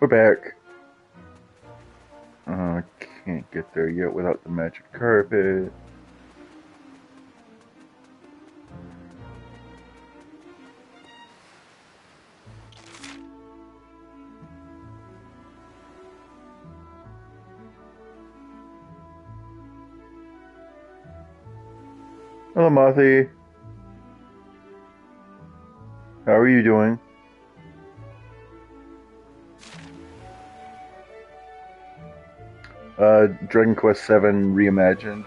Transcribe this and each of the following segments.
We're back. Can't get there yet without the magic carpet. Hello, Mothy. How are you doing? DragonQuest 7 Reimagined.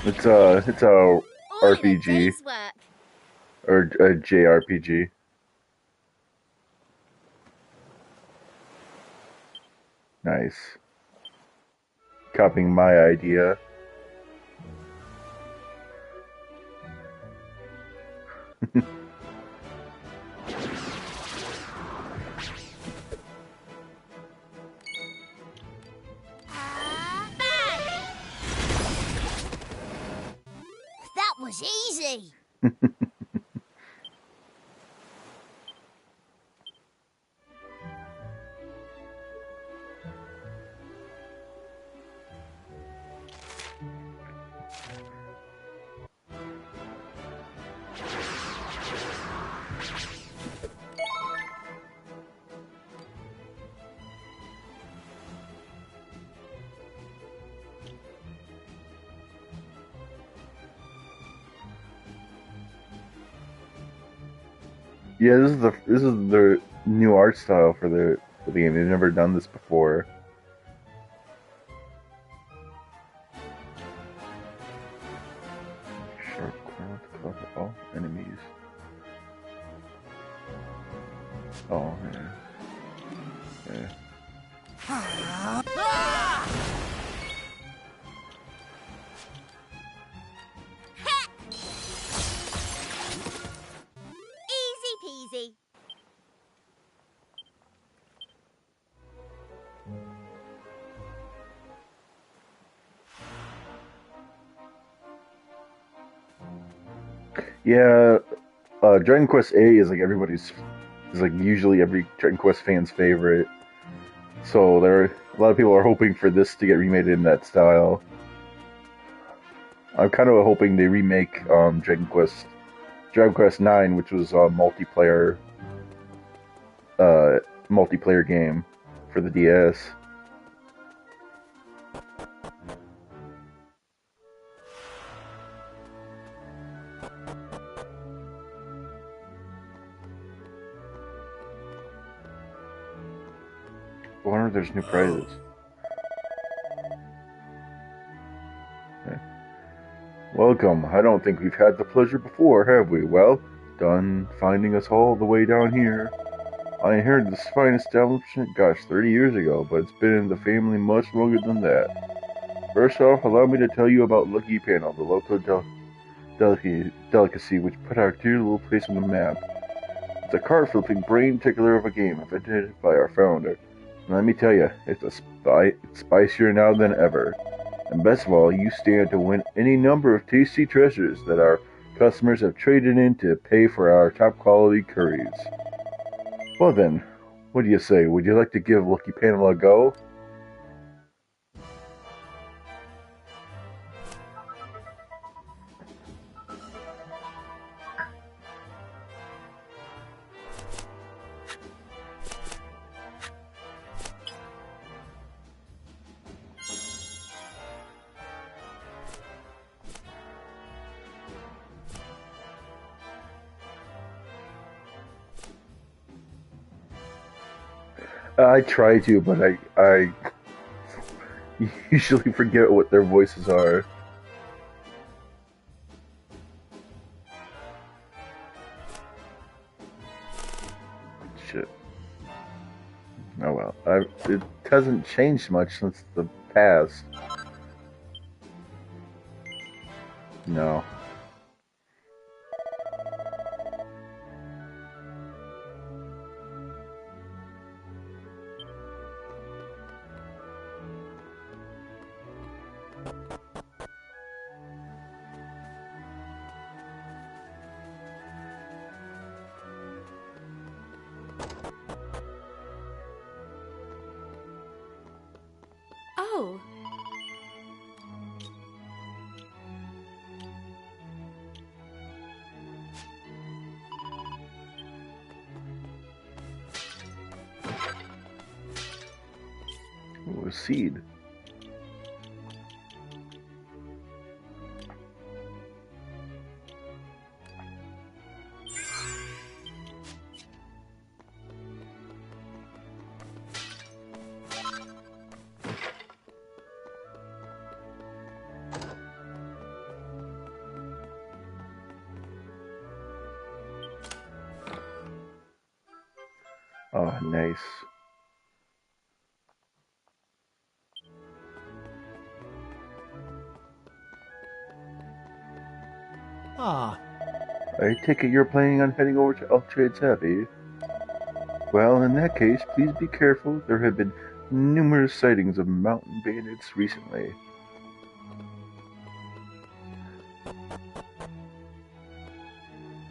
It's a RPG or a JRPG. Nice. Copying my idea. That was easy. Yeah, this is the new art style for the game. They've never done this before. Sharp claw to cover all enemies. Oh yeah. Yeah. Easy peasy. Yeah, Dragon Quest 8 is is like usually every Dragon Quest fan's favorite. So a lot of people are hoping for this to get remade in that style. I'm kind of hoping they remake Dragon Quest 9, which was a uh, multiplayer game for the DS. I wonder if there's new prizes. Yeah. Welcome. I don't think we've had the pleasure before, have we? Well, done finding us all the way down here. I inherited this fine establishment, gosh, 30 years ago, but it's been in the family much longer than that. First off, allow me to tell you about Lucky Panel, the local delicacy which put our dear little place on the map. It's a card-flipping brain tickler of a game invented by our founder. And let me tell you, it's spicier now than ever. And best of all, you stand to win any number of tasty treasures that our customers have traded in to pay for our top-quality curries. Well then, what do you say? Would you like to give Lucky Panel a go? I try to, but I usually forget what their voices are. Shit. Oh well. It hasn't changed much since the past. No. Oh. Ooh, a seed. Oh, nice. Ah. I take it you're planning on heading over to Ultrade's Abbey? Well, in that case, please be careful. There have been numerous sightings of mountain bandits recently.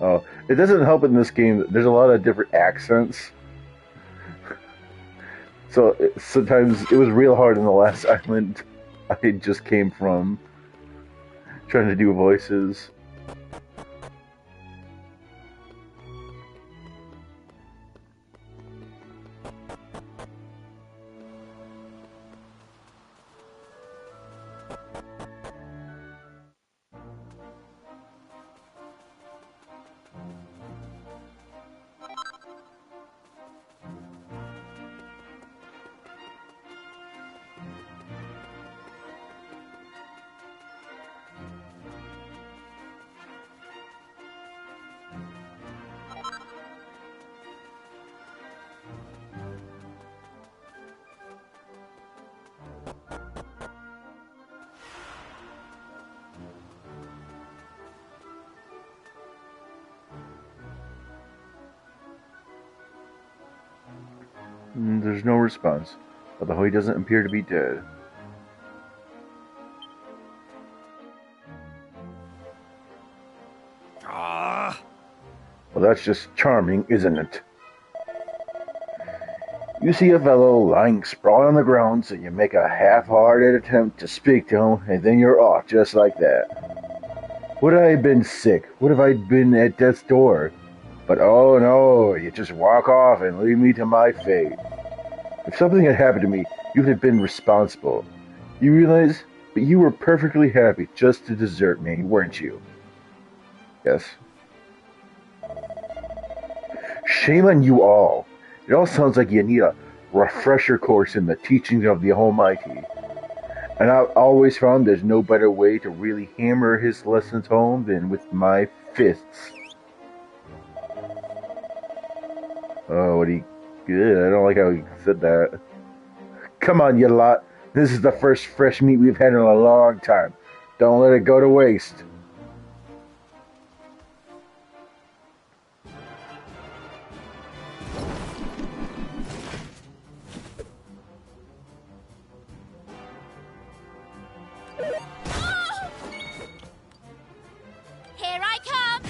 Oh, it doesn't help in this game that there's a lot of different accents. So sometimes it was real hard in the last island I just came from, trying to do voices. There's no response, although he doesn't appear to be dead. Well, that's just charming, isn't it? You see a fellow lying sprawled on the ground, so you make a half-hearted attempt to speak to him, and then you're off just like that. Would I have been sick? Would have I been at death's door? But oh no, you just walk off and leave me to my fate. If something had happened to me, you'd have been responsible. You realize that you were perfectly happy just to desert me, weren't you? Yes. Shame on you all. It all sounds like you need a refresher course in the teachings of the Almighty. And I've always found there's no better way to really hammer his lessons home than with my fists. Oh, what he good. I don't like how he said that. Come on, you lot. This is the first fresh meat we've had in a long time. Don't let it go to waste. Here I come!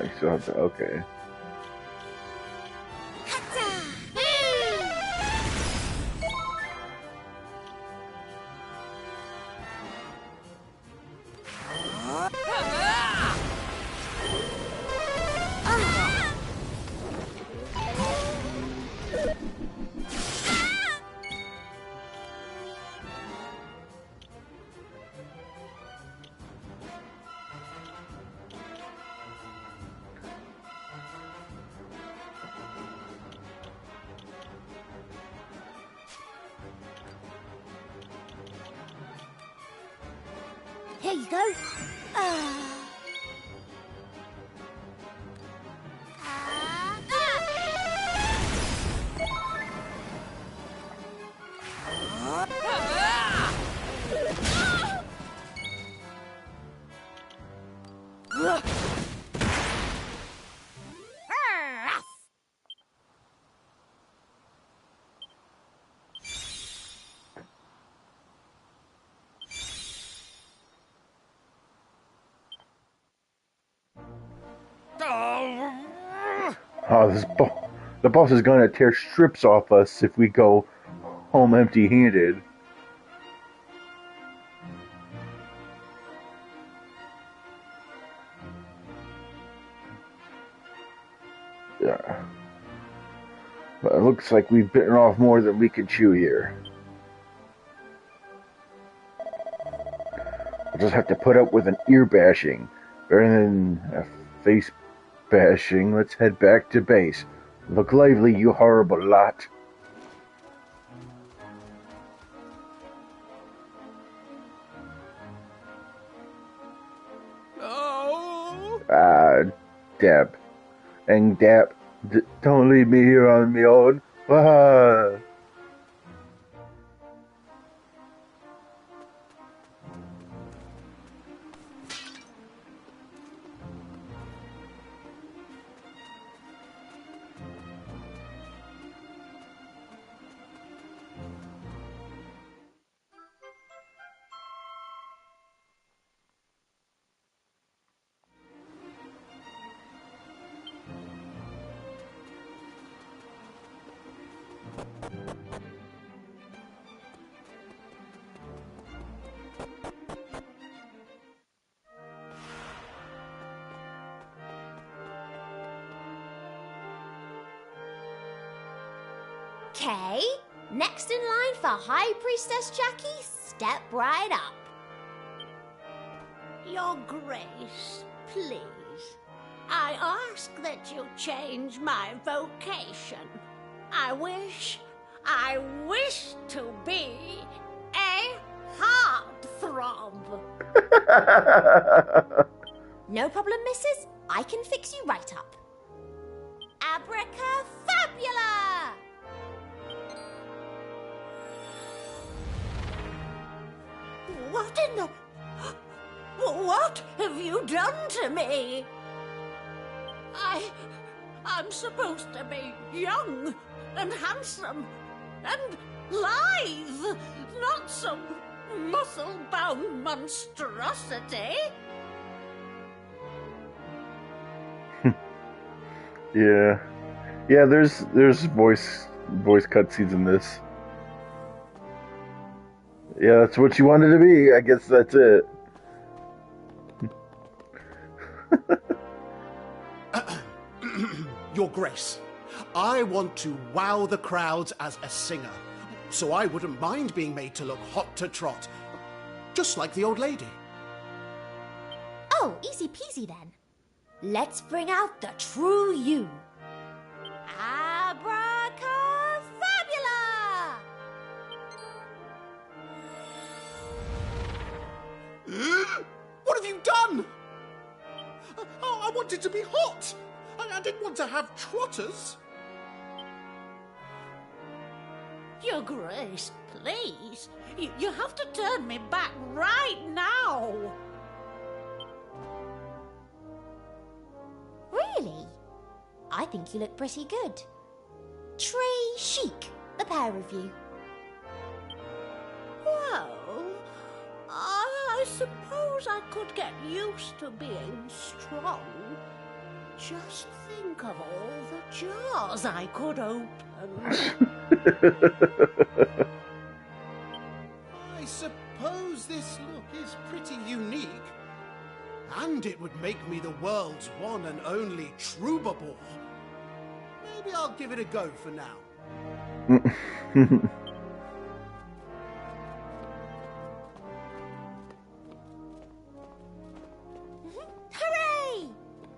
You still have to, okay. Here you go. Oh, the boss is gonna tear strips off us if we go home empty-handed. Yeah. But it looks like we've bitten off more than we can chew here. We'll just have to put up with an ear bashing. Better than a face bashing. Let's head back to base. Look lively, you horrible lot. Oh! Deb. And Deb, don't leave me here on my own. Ah. Okay, next in line for High Priestess Jackie, step right up. Your Grace, please. I ask that you change my vocation. I wish to be a heartthrob. No problem, missus. I can fix you right up. Abracafabula! What in the... What have you done to me? I'm supposed to be young and handsome and lithe, not some muscle-bound monstrosity. Yeah. Yeah, there's voice cutscenes in this. Yeah, that's what you wanted to be. I guess that's it. Your Grace, I want to wow the crowds as a singer, so I wouldn't mind being made to look hot to trot, just like the old lady. Oh, easy peasy then. Let's bring out the true you. Abracafabula! What have you done? Oh, I wanted to be hot. I didn't want to have trotters. Your Grace, please. You have to turn me back right now. Really? I think you look pretty good. Très chic, the pair of you. Well, I suppose I could get used to being strong. Just think of all the jars I could open. I suppose this look is pretty unique. And it would make me the world's one and only troubadour. Maybe I'll give it a go for now. Hooray!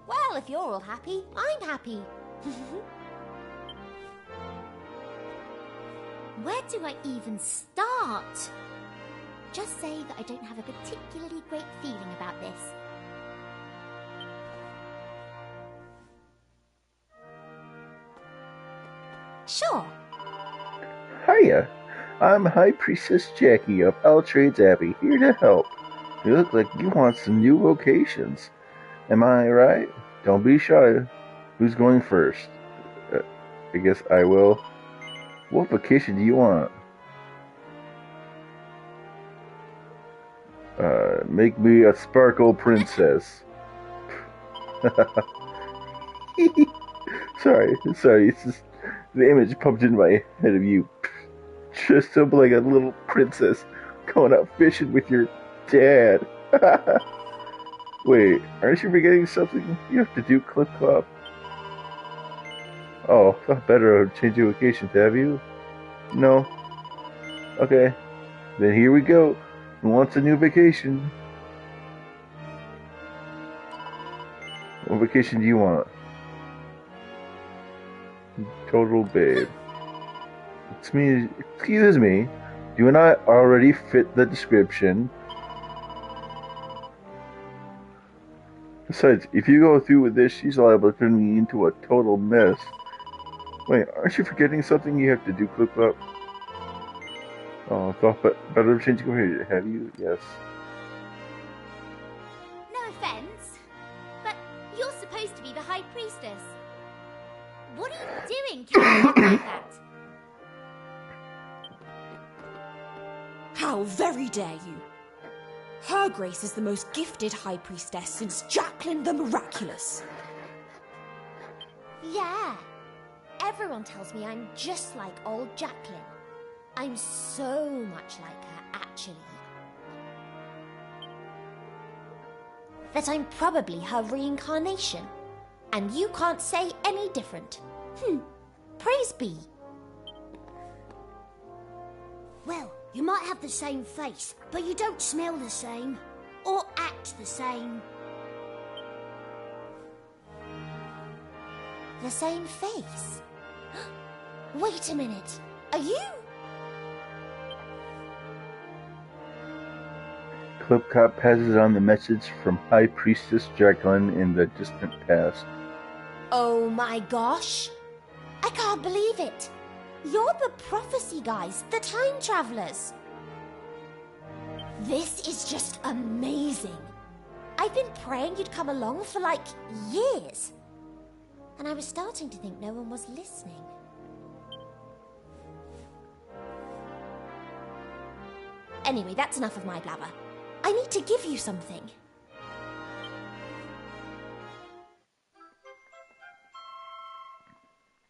Well, if you're all happy, I'm happy. Where do I even start? Just say that I don't have a particularly great feeling about this. Sure. Hiya, I'm High Priestess Jackie of Altrade's Abbey, here to help. You look like you want some new vocations. Am I right? Don't be shy. Who's going first? I guess I will. What vocation do you want? Make me a sparkle princess. Sorry. It's just the image popped into my head of you, dressed up like a little princess, going out fishing with your dad. Wait, aren't you forgetting something? You have to do Clip Clop. Oh, thought better to change your location, have you? No? Okay. Then here we go. Who wants a new vacation? What vacation do you want? Total babe. Excuse me. You and I already fit the description. Besides, if you go through with this, she's liable to turn me into a total mess. Wait, aren't you forgetting something you have to do, Clip Up? Oh, I thought better change your hair, have you? Yes. No offense, but you're supposed to be the High Priestess. What are you doing carrying on like that? How very dare you! Her Grace is the most gifted High Priestess since Jacqueline the Miraculous. Yeah. Everyone tells me I'm just like old Jacqueline. I'm so much like her, actually. That I'm probably her reincarnation. And you can't say any different. Praise be. Well, you might have the same face, but you don't smell the same. Or act the same. The same face? Wait a minute. Are you? Clip Clop passes on the message from High Priestess Jacqueline in the distant past. Oh my gosh. I can't believe it. You're the prophecy guys, the time travelers. This is just amazing. I've been praying you'd come along for like years. And I was starting to think no one was listening. Anyway, that's enough of my blabber. I need to give you something.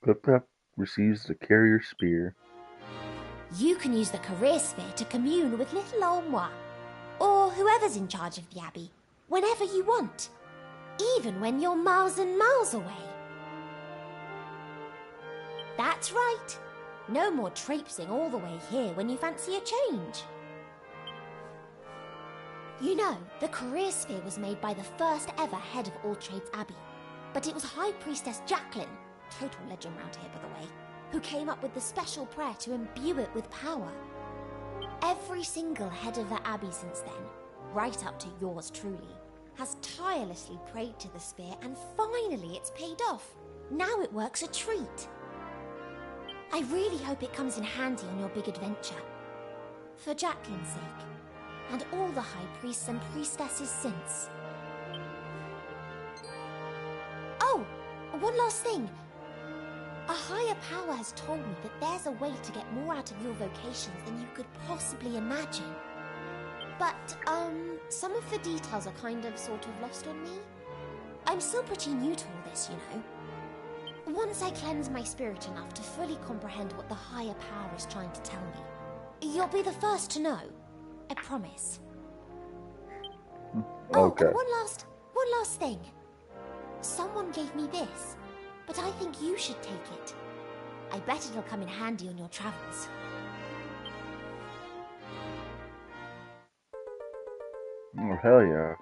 Clip Clop receives the carrier spear. You can use the career sphere to commune with little old moi, or whoever's in charge of the Abbey, whenever you want, even when you're miles and miles away. That's right. No more traipsing all the way here when you fancy a change. You know, the career sphere was made by the first ever head of All Trades Abbey, but it was High Priestess Jacqueline, total legend round here by the way, who came up with the special prayer to imbue it with power. Every single head of the Abbey since then, right up to yours truly, has tirelessly prayed to the sphere, and finally it's paid off. Now it works a treat. I really hope it comes in handy on your big adventure. For Jacqueline's sake, and all the high priests and priestesses since. Oh, one last thing. A higher power has told me that there's a way to get more out of your vocations than you could possibly imagine. But, some of the details are kind of sort of lost on me. I'm still pretty new to all this, you know. Once I cleanse my spirit enough to fully comprehend what the higher power is trying to tell me, you'll be the first to know. I promise. Okay. Oh, and one last thing. Someone gave me this, but I think you should take it. I bet it'll come in handy on your travels. Oh, hell yeah.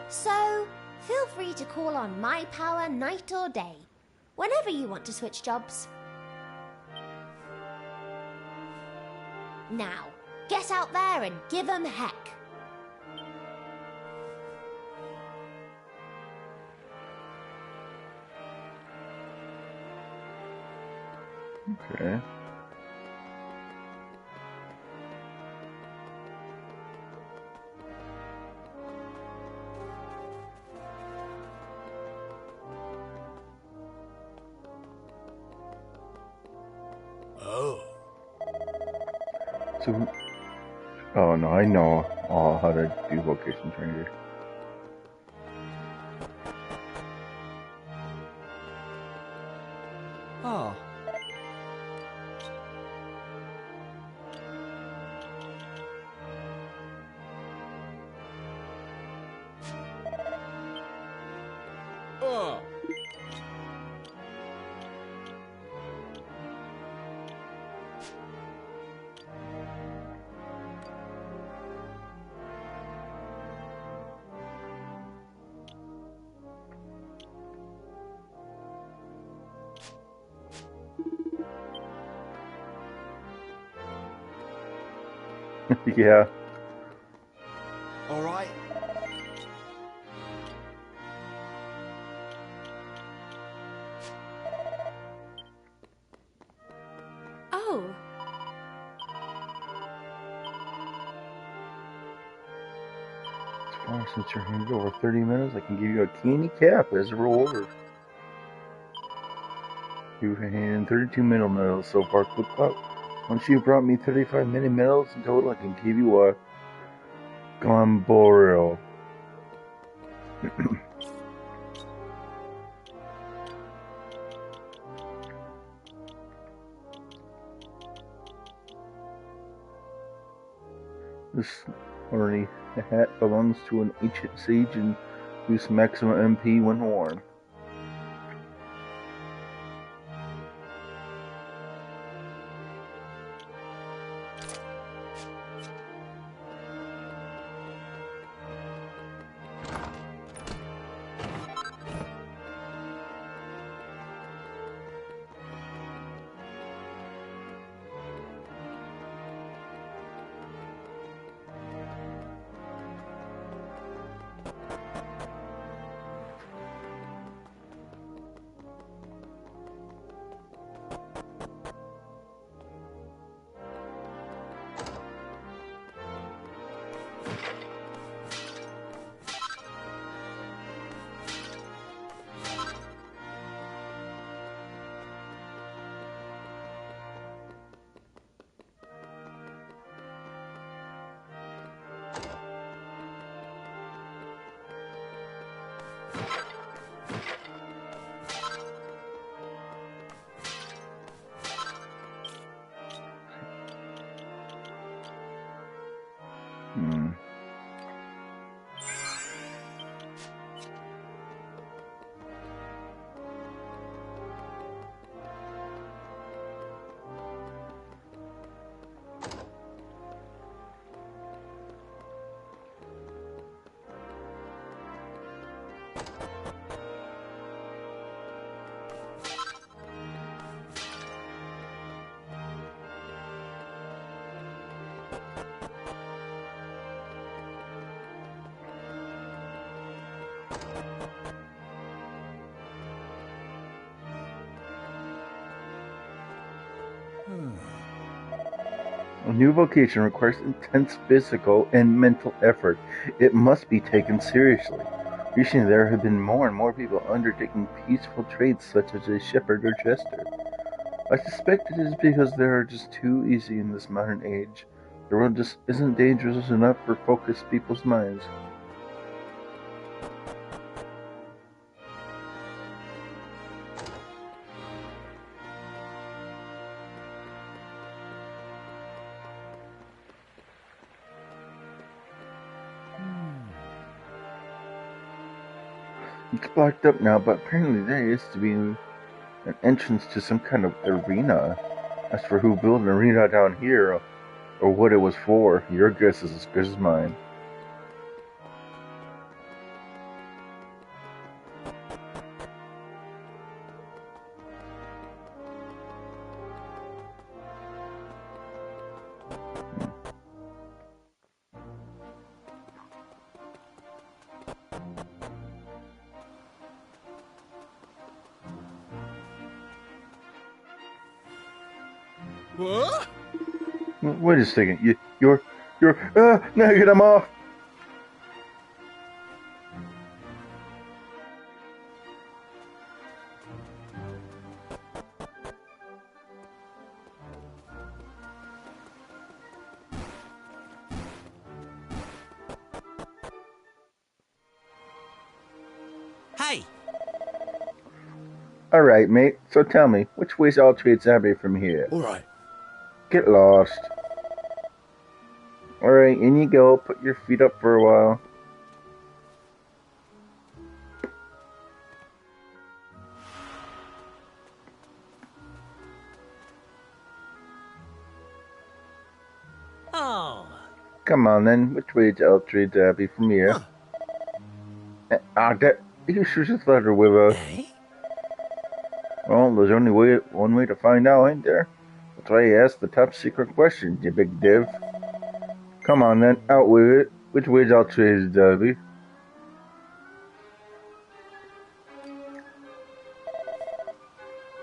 So, feel free to call on my power night or day, whenever you want to switch jobs. Now, get out there and give 'em heck. Okay. Oh. So, oh no, I know how to do vocation trainer. Ah. Yeah. All right. Oh. Since you're handed over 30 minutes, I can give you a candy cap as a reward. You've handed 32 middle medals so far, Clop. Once you've brought me 35 mini medals in total, I can give you a Glamboril. This ornary hat belongs to an ancient sage and boosts maximum MP when worn. A new vocation requires intense physical and mental effort. It must be taken seriously. Recently, there have been more and more people undertaking peaceful trades such as a shepherd or jester. I suspect it is because they are just too easy in this modern age. The world just isn't dangerous enough for focused people's minds. It's blocked up now, but apparently there used to be an entrance to some kind of arena. As for who built an arena down here, or what it was for, your guess is as good as mine. What? Wait a second. You're. Now get him off. Hey! Alright, mate, so tell me, which way's Ultrade's Abbey from here? Alright. Get lost. Alright, in you go, put your feet up for a while. Oh. Come on then, which way's Ultrade's Abbey from here? Huh. You should just let her with us. Eh? Well, there's only one way to find out, ain't there? That's why you asked the top secret question, you big div. Come on then, out with it. Which way's Ultrade's Abbey?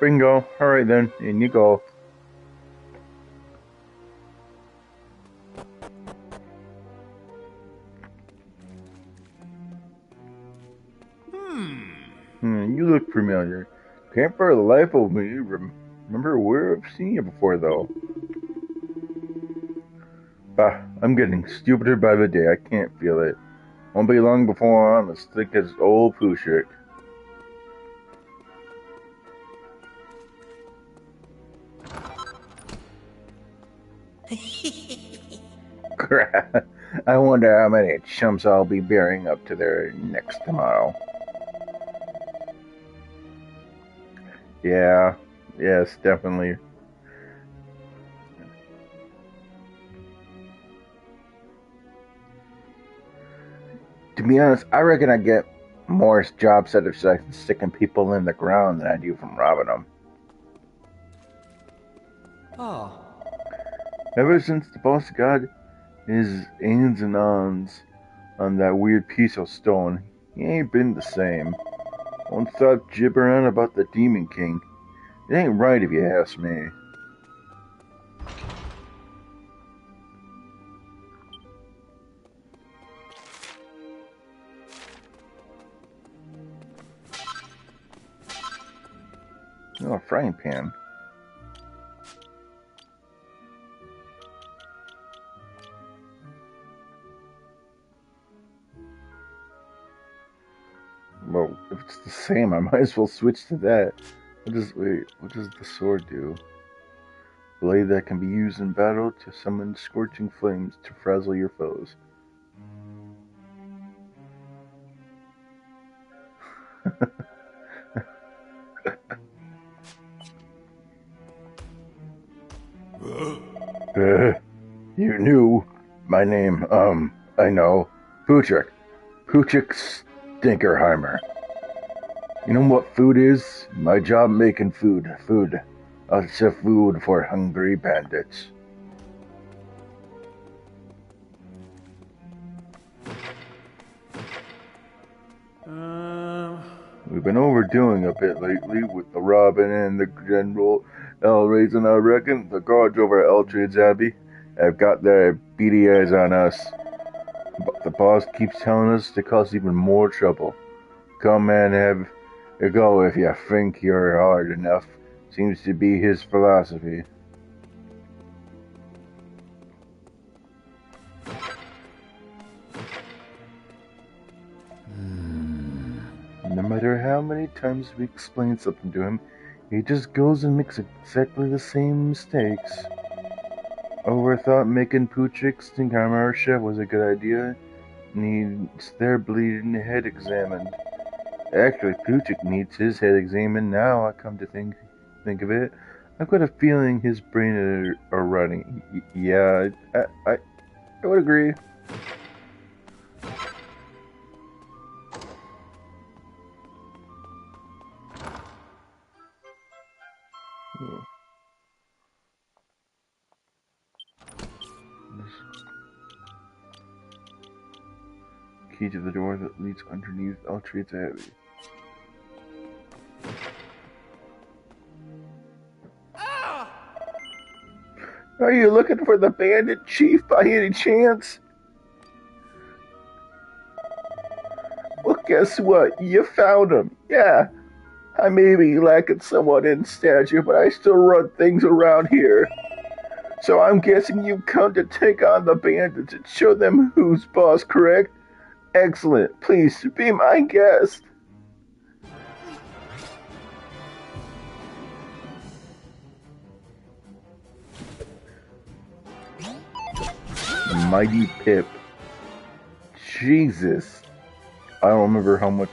Bingo. Alright then, in you go. You look familiar. Can't for the life of me remember where I've seen you before, though. Bah, I'm getting stupider by the day. I can't feel it. Won't be long before I'm as thick as old Pushik. Crap. I wonder how many chumps I'll be bearing up to their necks tomorrow. Yeah, yes, definitely. To be honest, I reckon I get more job satisfaction sticking people in the ground than I do from robbing them. Oh. Ever since the boss got his ins and ons on that weird piece of stone, he ain't been the same. Won't stop gibbering about the Demon King. It ain't right if you ask me. Oh, a frying pan. Well, if it's the same, I might as well switch to that. What does the sword do? Blade that can be used in battle to summon scorching flames to frazzle your foes. You knew my name, I know. Puchik. Puchik Stinkerheimer. You know what food is? My job making food. Food. Lots of food for hungry bandits. We've been overdoing a bit lately with the Robin and the General Raising. I reckon the guards over at Ultrade's Abbey have got their beady eyes on us. But the boss keeps telling us to cause even more trouble. Come and have a go if you think you're hard enough. Seems to be his philosophy. No matter how many times we explain something to him, he just goes and makes exactly the same mistakes. Overthought making Puchik Stinkheimer chef was a good idea. Needs their bleeding head examined. Actually, Puchik needs his head examined now, I come to think of it. I've got a feeling his brain are running. Yeah, I would agree. Key to the door that leads underneath Ultrade's Abbey. Are you looking for the bandit chief by any chance? Well, guess what? You found him. Yeah. I may be lacking somewhat in stature, but I still run things around here. So I'm guessing you've come to take on the bandits and show them who's boss, correct? Excellent. Please be my guest. mighty Pip. Jesus. I don't remember how much.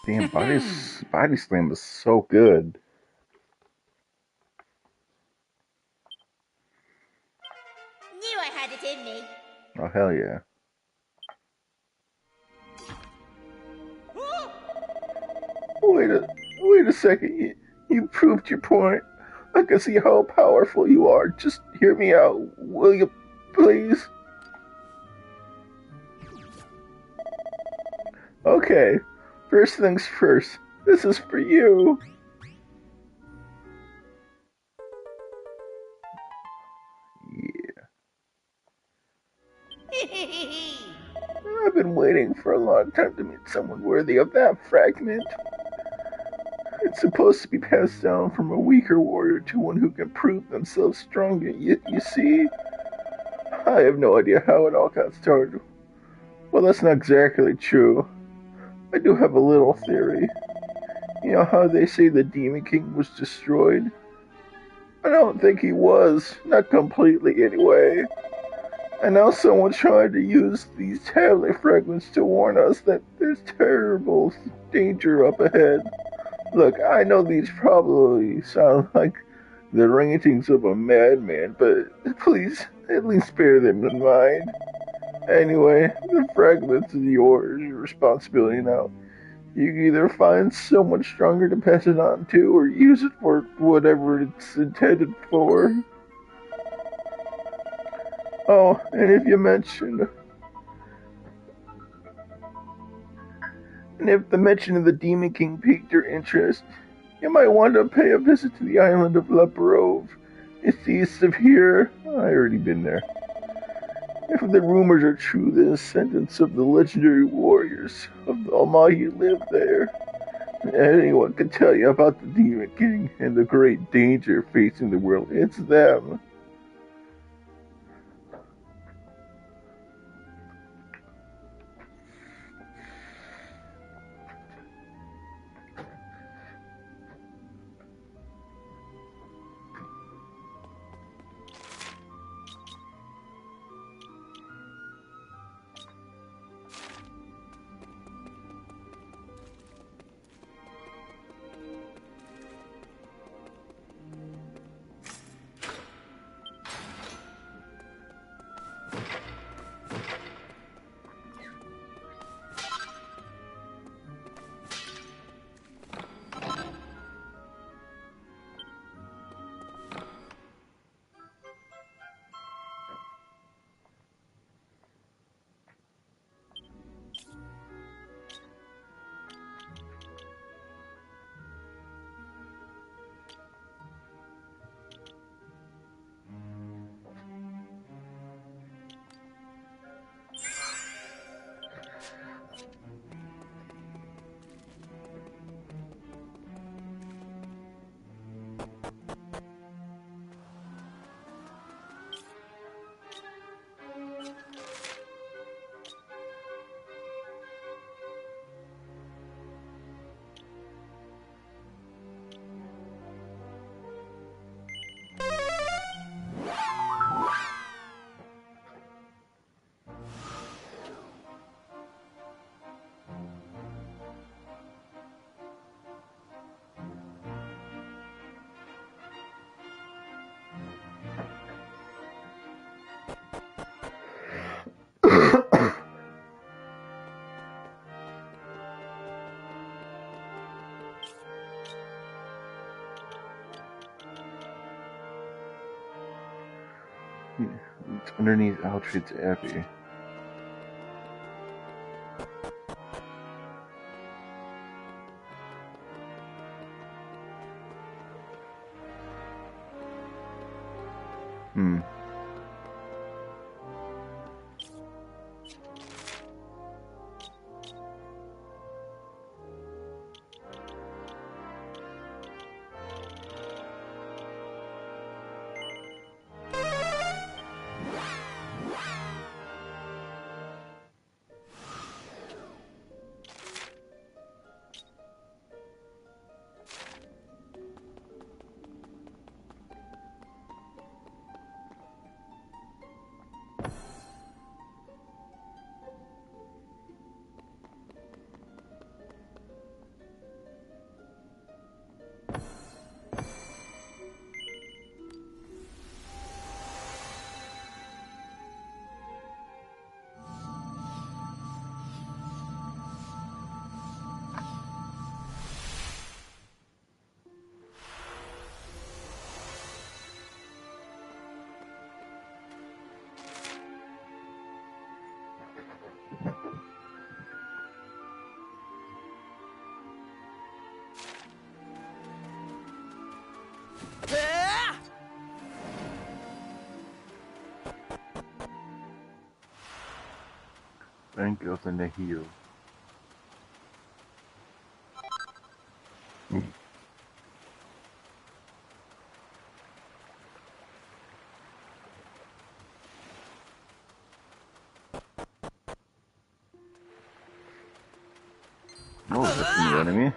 Damn, body slam was so good. Knew I had it in me. Oh, hell yeah. Wait a second. You proved your point. I can see how powerful you are. Just hear me out, will you, please? Okay, first things first. This is for you. Yeah. I've been waiting for a long time to meet someone worthy of that fragment. It's supposed to be passed down from a weaker warrior to one who can prove themselves stronger. You see? I have no idea how it all got started. Well, that's not exactly true. I do have a little theory. You know how they say the Demon King was destroyed? I don't think he was. Not completely, anyway. And now someone tried to use these tablet fragments to warn us that there's terrible danger up ahead. Look, I know these probably sound like the rantings of a madman, but please, at least bear them in mind. Anyway, the fragments is your responsibility now. You can either find someone stronger to pass it on to, or use it for whatever it's intended for. Oh, and if the mention of the Demon King piqued your interest, you might want to pay a visit to the island of La Brove. It's east of here. I already been there. If the rumors are true, the descendants of the legendary warriors of the Almighty live there. Anyone can tell you about the Demon King and the great danger facing the world. It's them. It's underneath Altrade's Abbey. Bank of the Nahil. Oh, that's a new enemy.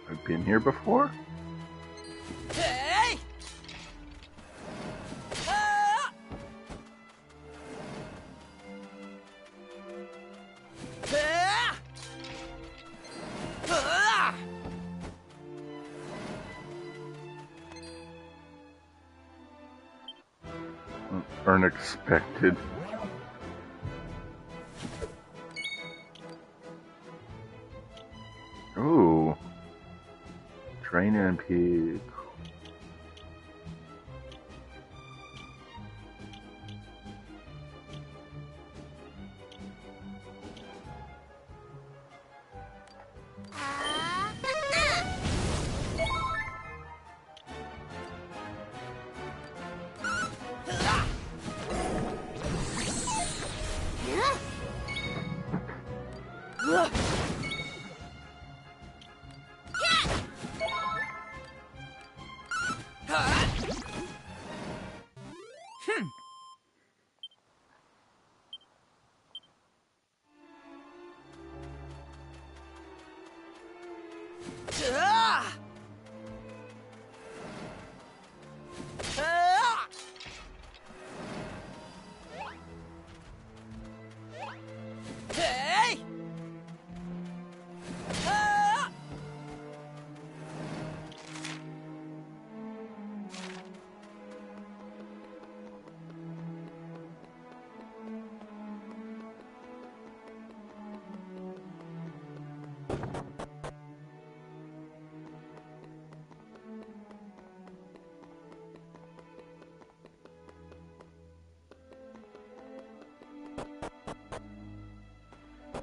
I've been here before? Unexpected. Ooh. Train and pig.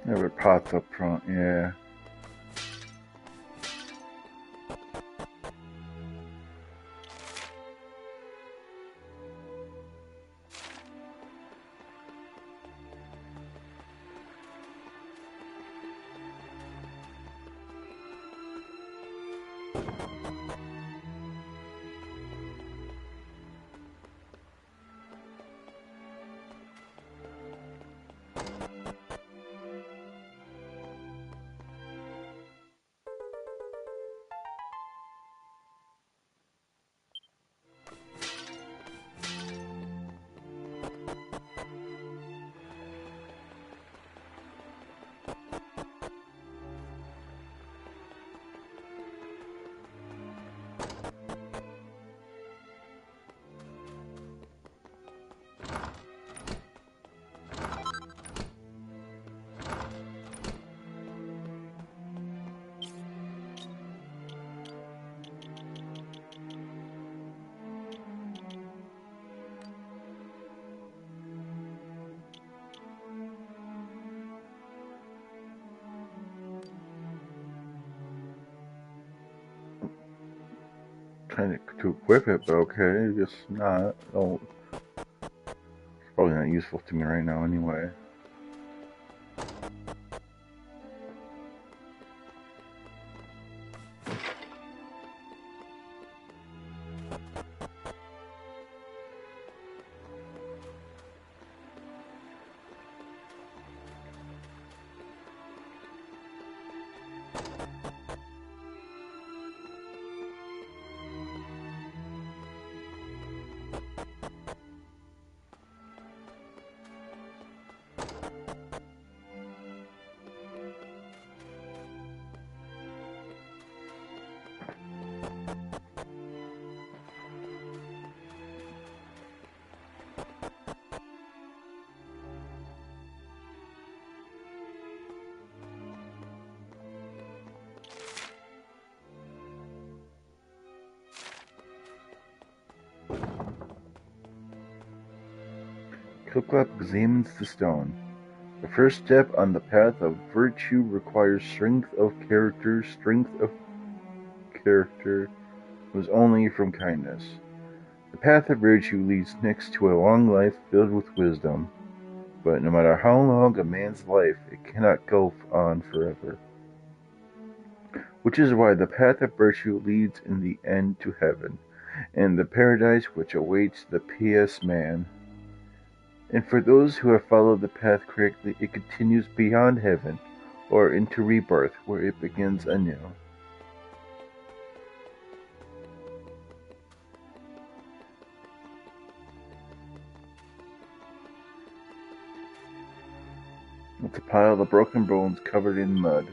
There were pots up front, yeah. Trying to equip it, but okay, I guess not. Oh, it's probably not useful to me right now anyway. Clop examines the stone. The first step on the path of virtue requires strength of character. Strength of character was only from kindness. The path of virtue leads next to a long life filled with wisdom. But no matter how long a man's life, it cannot go on forever. Which is why the path of virtue leads in the end to heaven, and the paradise which awaits the pious man. And for those who have followed the path correctly, it continues beyond heaven, or into rebirth, where it begins anew. It's a pile of broken bones covered in mud.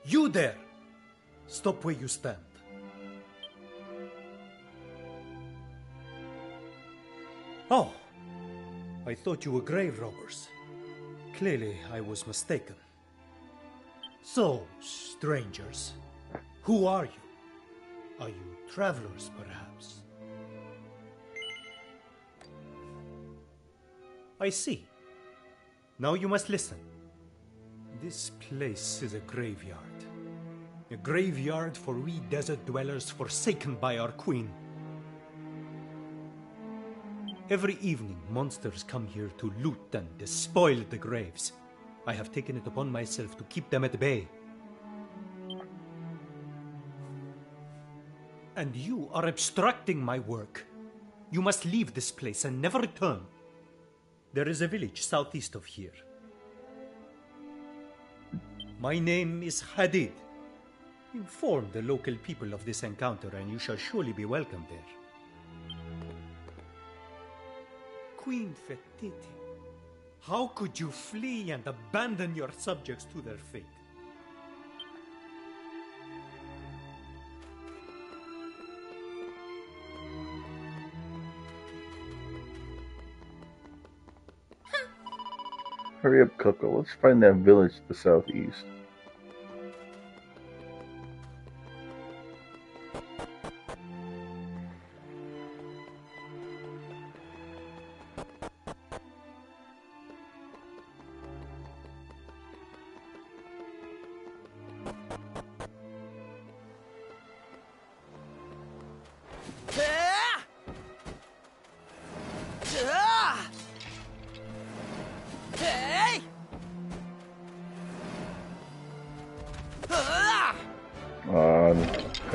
You there! Stop where you stand. Oh, I thought you were grave robbers. Clearly, I was mistaken. So, strangers, who are you? Are you travelers, perhaps? I see. Now you must listen. This place is a graveyard. A graveyard for we desert dwellers forsaken by our queen. Every evening, monsters come here to loot and despoil the graves. I have taken it upon myself to keep them at bay. And you are obstructing my work. You must leave this place and never return. There is a village southeast of here. My name is Hadid. Inform the local people of this encounter and you shall surely be welcome there. Queen Fetiti, how could you flee and abandon your subjects to their fate? Hurry up, Coco. Let's find that village to the southeast.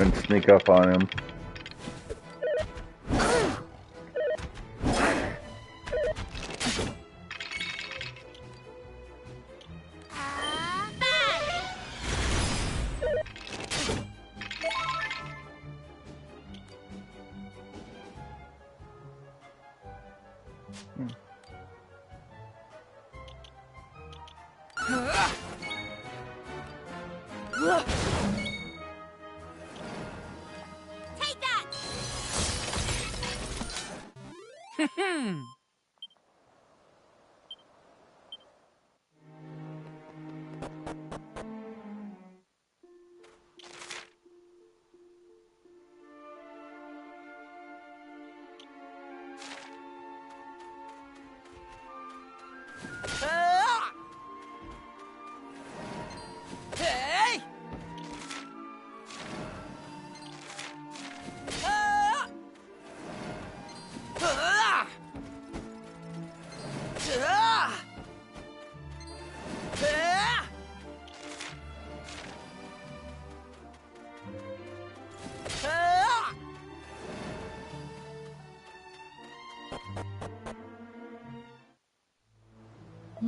Couldn't sneak up on him.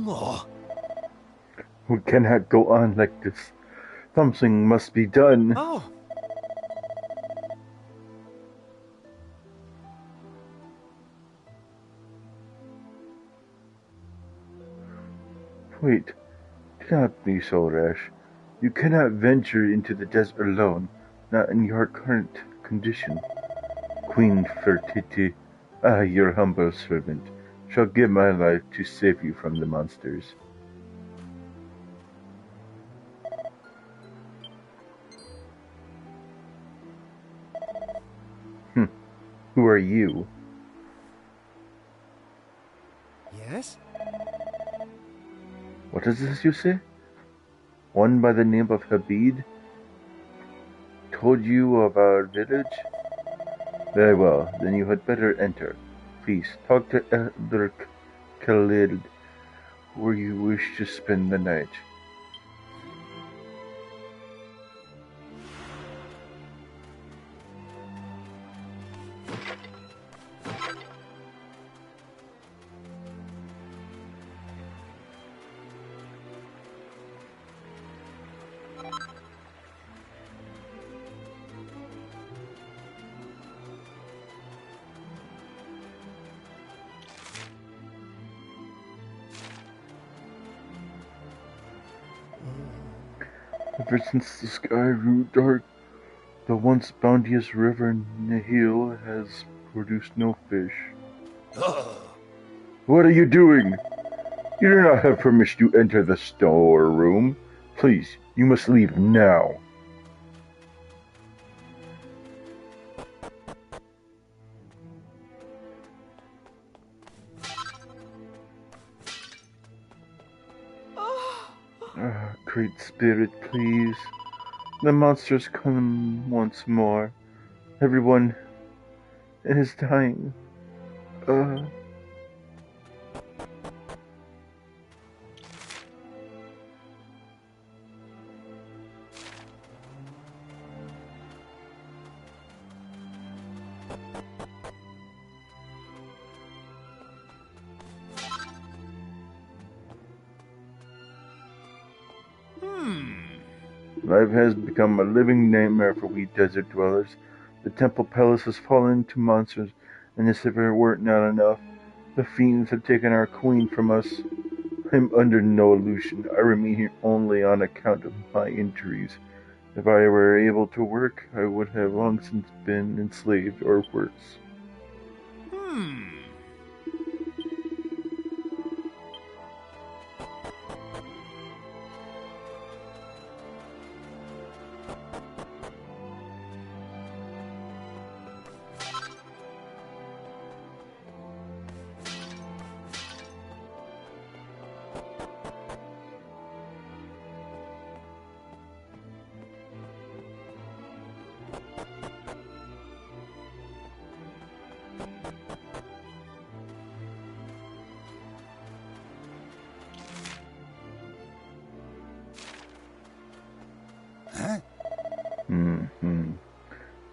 Oh, We cannot go on like this. Something must be done. oh, Wait, do not be so rash. You cannot venture into the desert alone, not in your current condition. Queen Fertiti, your humble servant, shall give my life to save you from the monsters. Who are you? yes? What is this you say? One by the name of Habib told you of our village? Very well, then you had better enter. Please, talk to Elder Khalid, where you wish to spend the night. Ever since the sky grew dark, the once bounteous river Nihil has produced no fish. What are you doing? You do not have permission to enter the storeroom. Please, you must leave now. Great Spirit, please. The monsters come once more. Everyone is dying. Life has become a living nightmare for we desert dwellers. The temple palace has fallen into monsters, and as if it were not enough, the fiends have taken our queen from us. I am under no illusion. I remain here only on account of my injuries. If I were able to work, I would have long since been enslaved or worse.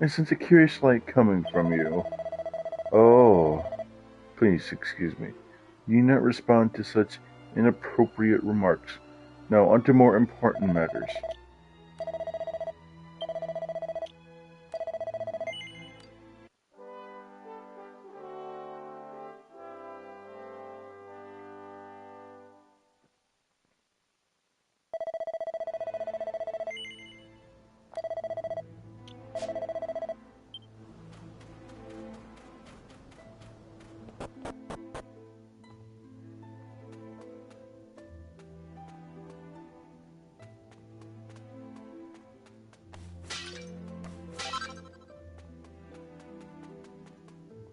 I sense a curious light coming from you. Oh, please excuse me. Do not respond to such inappropriate remarks. Now, on to more important matters.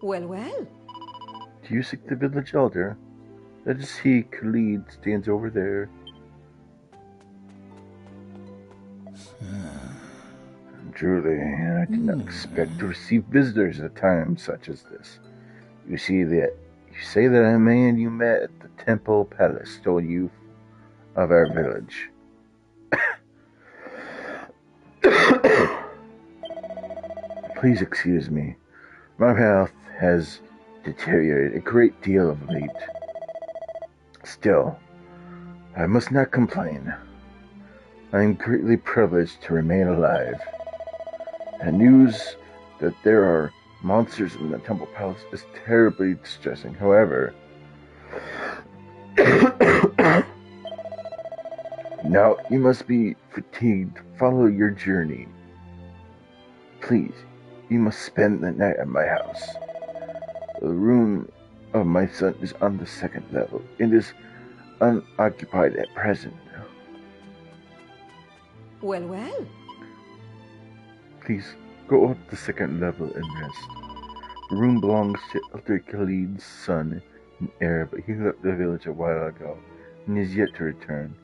Well, well. Do you seek the village elder? That is he, Khalid, stands over there. Truly, I did not expect to receive visitors at a time such as this. You say that a man you met at the temple palace told you of our village. Please excuse me. My health has deteriorated a great deal of late. Still, I must not complain. I am greatly privileged to remain alive. The news that there are monsters in the temple palace is terribly distressing. However, now you must be fatigued. Follow your journey. Please, you must spend the night at my house. The room of my son is on the second level. It is unoccupied at present. Well, well. Please, go up the second level and rest. The room belongs to Elder Khalid's son and heir, but he left the village a while ago and is yet to return.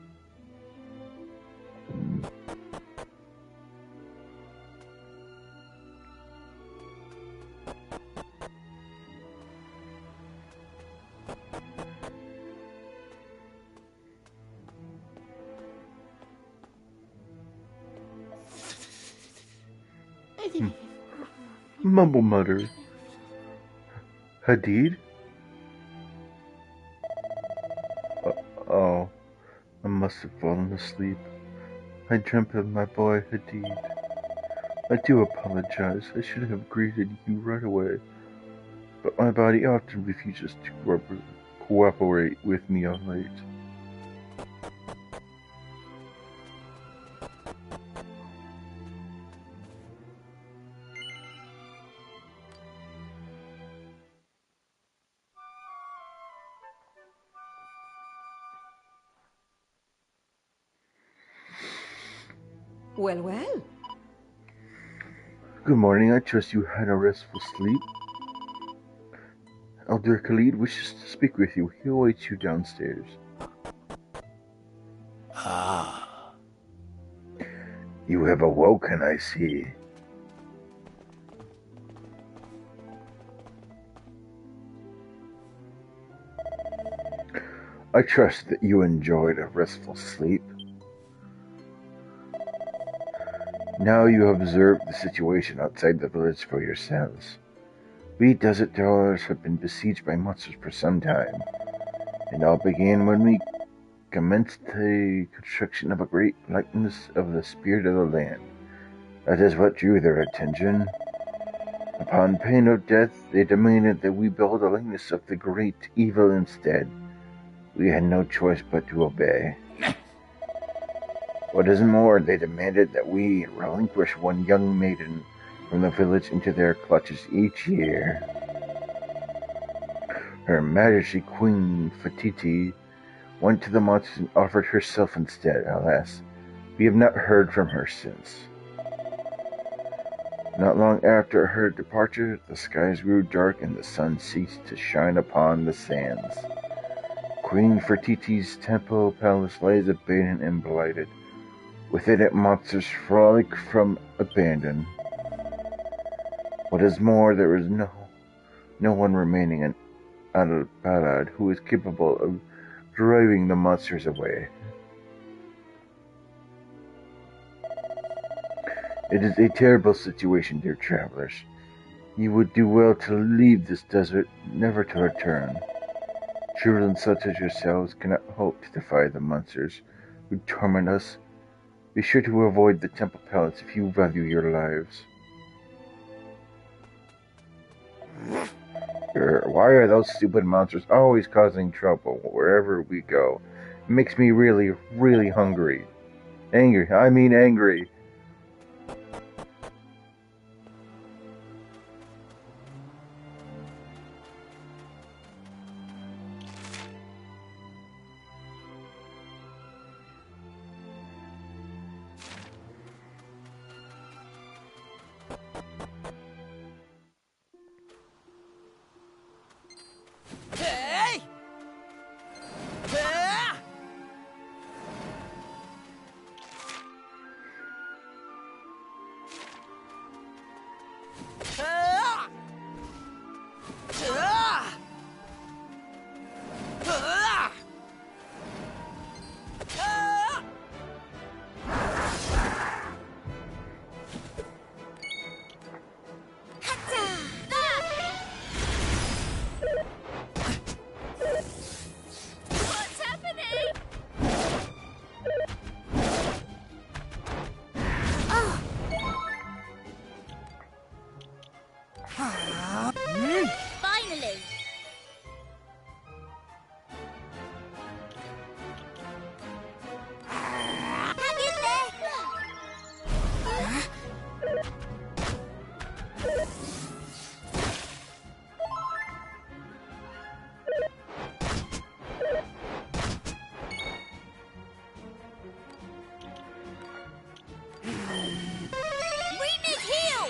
Mumble mutter. Hadid? Oh, I must have fallen asleep. I dreamt of my boy Hadid. I do apologize. I should have greeted you right away. But my body often refuses to cooperate with me of late. Well, well. Good morning. I trust you had a restful sleep. Elder Khalid wishes to speak with you. He awaits you downstairs. Ah. You have awoken, I see. I trust that you enjoyed a restful sleep. Now you have observed the situation outside the village for yourselves. We desert dwellers have been besieged by monsters for some time. It all began when we commenced the construction of a great likeness of the spirit of the land. That is what drew their attention. Upon pain of death, they demanded that we build a likeness of the great evil instead. We had no choice but to obey. What is more, they demanded that we relinquish one young maiden from the village into their clutches each year. Her Majesty Queen Fatiti went to the monsters and offered herself instead. Alas, we have not heard from her since. Not long after her departure, the skies grew dark and the sun ceased to shine upon the sands. Queen Fertiti's temple palace lies abandoned and blighted. Within it, monsters frolic from abandon. What is more, there is no one remaining in Al-Balad who is capable of driving the monsters away. It is a terrible situation, dear travelers. You would do well to leave this desert, never to return. Children such as yourselves cannot hope to defy the monsters who torment us. Be sure to avoid the temple palace if you value your lives. Why are those stupid monsters always causing trouble wherever we go? It makes me really, really hungry. Angry. Finally! Hang in there! We need heal!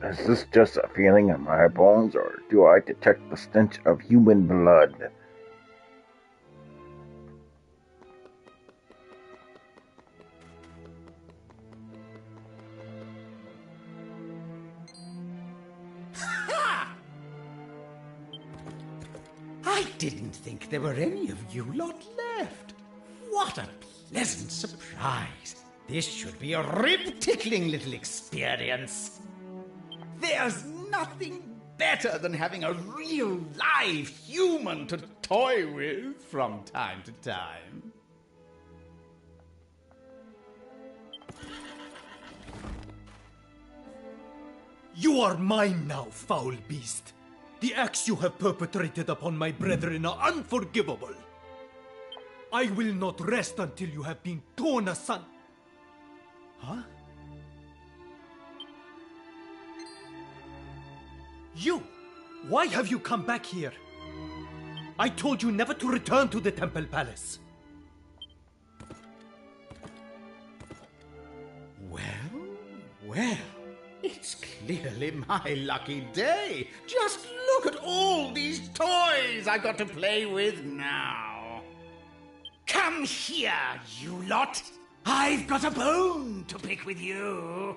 Is this just a feeling in my bones, or do I detect the stench of human blood? I didn't think there were any of you lot left. What a pleasant surprise. This should be a rib-tickling little experience. There's nothing better than having a real live human to toy with from time to time. You are mine now, foul beast. The acts you have perpetrated upon my brethren are unforgivable. I will not rest until you have been torn asunder. Huh? You! Why have you come back here? I told you never to return to the Temple Palace. Well, it's clearly my lucky day. Just look at all these toys I got to play with now. Come here, you lot. I've got a bone to pick with you.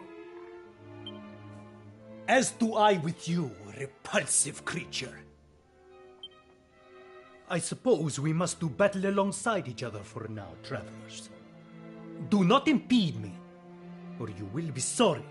As do I with you, repulsive creature. I suppose we must do battle alongside each other for now, travelers. Do not impede me, or you will be sorry.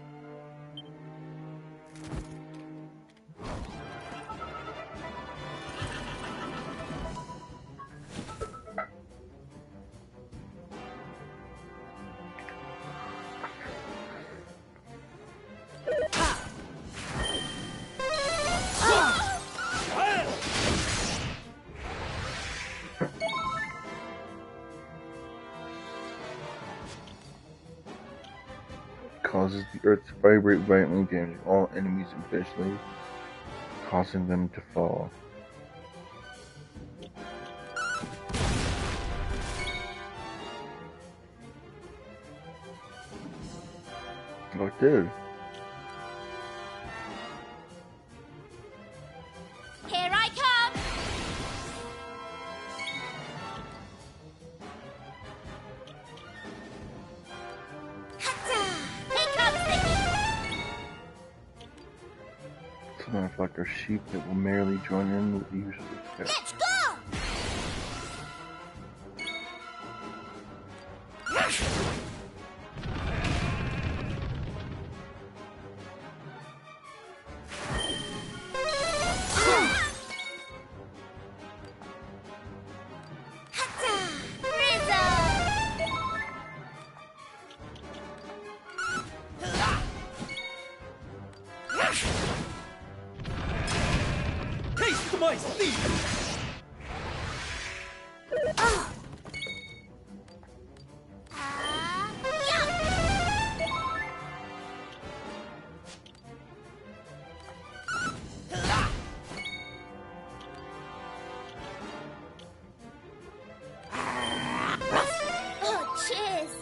Causes the earth to vibrate violently, damaging all enemies eventually, causing them to fall. Oh, it did. Here I come! Some of like our sheep that will merrily join in with the usual effect. Let's go! Taste my sleep! Oh, cheers!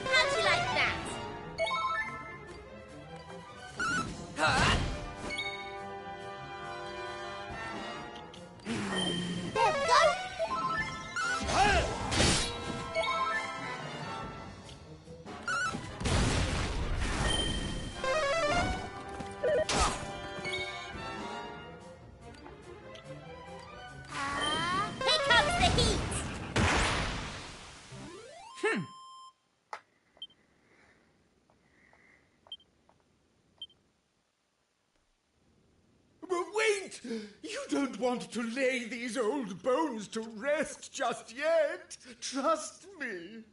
How'd you like that? There we go! Here comes the heat! But wait! You don't want to lay these old bones to rest just yet. Trust me.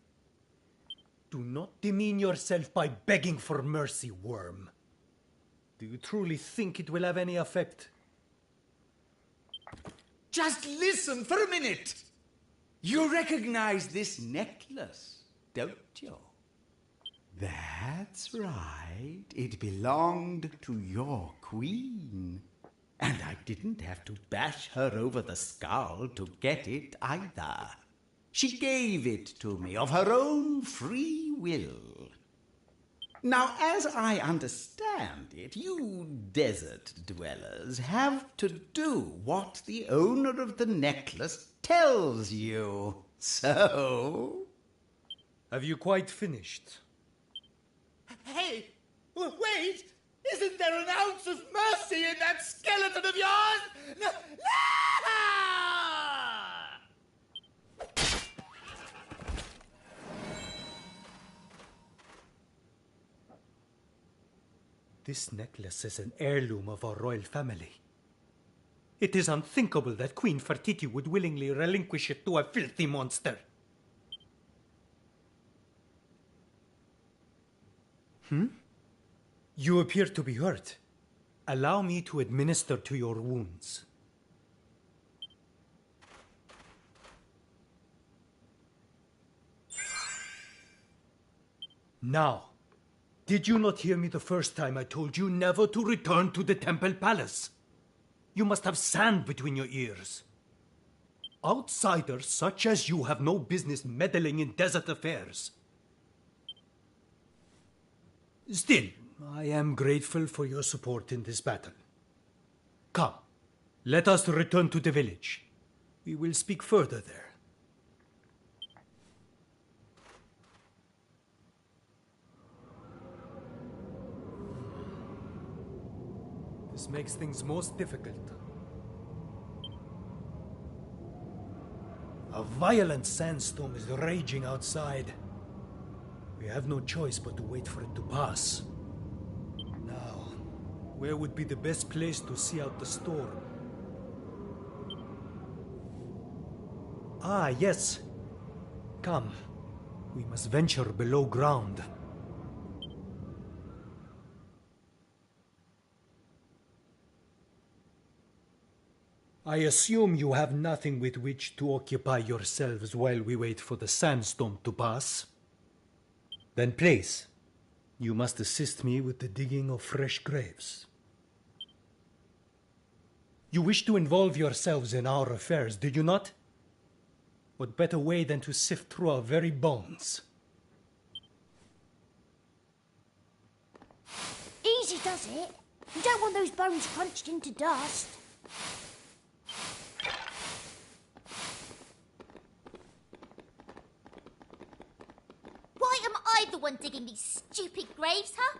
Do not demean yourself by begging for mercy, worm. Do you truly think it will have any effect? Just listen for a minute. You recognize this necklace, don't you? That's right. It belonged to your queen. And I didn't have to bash her over the skull to get it either. She gave it to me of her own free will. Now, as I understand it, you desert dwellers have to do what the owner of the necklace tells you. So... Have you quite finished? Hey, wait! Isn't there an ounce of mercy in that skeleton of yours? No! This necklace is an heirloom of our royal family. It is unthinkable that Queen Fertiti would willingly relinquish it to a filthy monster. You appear to be hurt. Allow me to administer to your wounds. Now, did you not hear me the first time I told you never to return to the Temple Palace? You must have sand between your ears. Outsiders such as you have no business meddling in desert affairs. Still, I am grateful for your support in this battle. Come, let us return to the village. We will speak further there. This makes things most difficult. A violent sandstorm is raging outside. We have no choice but to wait for it to pass. Now, where would be the best place to see out the storm? Ah, yes. Come. We must venture below ground. I assume you have nothing with which to occupy yourselves while we wait for the sandstorm to pass. Then please, you must assist me with the digging of fresh graves. You wish to involve yourselves in our affairs, do you not? What better way than to sift through our very bones? Easy does it. You don't want those bones crunched into dust. Why am I the one digging these stupid graves, huh?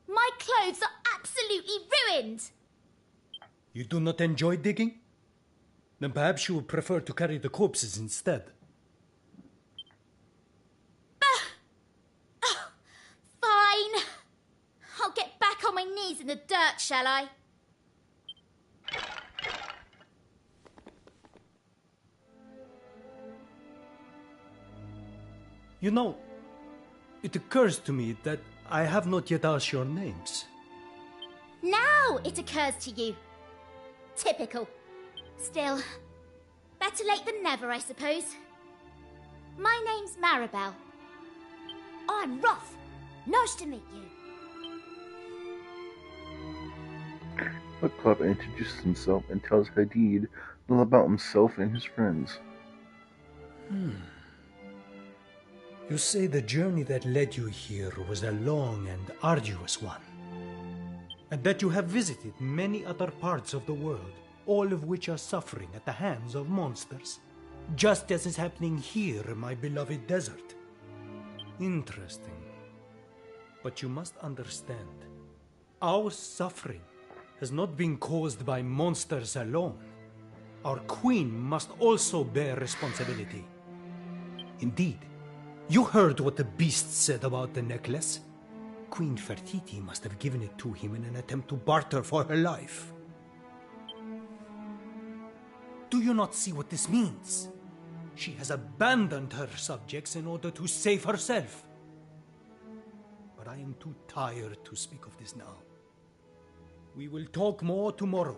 My clothes are absolutely ruined! You do not enjoy digging? Then perhaps you would prefer to carry the corpses instead. Fine. I'll get back on my knees in the dirt, shall I? You know, it occurs to me that I have not yet asked your names. Now it occurs to you. Typical. Still, better late than never, I suppose. My name's Maribel. I'm Ruff. Nice to meet you. But Clop introduces himself and tells Hadid all about himself and his friends. You say the journey that led you here was a long and arduous one, and that you have visited many other parts of the world, all of which are suffering at the hands of monsters, just as is happening here in my beloved desert. Interesting. But you must understand, our suffering has not been caused by monsters alone. Our queen must also bear responsibility. Indeed, you heard what the beast said about the necklace. Queen Fertiti must have given it to him in an attempt to barter for her life. Do you not see what this means? She has abandoned her subjects in order to save herself. But I am too tired to speak of this now. We will talk more tomorrow.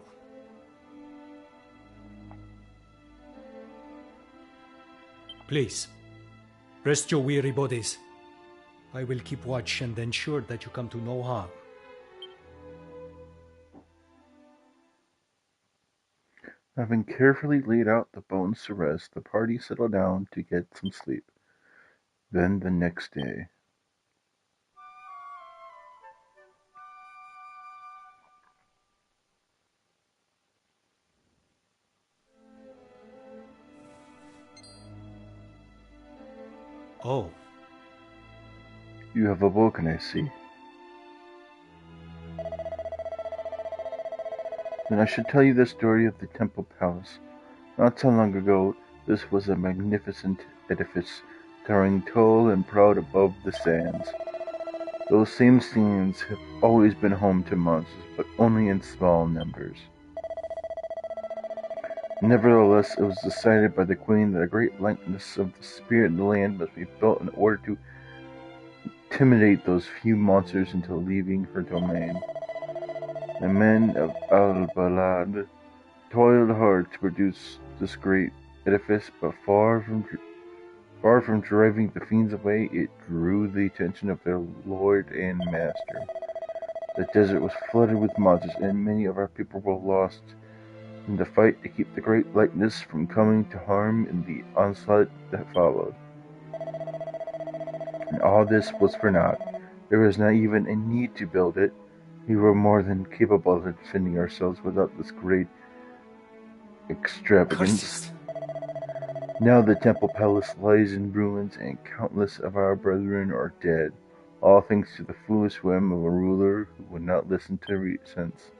Please, rest your weary bodies. I will keep watch and ensure that you come to no harm. Having carefully laid out the bones to rest, the party settled down to get some sleep. Then the next day. Oh, You have awoken, I see. Then I should tell you the story of the Temple Palace. Not so long ago, this was a magnificent edifice, towering tall and proud above the sands. Those same sands have always been home to monsters, but only in small numbers. Nevertheless, it was decided by the Queen that a great likeness of the spirit of the land must be built in order to intimidate those few monsters into leaving her domain. The men of Al-Balad toiled hard to produce this great edifice, but far from driving the fiends away, it drew the attention of their lord and master. The desert was flooded with monsters, and many of our people were lost in the fight to keep the great likeness from coming to harm in the onslaught that followed. And all this was for naught. There was not even a need to build it. We were more than capable of defending ourselves without this great extravagance. curses! Now the temple palace lies in ruins, and countless of our brethren are dead, all thanks to the foolish whim of a ruler who would not listen to sense.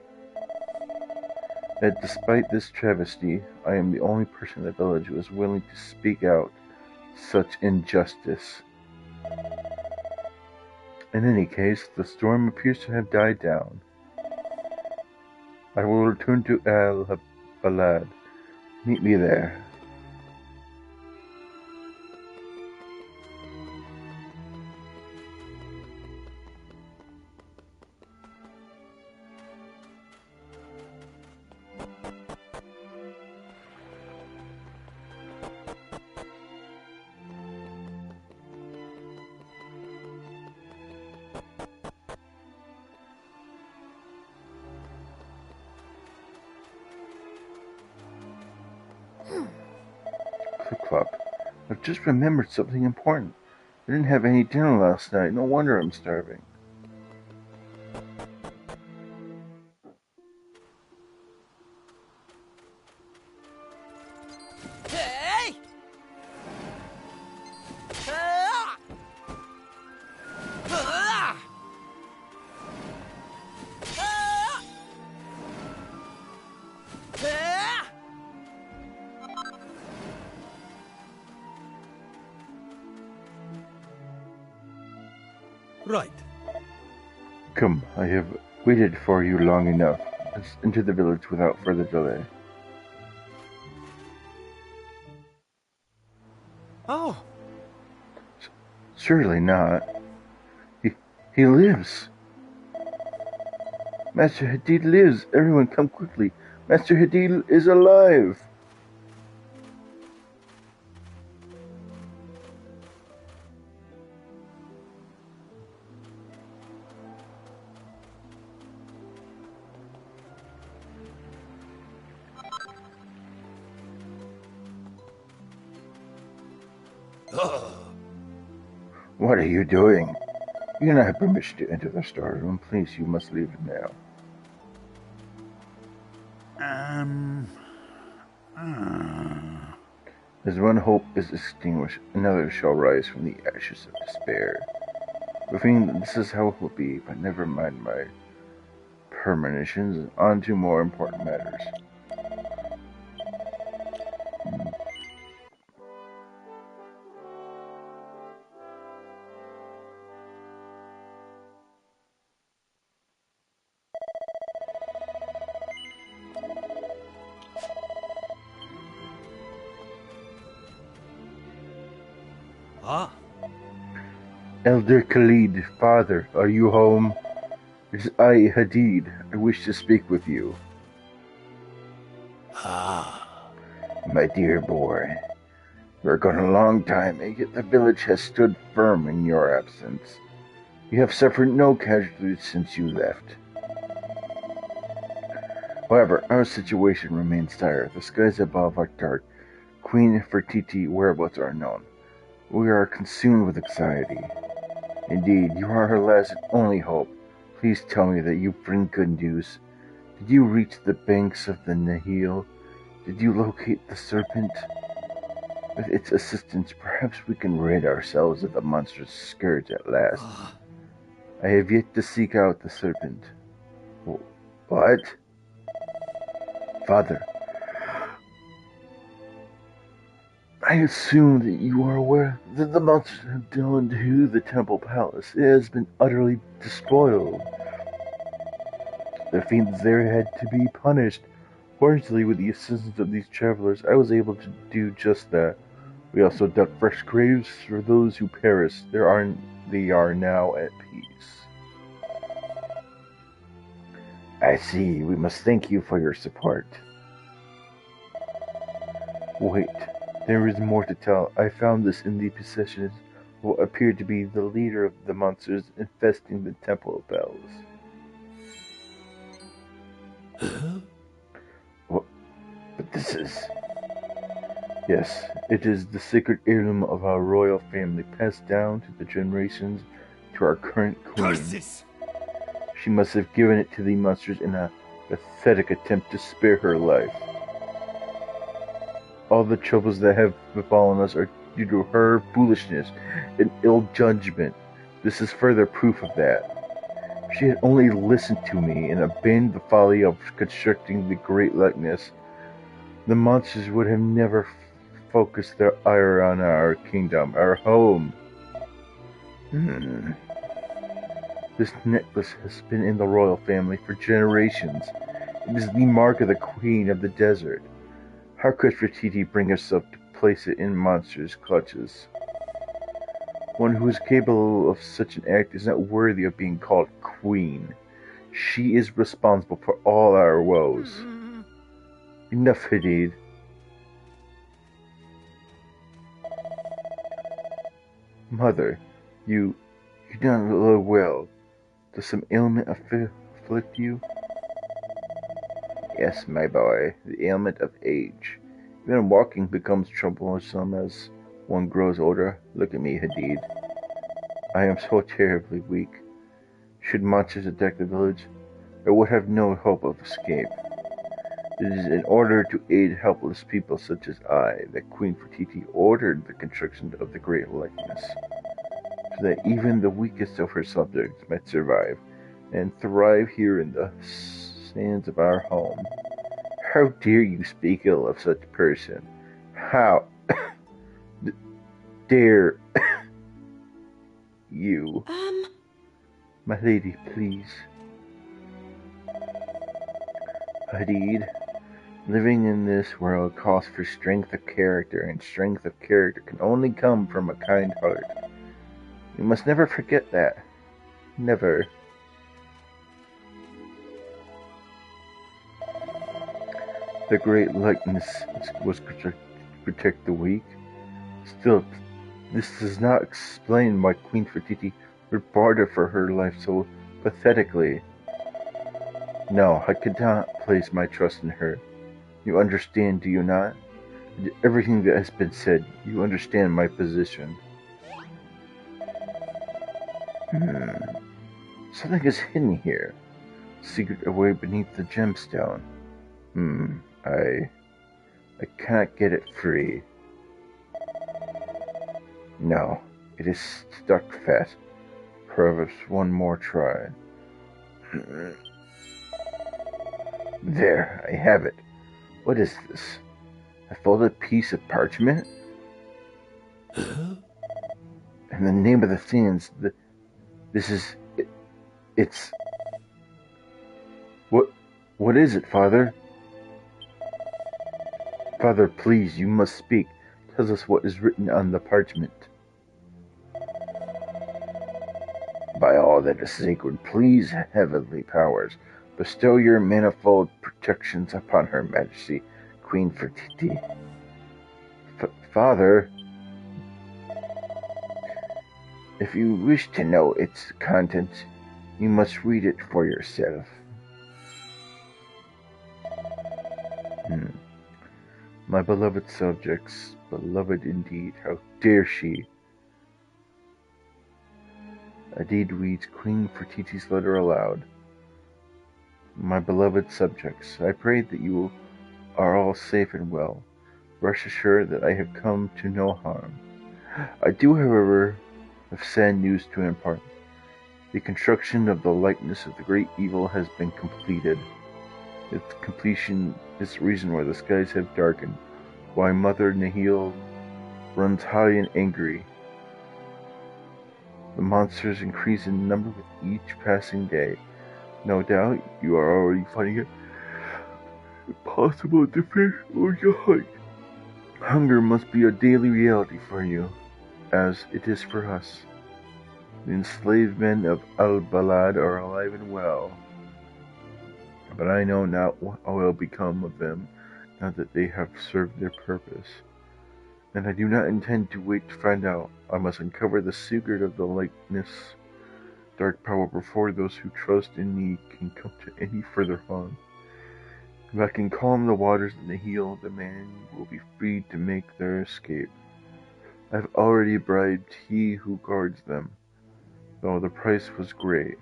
Yet despite this travesty, I am the only person in the village who is willing to speak out such injustice. In any case, the storm appears to have died down. I will return to Al-Balad. Meet me there. Clop, I've just remembered something important. I didn't have any dinner last night. No wonder I'm starving. Hey! Right. Come, I have waited for you long enough. Let's enter the village without further delay. Oh, Surely not. He lives. Master Hadid lives. Everyone come quickly. Master Hadid is alive. What are you doing? You do not have permission to enter the storeroom. Please, you must leave now. As one hope is extinguished, another shall rise from the ashes of despair. Befitting, this is how it will be, but never mind my premonitions. On to more important matters. Ah, Elder Khalid, father, are you home? It is I, Hadid. I wish to speak with you. My dear boy, we are gone a long time, and yet the village has stood firm in your absence. You have suffered no casualties since you left. However, our situation remains dire. The skies above are dark. Queen Fertiti whereabouts are unknown. We are consumed with anxiety. Indeed, you are her last and only hope. Please tell me that you bring good news. Did you reach the banks of the Nahil? Did you locate the serpent? With its assistance, perhaps we can rid ourselves of the monster's scourge at last. I have yet to seek out the serpent. What? Father, I assume that you are aware that the monsters have done to the temple palace. It has been utterly despoiled. The fiends there had to be punished. Fortunately, with the assistance of these travelers, I was able to do just that. We also dug fresh graves for those who perished. They are now at peace. I see. We must thank you for your support. Wait, there is more to tell. I found this in the possession of what appeared to be the leader of the monsters infesting the temple bells. What? But this is... Yes, it is the sacred heirloom of our royal family, passed down to the generations to our current queen. Curses! She must have given it to the monsters in a pathetic attempt to spare her life. All the troubles that have befallen us are due to her foolishness and ill judgment. This is further proof of that. If she had only listened to me and abandoned the folly of constructing the great likeness, the monsters would have never focused their ire on our kingdom, our home. This necklace has been in the royal family for generations. It is the mark of the queen of the desert. How could Fertiti bring herself to place it in monsters' clutches? One who is capable of such an act is not worthy of being called queen. She is responsible for all our woes. Enough, Hadid. Mother, you do not look well. Does some ailment afflict you? Yes, my boy, the ailment of age. Even walking becomes troublesome as one grows older. Look at me, Hadid. I am so terribly weak. Should monsters attack the village, I would have no hope of escape. It is in order to aid helpless people such as I that Queen Fertiti ordered the construction of the great likeness, so that even the weakest of her subjects might survive and thrive here in the sands of our home. How dare you speak ill of such a person? How dare you? My lady, please. Hadid, living in this world calls for strength of character, and strength of character can only come from a kind heart. You must never forget that. Never. The great likeness was to protect the weak. Still, this does not explain why Queen Fertiti would barter for her life so pathetically. No, I could not place my trust in her. You understand, do you not? Everything that has been said, you understand my position. Something is hidden here. Secret away beneath the gemstone. I cannot get it free. No, it is stuck fast. Perhaps one more try. There, I have it. What is this? A folded piece of parchment? And the name of the sands, this is... It's... What is it, Father? Father, please, you must speak. Tell us what is written on the parchment. By all that is sacred, please, heavenly powers, bestow your manifold protections upon Her Majesty, Queen Fertiti. Father, if you wish to know its contents, you must read it for yourself. My beloved subjects, beloved indeed, how dare she? Adid reads Queen Fertiti's letter aloud. My beloved subjects, I pray that you are all safe and well. Rest assured that I have come to no harm. I do, however, have sad news to impart. The construction of the likeness of the great evil has been completed. Its completion is the reason why the skies have darkened, why Mother Nihil runs high and angry. The monsters increase in number with each passing day. No doubt you are already finding it impossible to fish or to hunt. Hunger must be a daily reality for you, as it is for us. The enslaved men of Al-Balad are alive and well, but I know not what will become of them now that they have served their purpose. And I do not intend to wait to find out. I must uncover the secret of the likeness, dark power, before those who trust in me can come to any further harm. If I can calm the waters in the heel, the man will be free to make their escape. I have already bribed he who guards them, though the price was great.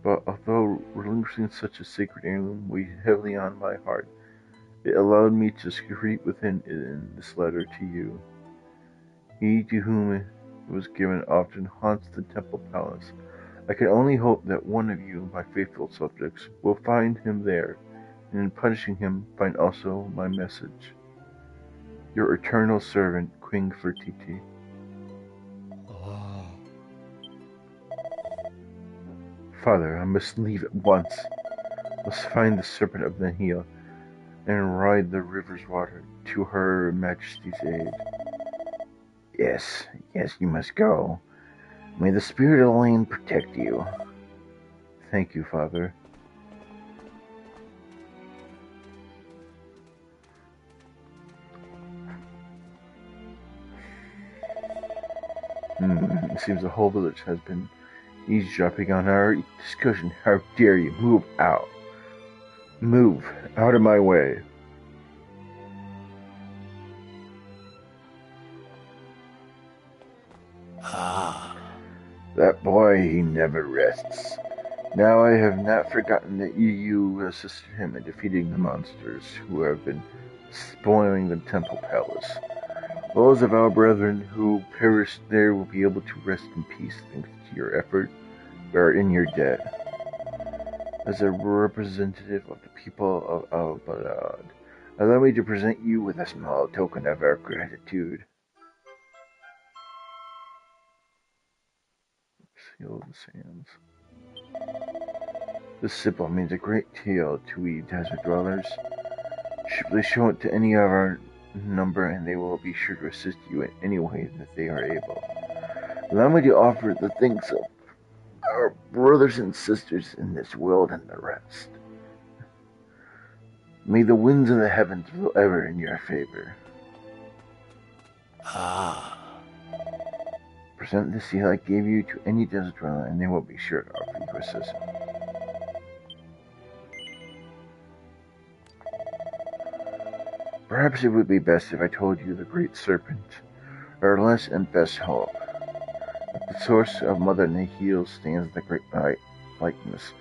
But although relinquishing such a sacred heirloom weighed heavily on my heart, it allowed me to secrete within it in this letter to you. He to whom it was given often haunts the temple palace. I can only hope that one of you, my faithful subjects, will find him there, and in punishing him find also my message. Your eternal servant, Queen Fertiti. Oh. Father, I must leave at once. Must find the serpent of Nihil, and ride the river's water to her Majesty's aid. Yes, you must go. May the spirit of the land protect you. Thank you, Father. It seems the whole village has been eavesdropping on our discussion. How dare you? Move out. Move out of my way. That boy, he never rests. Now I have not forgotten that you assisted him in defeating the monsters who have been spoiling the temple palace. Those of our brethren who perished there will be able to rest in peace thanks to your effort. We are in your debt. As a representative of the people of Al-Balad, allow me to present you with a small token of our gratitude. Seal of the Sands. This symbol means a great deal to we desert dwellers. Simply show it to any of our number and they will be sure to assist you in any way that they are able. Allow me to offer the thanks of our brothers and sisters in this world and the rest. May the winds of the heavens blow ever in your favor. Present the seal I gave you to any desert dweller and they will be sure to offer you assistance. Perhaps it would be best if I told you the great serpent, our last and best hope. At the source of Mother Nihil stands the great likeness,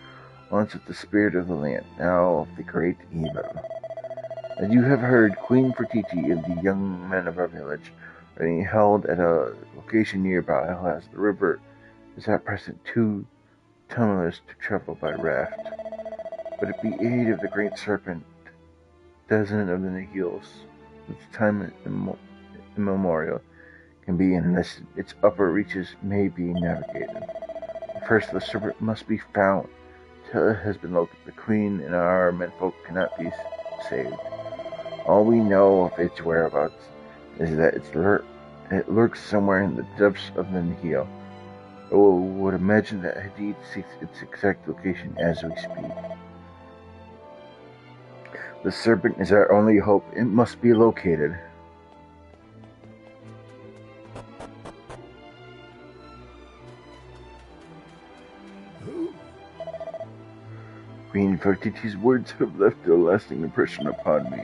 once of the spirit of the land, now of the great evil. As you have heard, Queen Fertiti and the young men of our village are being held at a location nearby, as the river is at present too tumultuous to travel by raft. But at the aid of the great serpent, dozen of the Nihils, since time immemorial, can be enlisted. Its upper reaches may be navigated. First, the serpent must be found. Till it has been located, the queen and our menfolk cannot be saved. All we know of its whereabouts is that it lurks somewhere in the depths of the Nihil. I would imagine that Hadid seeks its exact location as we speak. The serpent is our only hope. It must be located. Queen Fertiti's words have left a lasting impression upon me.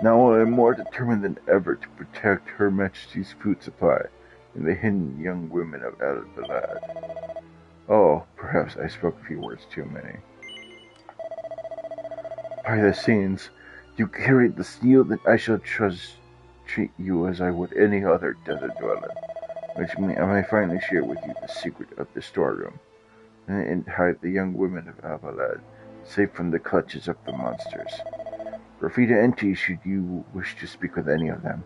Now I am more determined than ever to protect Her Majesty's food supply and the hidden young women of Albalad. Oh, perhaps I spoke a few words too many. By the saints, you carry the steel that I shall treat you as I would any other desert dweller, which means I may finally share with you the secret of the storeroom, and hide the young women of Albalad, safe from the clutches of the monsters. Feel free to enter should you wish to speak with any of them.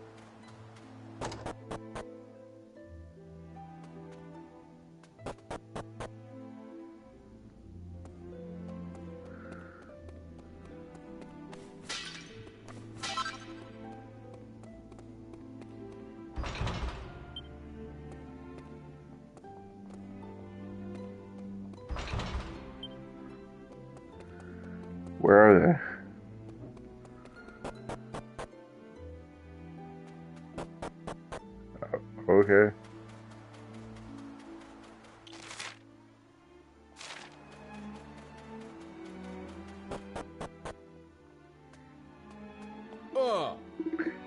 Where are they? Okay.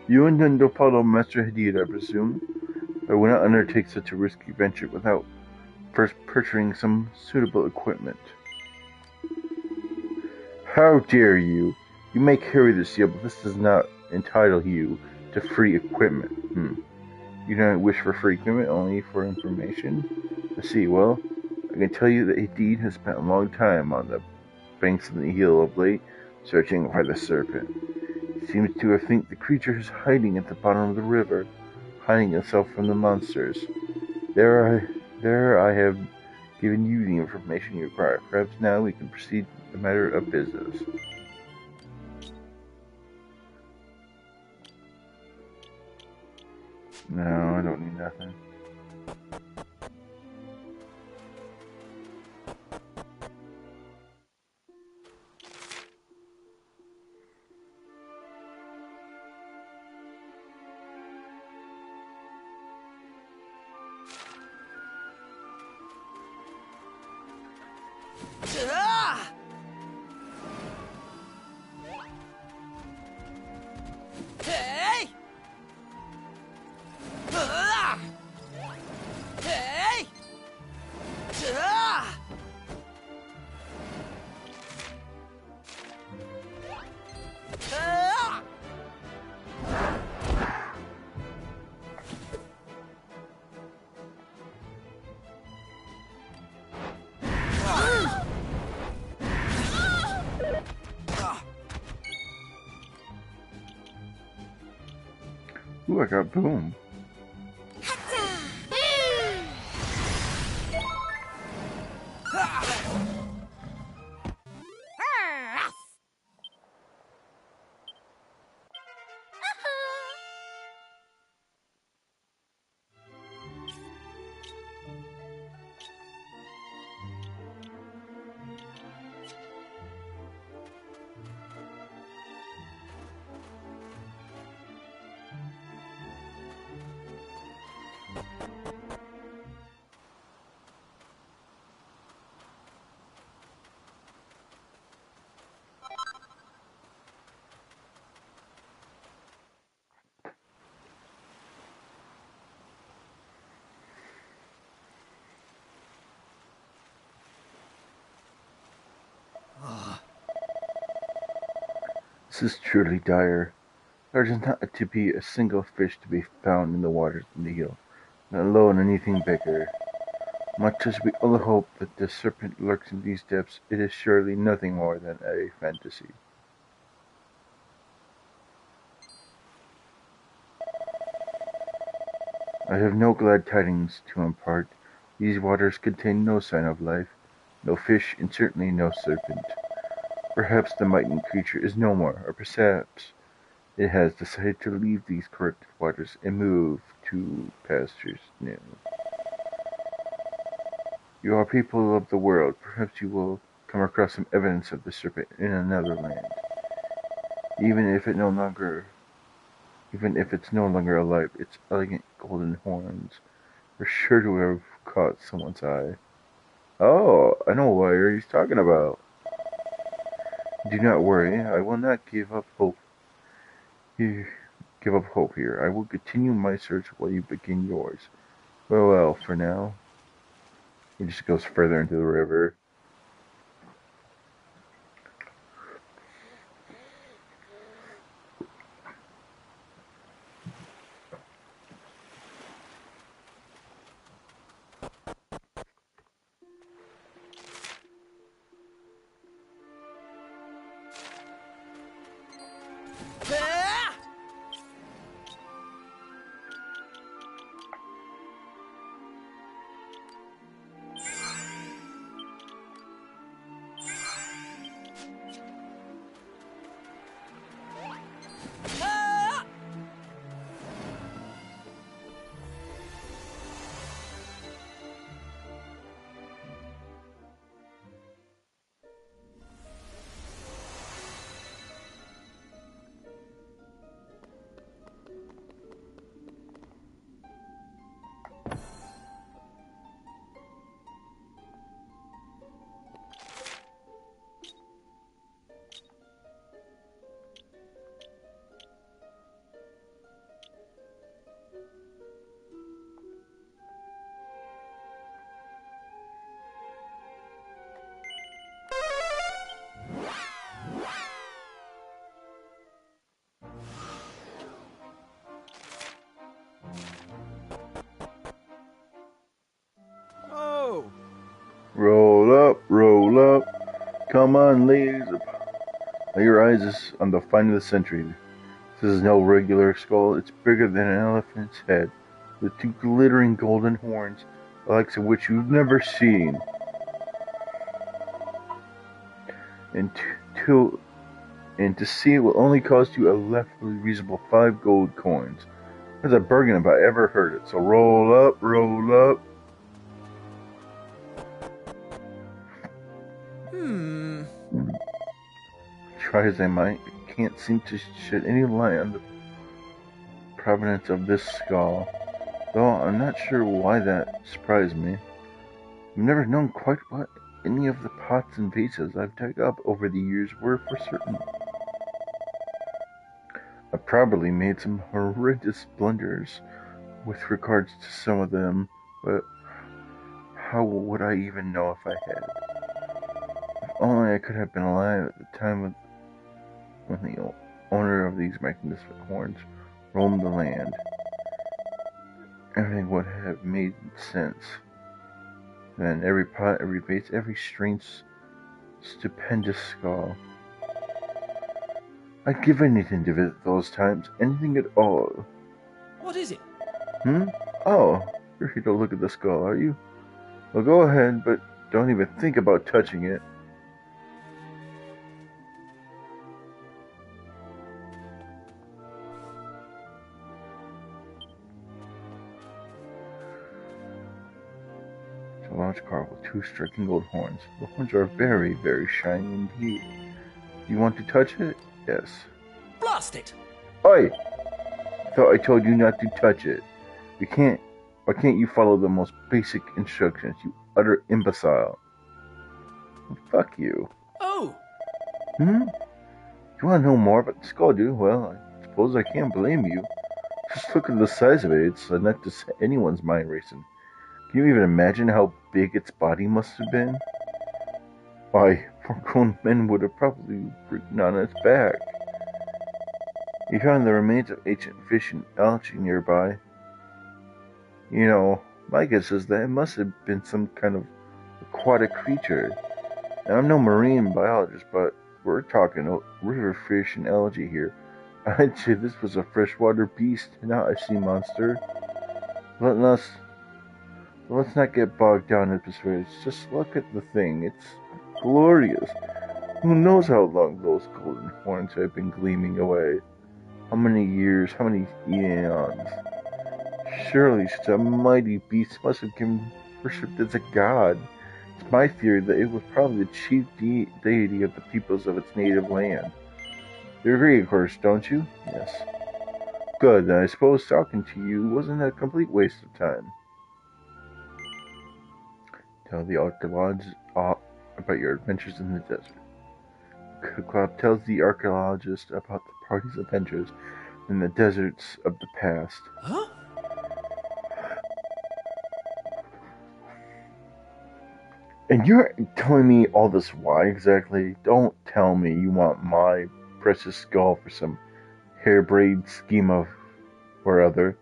You intend to follow Master Hadid, I presume? I would not undertake such a risky venture without first purchasing some suitable equipment. How dare you! You may carry the seal, but this does not entitle you to free equipment. You don't wish for free equipment, only for information? I see. Well, I can tell you that Hadid has spent a long time on the banks of the hill of late, searching for the serpent. He seems to think the creature is hiding at the bottom of the river, hiding itself from the monsters. There I have given you the information you require. Perhaps now we can proceed with the matter of business. No, I don't need nothing. Ooh, I got boom. This is truly dire. There is not to be a single fish to be found in the waters of the hill, let alone anything bigger. Much as we all hope that the serpent lurks in these depths, it is surely nothing more than a fantasy. I have no glad tidings to impart. These waters contain no sign of life, no fish, and certainly no serpent. Perhaps the mighty creature is no more, or perhaps it has decided to leave these corrupted waters and move to pastures new. You are people of the world. Perhaps you will come across some evidence of the serpent in another land. Even if it's no longer alive, its elegant golden horns are sure to have caught someone's eye. Oh, I know what he's talking about. Do not worry, I will not give up hope. You give up hope here. I will continue my search while you begin yours. Well, for now. He just goes further into the river. Oh! Roll up. Come on, ladies. Lay your eyes on the find of the century. This is no regular skull. It's bigger than an elephant's head, with two glittering golden horns, the likes of which you've never seen. And to see it will only cost you a lawfully reasonable 5 gold coins. That's a bargain if I ever heard it. So roll up. Try as I might, I can't seem to shed any light on the provenance of this skull. Though I'm not sure why that surprised me. I've never known quite what any of the pots and vases I've dug up over the years were for certain. I probably made some horrendous blunders with regards to some of them, but how would I even know if I had? If only I could have been alive at the time when the owner of these magnificent horns roamed the land. Everything would have made sense. Then every pot, every vase, every strange, stupendous skull. I'd give anything to visit those times, anything at all. What is it? Oh, you're here to look at the skull, are you? Well, go ahead, but don't even think about touching it. It's a large car with 2 striking gold horns. The horns are very, very shiny indeed. Do you want to touch it? Yes. Blast it! Oi! I thought I told you not to touch it. Why can't you follow the most basic instructions, you utter imbecile? Well, fuck you. Oh! You want to know more about the skull, dude? Well, I suppose I can't blame you. Just look at the size of it. It's enough to set anyone's mind racing. Can you even imagine how big its body must have been? Why, 4 grown men would have probably ridden on its back. You found the remains of ancient fish and algae nearby. You know, my guess is that it must have been some kind of aquatic creature. Now, I'm no marine biologist, but we're talking river fish and algae here. I'd say this was a freshwater beast, not a sea monster. Let's not get bogged down in persuasions. Just look at the thing. It's glorious. Who knows how long those golden horns have been gleaming away? How many years? How many eons? Surely such a mighty beast must have been worshipped as a god. It's my theory that it was probably the chief deity of the peoples of its native land. You agree, of course, don't you? Yes. Good, then I suppose talking to you wasn't a complete waste of time. Tell the archaeologists about your adventures in the desert. Clop tells the archaeologist about the party's adventures, in the deserts of the past. Huh? And you're telling me all this why exactly? Don't tell me you want my precious skull for some harebrained scheme of or other,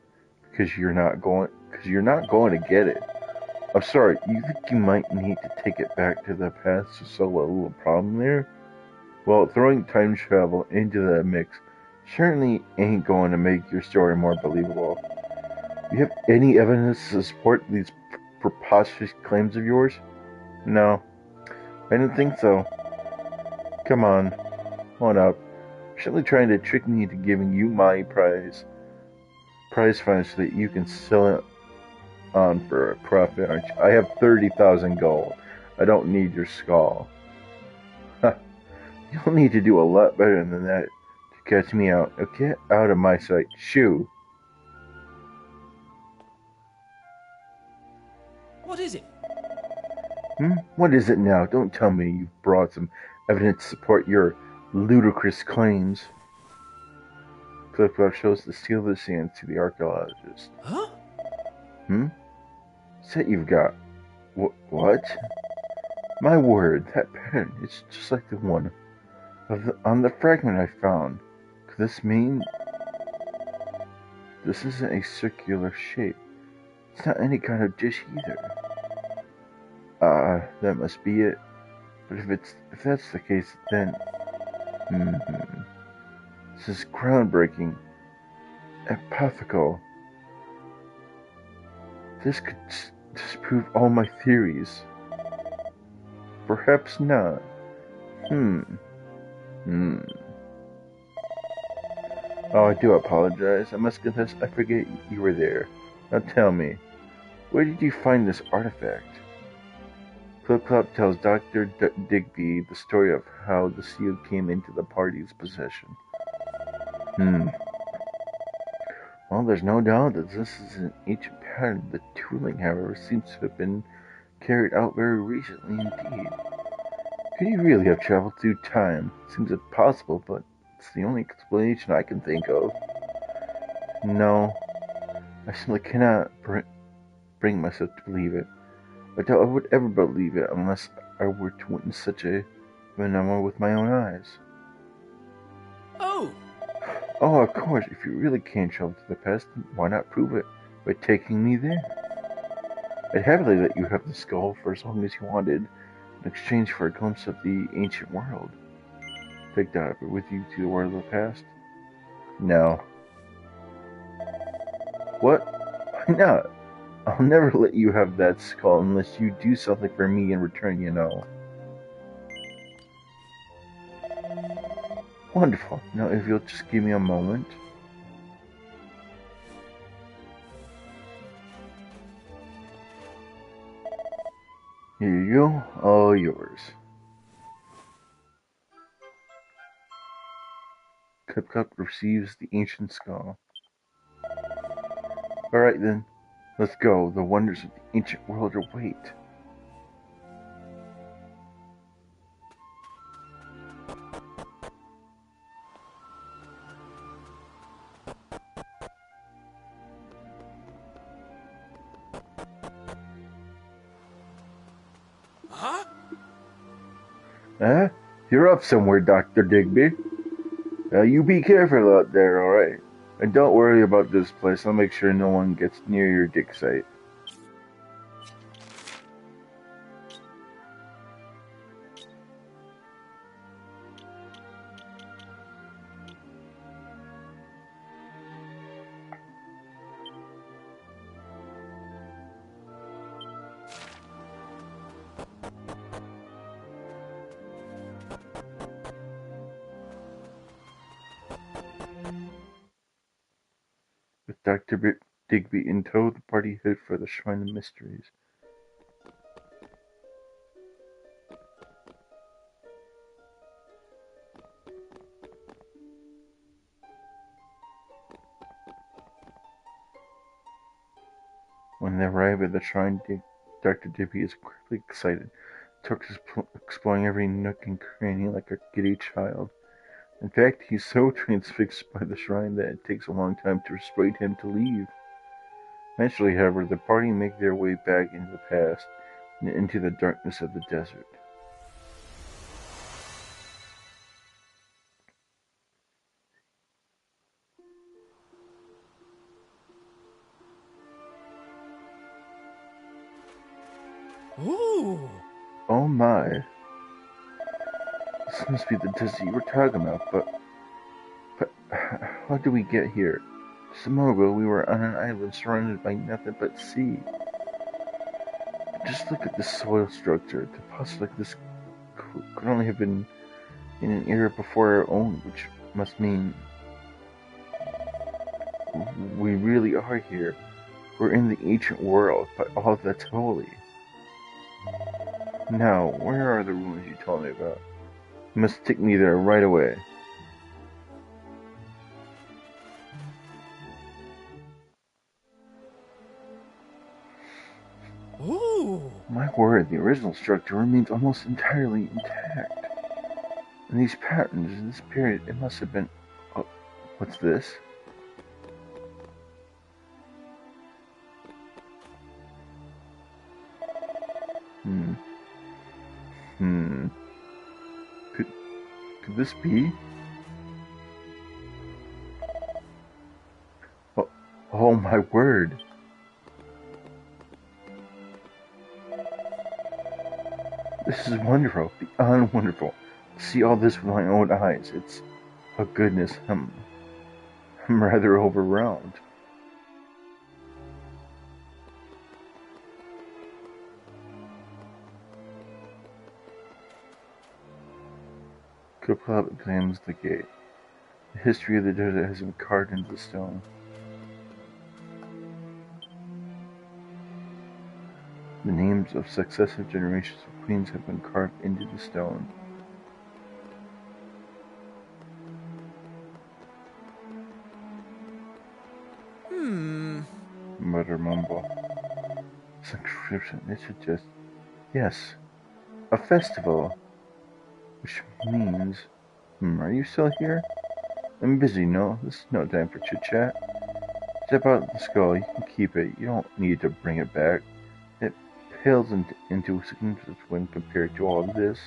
because you're not going to get it. I'm sorry, you think you might need to take it back to the past to solve a little problem there? Well, throwing time travel into the mix certainly ain't going to make your story more believable. Do you have any evidence to support these preposterous claims of yours? No, I didn't think so. Come on, hold up. You're simply trying to trick me into giving you my prize fund so that you can sell it on for a profit, aren't you? I have 30,000 gold. I don't need your skull. You'll need to do a lot better than that to catch me out. Now get out of my sight. Shoo. What is it? What is it now? Don't tell me you've brought some evidence to support your ludicrous claims. Clop shows the seal of the sands to the archaeologist. Huh? What's that you've got? What? My word, that pattern, it's just like the one on the fragment I found. Could this mean this isn't a circular shape? It's not any kind of dish either. That must be it. But if that's the case, then this is groundbreaking, epochal. This could disprove all my theories. Perhaps not. Oh, I do apologize. I must confess, I forget you were there. Now tell me, where did you find this artifact? Clop tells Dr. Digby the story of how the seal came into the party's possession. Well, there's no doubt that this is an ancient pattern. The tooling, however, seems to have been carried out very recently indeed. Could you really have traveled through time? Seems impossible, but it's the only explanation I can think of. No, I simply cannot bring myself to believe it. I doubt I would ever believe it unless I were to witness such a phenomenon with my own eyes. Oh, of course, if you really can't travel to the past, then why not prove it by taking me there? I'd happily let you have the skull for as long as you wanted, in exchange for a glimpse of the ancient world. Take that with you to the world of the past? No. What? Why not? I'll never let you have that skull unless you do something for me in return, you know. Wonderful. Now, if you'll just give me a moment. Here you go. All yours. Clop receives the ancient skull. Alright then. Let's go. The wonders of the ancient world await. You're up somewhere, Dr. Digby. You be careful out there, alright? And don't worry about this place. I'll make sure no one gets near your dig site. With Dr. Digby in tow, the party headed for the Shrine of Mysteries. When they arrive at the shrine, Dr. Digby is incredibly excited. Turk is exploring every nook and cranny like a giddy child. In fact, he's so transfixed by the shrine that it takes a long time to persuade him to leave. Eventually, however, the party make their way back into the past and into the darkness of the desert. Ooh! Oh my. This must be the desert you were talking about, but how did we get here? Just a moment ago, we were on an island surrounded by nothing but sea. Just look at the soil structure. The possible like this could only have been in an era before our own, which must mean we really are here. We're in the ancient world, but all that's holy. Now, where are the ruins you told me about? You must take me there right away. Ooh! My word, the original structure remains almost entirely intact. And these patterns in this period, it must have been... Oh, what's this? Could this be? Oh my word. This is wonderful, beyond wonderful. To see all this with my own eyes, it's... Oh goodness, I'm rather overwhelmed. Clop examines the gate. The history of the desert has been carved into the stone. The names of successive generations of queens have been carved into the stone. Mutter mumble. This inscription, it suggests... Yes, a festival. Which means... are you still here? I'm busy, no? This is no time for chit-chat. Step out the skull, you can keep it. You don't need to bring it back. It pales into significance when compared to all of this.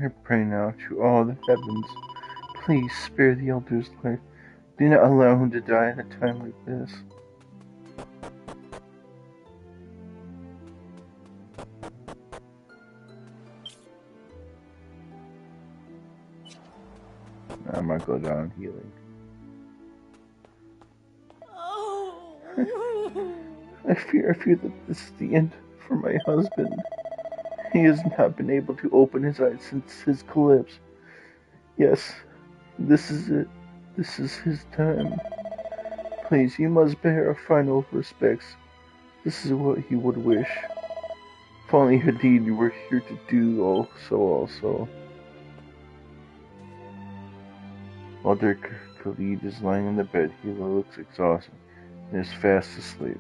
I pray now to all the heavens, please spare the elder's life. Do not allow him to die at a time like this. I might go down healing. I fear that this is the end for my husband. He has not been able to open his eyes since his collapse. Yes, this is it. This is his time. Please, you must pay our final respects. This is what he would wish. If only indeed you were here to do so also. While their Khalid is lying on the bed. He looks exhausted and is fast asleep.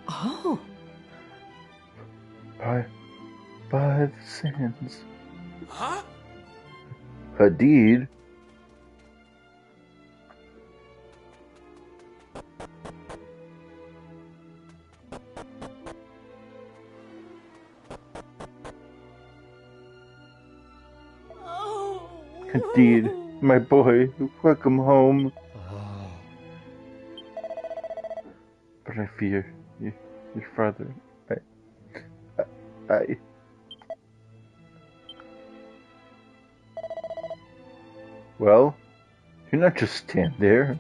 Oh. By the sands. Huh? Hadid? Hadid, my boy, welcome home. But I fear your father. I. Well, you're not just stand there.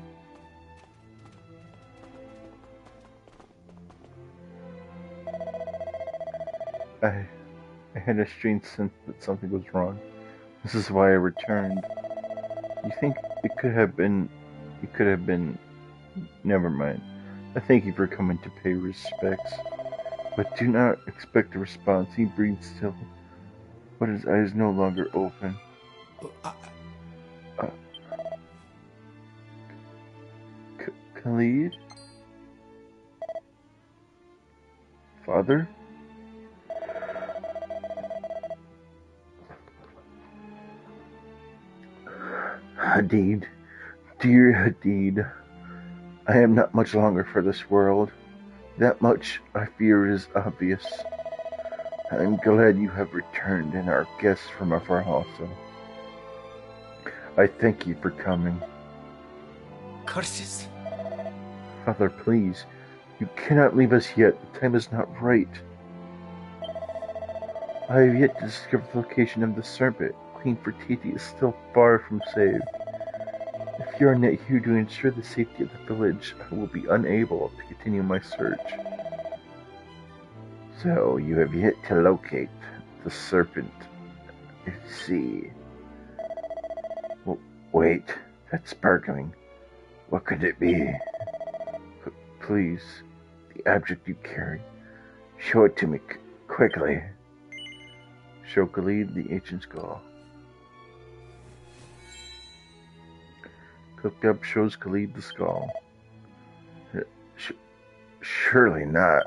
I had a strange sense that something was wrong. This is why I returned. You think it could have been... Never mind. I thank you for coming to pay respects. But do not expect a response. He breathes still, but his eyes no longer open. Khalid? Father? Hadid, dear Hadid, I am not much longer for this world. That much, I fear, is obvious. I'm glad you have returned and are guests from afar also. I thank you for coming. Curses! Father, please, you cannot leave us yet. The time is not right. I have yet to discover the location of the serpent. Queen Fertiti is still far from saved. If you are not here to ensure the safety of the village, I will be unable to continue my search. So, you have yet to locate the serpent. I see. Well, wait, that's sparkling. What could it be? Please, the object you carry. Show it to me quickly. Show Khalid the ancient skull. Cooked shows Khalid the skull. Surely not.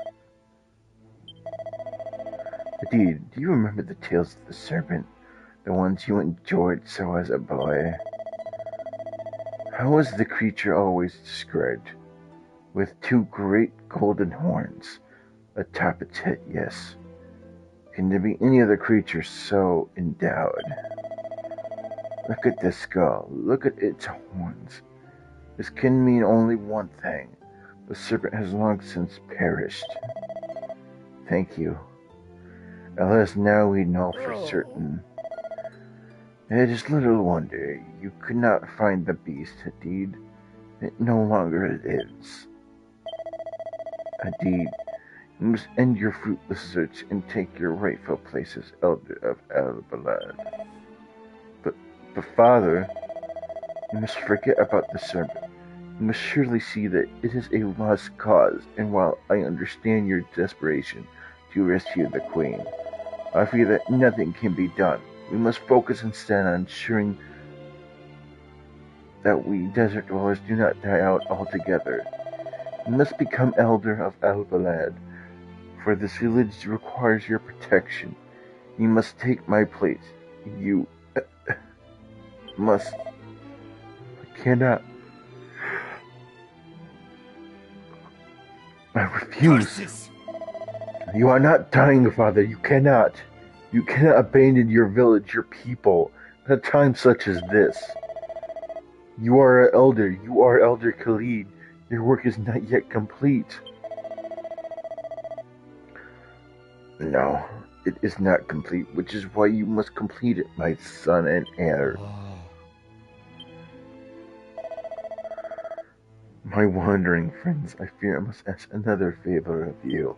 Indeed, do you remember the tales of the serpent? The ones you enjoyed so as a boy? How was the creature always described? With two great golden horns atop its head, yes. Can there be any other creature so endowed? Look at this skull. Look at its horns. This can mean only one thing. The serpent has long since perished. Thank you. Alas, now we know for certain. It is little wonder you could not find the beast, Hadid. It no longer lives. Hadid, you must end your fruitless search and take your rightful place as Elder of Al-Balad. But father, you must forget about the serpent. You must surely see that it is a lost cause, and while I understand your desperation to rescue the queen, I fear that nothing can be done. We must focus instead on ensuring that we desert dwellers do not die out altogether. You must become Elder of Al-Balad, for this village requires your protection. You must take my place. You must. I cannot. I refuse. Curses! You are not dying, Father. You cannot. You cannot abandon your village, your people, at a time such as this. You are an elder. You are Elder Khalid. Your work is not yet complete. No, it is not complete, which is why you must complete it, my son and heir. My wandering friends, I fear I must ask another favor of you.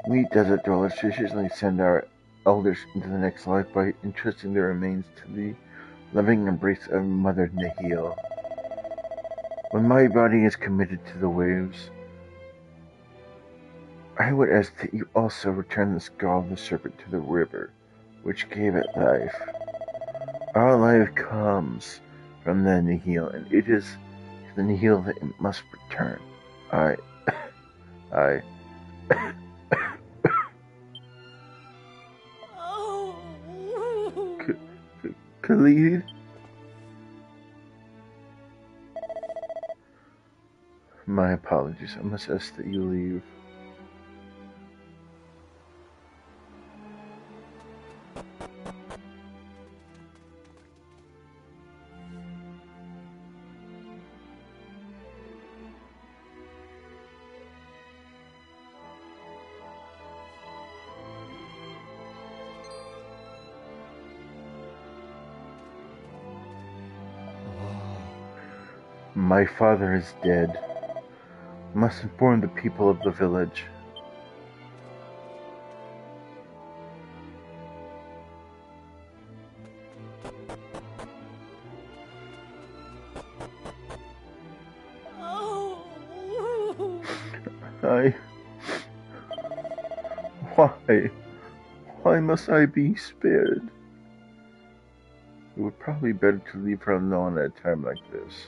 We desert dwellers traditionally send our elders into the next life by entrusting their remains to the loving embrace of Mother Nahil. When my body is committed to the waves, I would ask that you also return the skull of the serpent to the river, which gave it life. All life comes from the Nihil, and it is to the Nihil that it must return. I... Oh. Khalid? My apologies. I must ask that you leave. My father is dead. Must inform the people of the village. Oh. Why? Why must I be spared? It would probably be better to leave her alone at a time like this.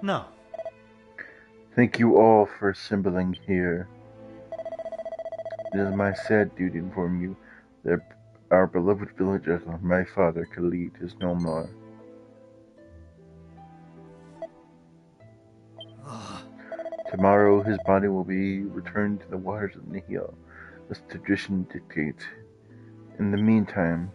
Now, Thank you all for assembling here. It is my sad duty to inform you that our beloved villager, my father, Khalid, is no more. Tomorrow his body will be returned to the waters of Nihil, as tradition dictates. In the meantime,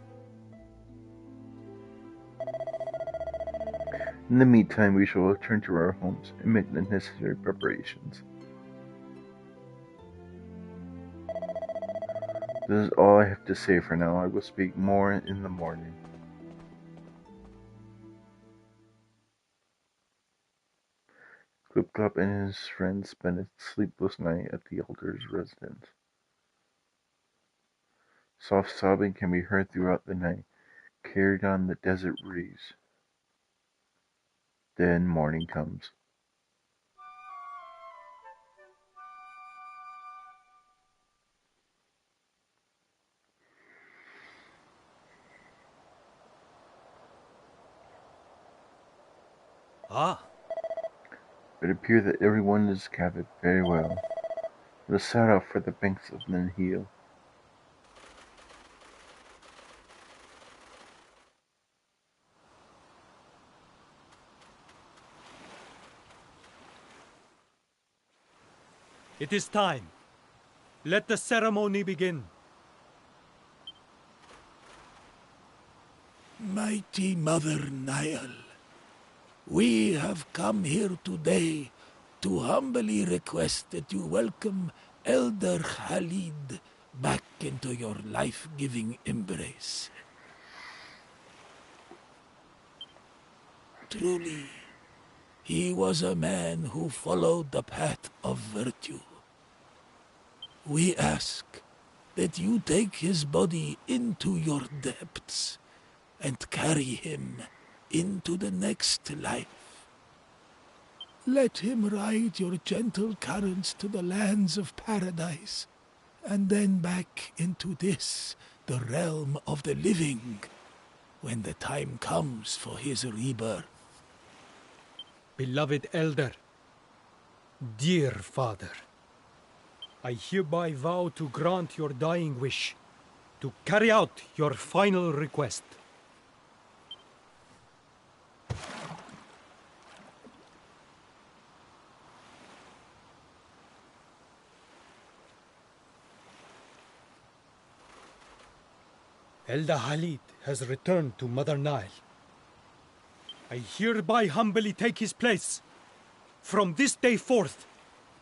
we shall return to our homes and make the necessary preparations. This is all I have to say for now. I will speak more in the morning. Clop and his friends spent a sleepless night at the elder's residence. Soft sobbing can be heard throughout the night, carried on the desert breeze. Then morning comes. It appears that everyone is gathered very well. Let us set out for the banks of the Nihil. it is time. Let the ceremony begin. Mighty Mother Nile, we have come here today to humbly request that you welcome Elder Khalid back into your life-giving embrace. Truly, he was a man who followed the path of virtue. We ask that you take his body into your depths and carry him into the next life. Let him ride your gentle currents to the lands of paradise, and then back into this, the realm of the living, when the time comes for his rebirth. Beloved Elder, dear Father, I hereby vow to grant your dying wish, to carry out your final request. Elder Khalid has returned to Mother Nile. I hereby humbly take his place. From this day forth,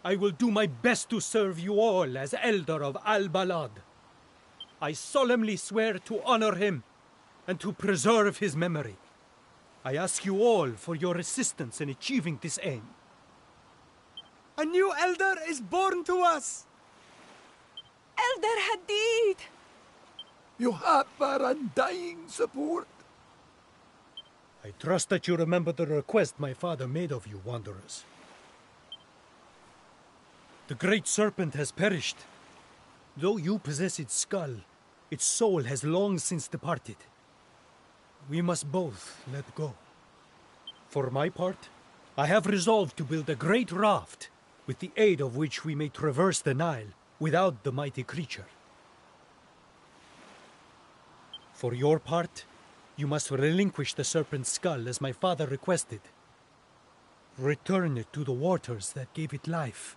I will do my best to serve you all as Elder of Al-Balad. I solemnly swear to honor him and to preserve his memory. I ask you all for your assistance in achieving this aim. A new elder is born to us! Elder Hadid! You have our undying support. I trust that you remember the request my father made of you, wanderers. The great serpent has perished. Though you possess its skull, its soul has long since departed. We must both let go. For my part, I have resolved to build a great raft, with the aid of which we may traverse the Nile without the mighty creature. For your part, you must relinquish the serpent's skull as my father requested. Return it to the waters that gave it life.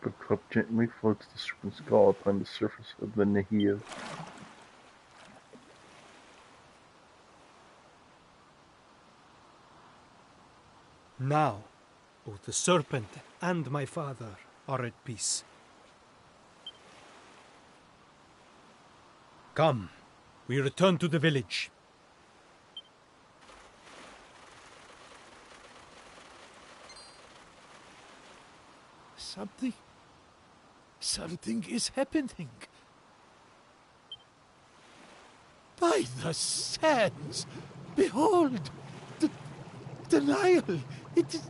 The cup gently floats the serpent's skull upon the surface of the Nahia. Now, both the serpent and my father are at peace. Come, we return to the village. Something is happening. By the sands, behold, the Nile. It is.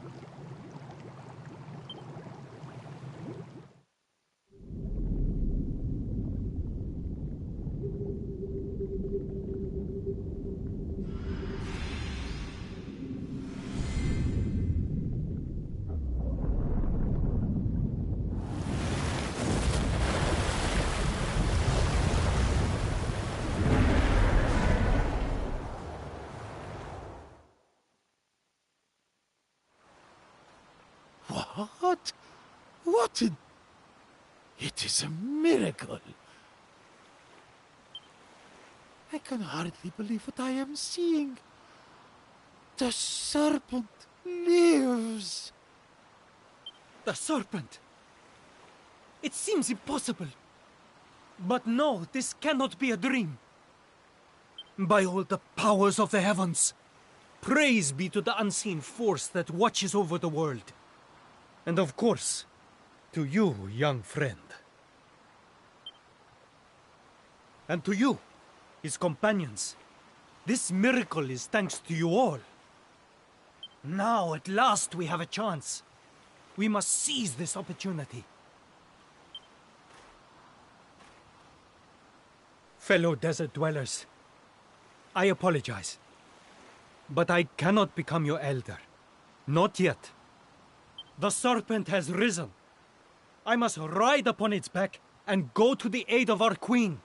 What? It is a miracle. I can hardly believe what I am seeing. The serpent lives. The serpent! It seems impossible. But no, this cannot be a dream. By all the powers of the heavens, praise be to the unseen force that watches over the world. And of course, to you, young friend. And to you, his companions. This miracle is thanks to you all. Now, at last, we have a chance. We must seize this opportunity. Fellow desert dwellers, I apologize. But I cannot become your elder. Not yet. The serpent has risen. I must ride upon its back and go to the aid of our queen.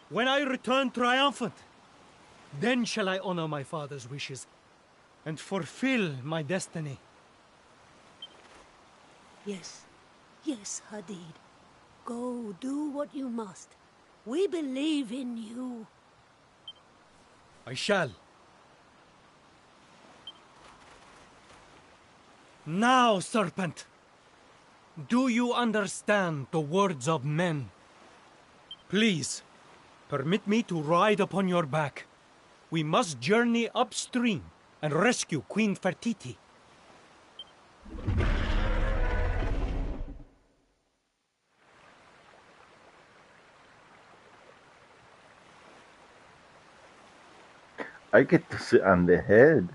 When I return triumphant, then shall I honor my father's wishes and fulfill my destiny. Yes, Hadid. Go do what you must. We believe in you. I shall. Now, serpent, do you understand the words of men? Please, permit me to ride upon your back. We must journey upstream and rescue Queen Fertiti. I get to sit on the head.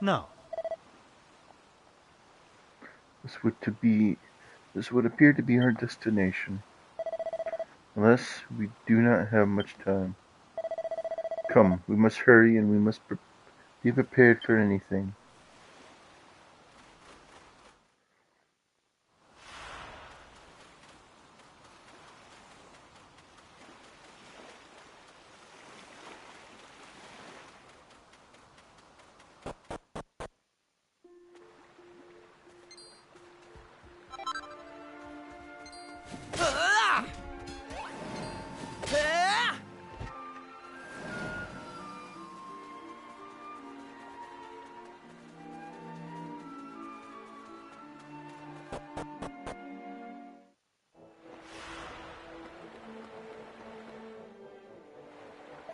Now, This would appear to be our destination. Unless we do not have much time. Come, we must hurry and we must be prepared for anything.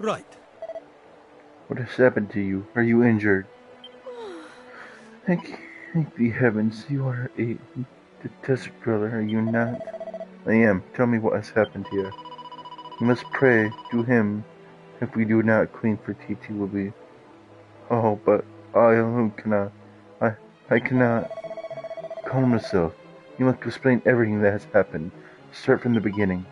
Right. What has happened to you? Are you injured? Thank the heavens, you are the desert dweller, are you not? I am. Tell me what has happened to you. We must pray to him. If we do not, Queen Fertiti will be... Oh, but I alone cannot. I cannot. Calm yourself. You must explain everything that has happened. Start from the beginning.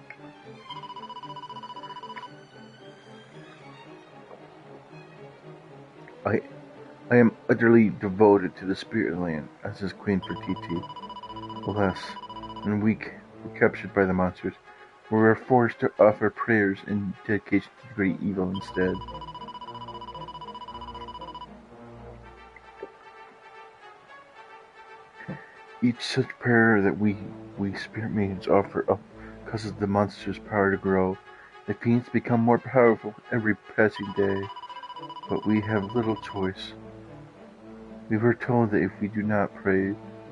I am utterly devoted to the spirit land, as is Queen Fertiti. Alas, when we were captured by the monsters, we were forced to offer prayers in dedication to the great evil instead. Each such prayer that we spirit maidens offer up causes the monster's power to grow. The fiends become more powerful every passing day, but we have little choice. We were told that if we do not pray,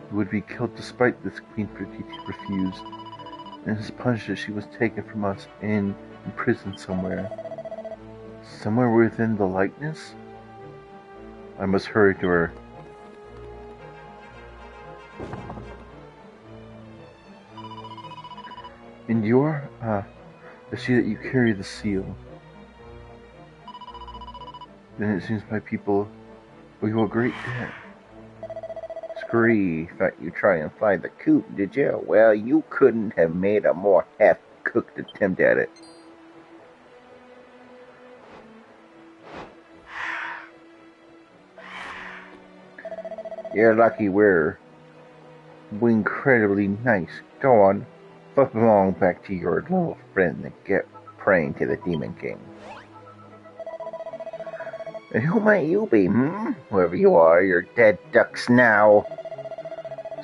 we would be killed. Despite this, Queen Fertiti refused, and as punishment she was taken from us and imprisoned somewhere. Somewhere within the likeness? I must hurry to her. And I see that you carry the seal. Then it seems my people owe you a great debt. Scree, thought you'd try and fly the coop, did you? Well, you couldn't have made a more half-cooked attempt at it. You're lucky we're incredibly nice. Go on, flip along back to your little friend and get praying to the Demon King. And who might you be, Whoever you are, you're dead ducks now.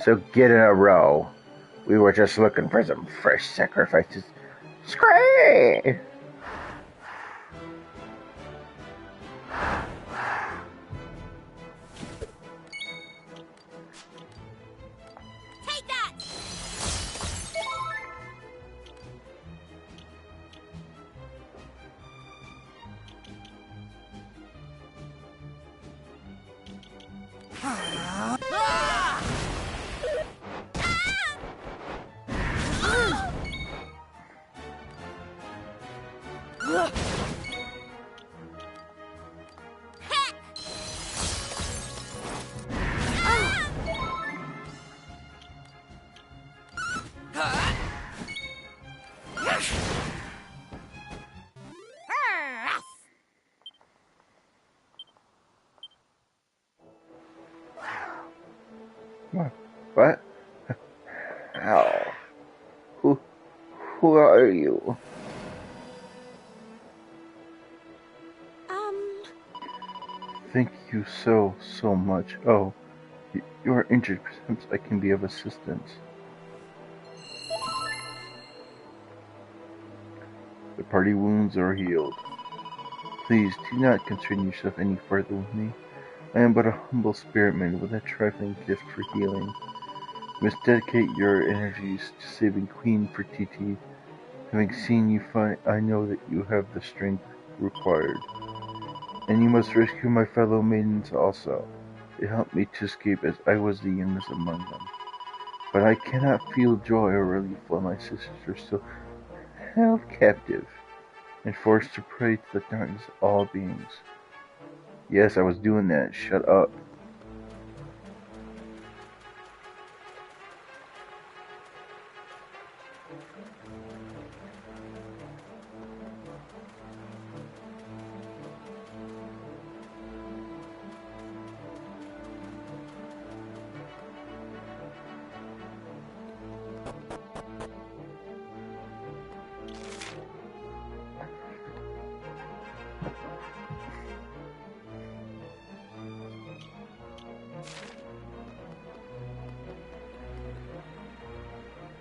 So get in a row. We were just looking for some fresh sacrifices. Scream! Take that! What? Ow. Who are you? Thank you so much. Oh, you are injured. Perhaps I can be of assistance. The party wounds are healed. Please do not concern yourself any further with me. I am but a humble spirit man with a trifling gift for healing. You must dedicate your energies to saving Queen Fertiti. Having seen you fight, I know that you have the strength required. And you must rescue my fellow maidens also. They helped me to escape as I was the youngest among them. But I cannot feel joy or relief while my sisters are still held captive and forced to pray to the darkness of all beings. Yes, I was doing that. Shut up.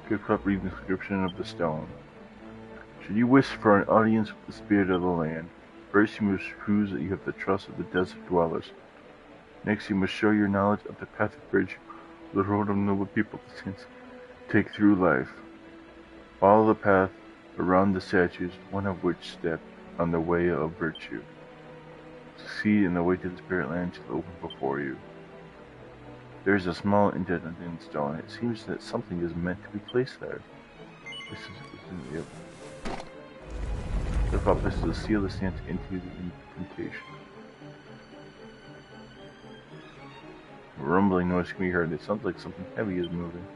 Good Clop reading the description of the stone. Should you wish for an audience with the spirit of the land, first you must prove that you have the trust of the desert dwellers. Next you must show your knowledge of the path of bridge, the road of noble people to take through life. Follow the path around the statues, one of which step on the way of virtue. Succeed in the way to the spirit land shall open before you. There is a small indent in stone. It seems that something is meant to be placed there. This is it. Look up, this is a seal that stands into the indentation. A rumbling noise can be heard. It sounds like something heavy is moving.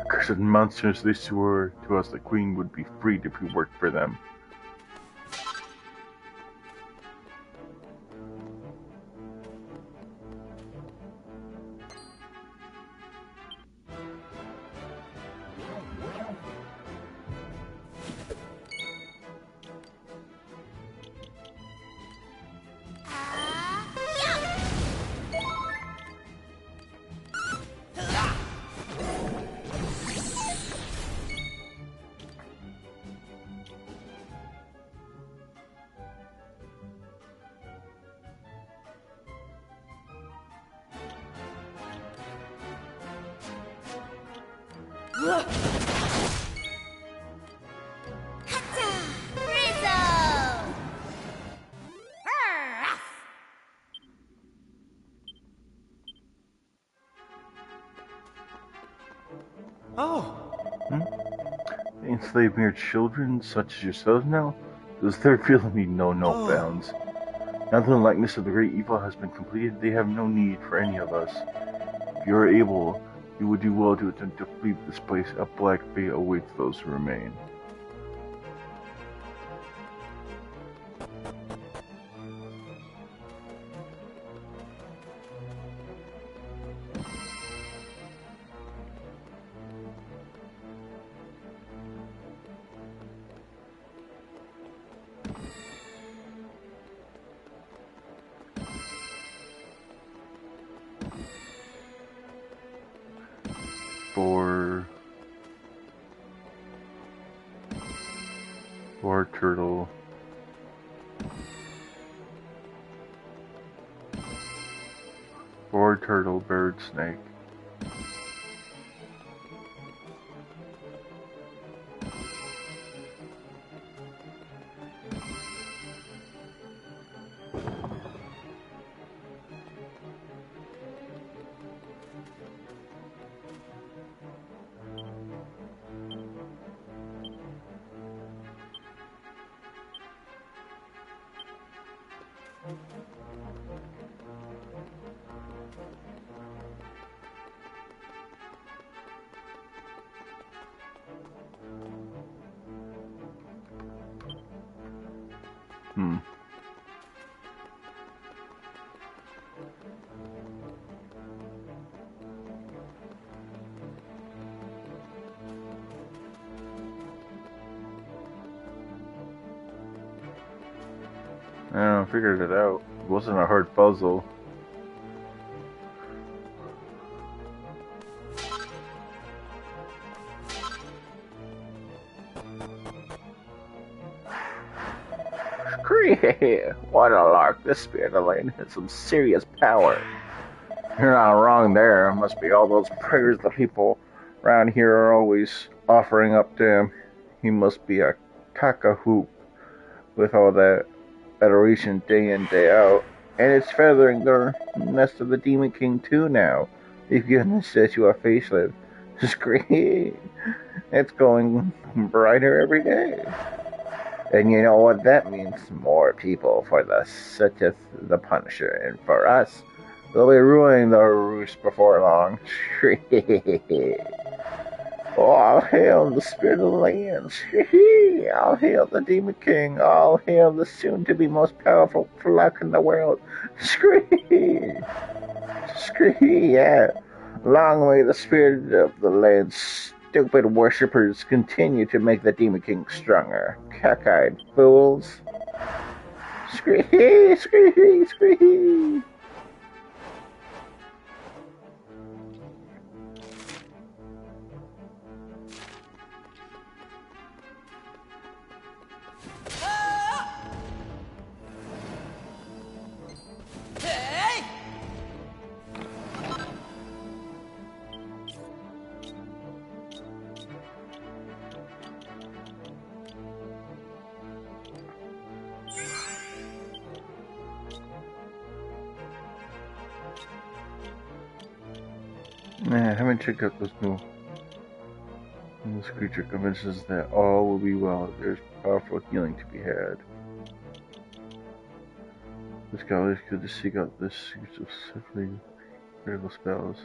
Cursed monsters, they swore to us the queen would be freed if we worked for them. Enslave mere children such as yourselves now? Does their villainy know no bounds? Now that the likeness of the great evil has been completed, they have no need for any of us. If you are able, you would do well to attempt to flee this place. A black fate awaits those who remain. Boar turtle. Boar turtle, bird snake. I figured it out. It wasn't a hard puzzle. What a lark. This spirit of land has some serious power. You're not wrong there. It must be all those prayers the people around here are always offering up to him. He must be a cock-a-hoop with all that adoration day in, day out. And it's feathering the nest of the Demon King too now. They've given the statue a facelift. Scream! It's going brighter every day. And you know what that means? More people for the sitteth the Punisher. And for us, they'll be ruining the roost before long. Oh, all hail the spirit of the lands. All hail the Demon King. All hail the soon-to-be most powerful flock in the world. Scream! Scream, yeah. Long may the spirit of the land's stupid worshippers continue to make the Demon King stronger. Cockeyed fools. Scream! Scream! Scream! I haven't checked out those new this creature convinces that all will be well. There's powerful healing to be had. The scholars could seek out this secret of sifting critical spells.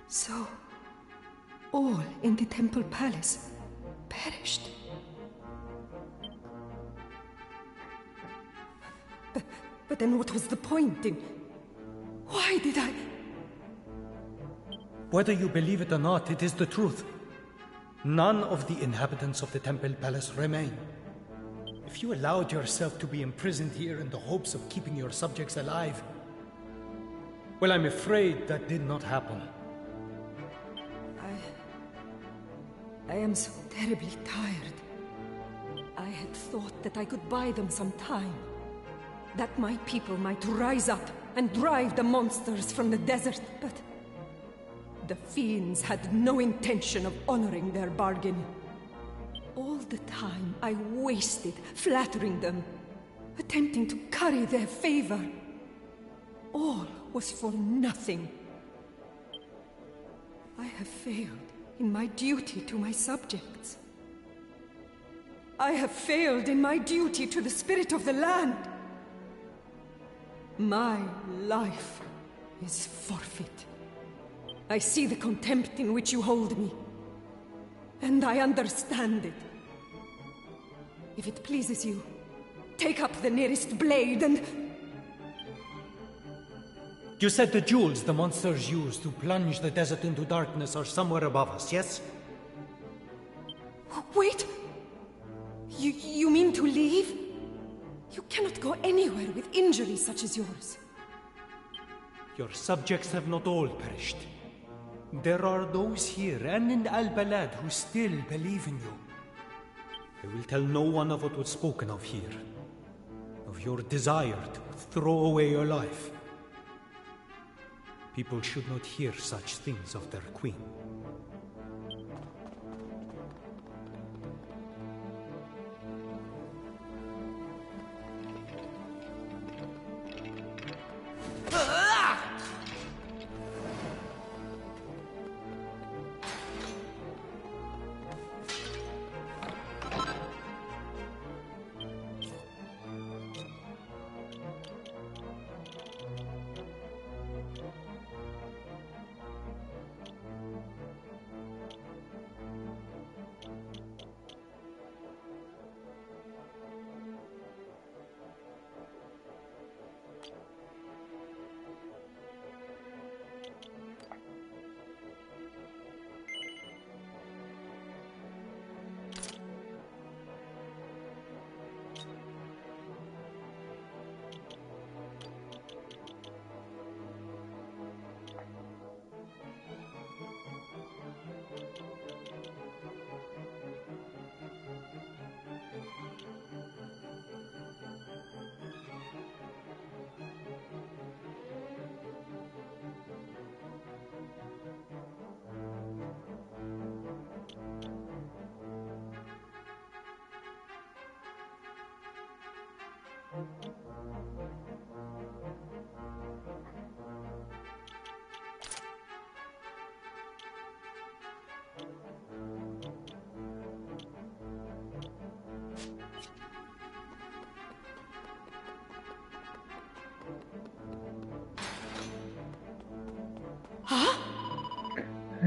So, all in the Temple Palace perished. But then what was the point in... Why did I... Whether you believe it or not, it is the truth. None of the inhabitants of the Temple Palace remain. If you allowed yourself to be imprisoned here in the hopes of keeping your subjects alive, well, I'm afraid that did not happen. I am so terribly tired. I had thought that I could buy them some time. That my people might rise up and drive the monsters from the desert, but... the fiends had no intention of honoring their bargain. All the time I wasted flattering them, attempting to curry their favor. All was for nothing. I have failed in my duty to my subjects. I have failed in my duty to the spirit of the land. My life is forfeit. I see the contempt in which you hold me, and I understand it. If it pleases you, take up the nearest blade and... You said the jewels the monsters used to plunge the desert into darkness are somewhere above us, yes? Wait! You mean to leave? You cannot go anywhere with injuries such as yours. Your subjects have not all perished. There are those here and in Al-Balad who still believe in you. I will tell no one of what was spoken of here, of your desire to throw away your life. People should not hear such things of their queen.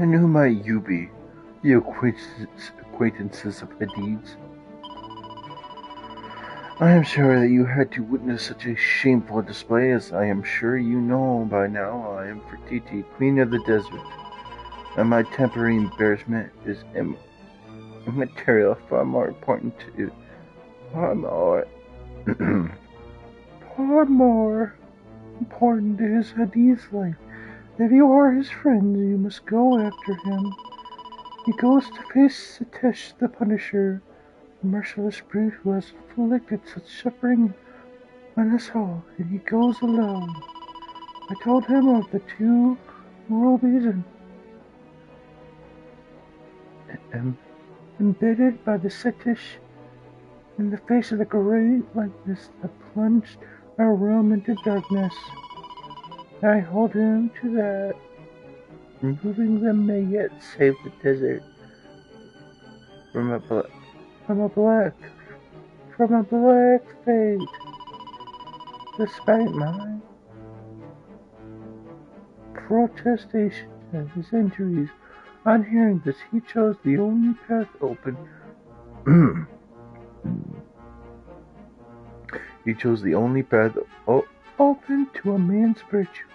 And who might you be? The acquaintances of the deeds? I am sorry that you had to witness such a shameful display. As I am sure you know by now, I am Fertiti, Queen of the Desert. and my temporary embarrassment is immaterial, far more important to far more far more important to his Hadith's life. If you are his friend, you must go after him. He goes to face Satish the Punisher, a merciless brute who has inflicted such suffering on us all, and he goes alone. I told him of the 2 rubies and embedded by the Satish in the face of the great likeness that plunged our realm into darkness. I hold him to that. Removing them may yet save the desert from a black fate. Despite my protestation and his injuries, on hearing this, he chose the only path open. He chose the only path open to a man's virtue.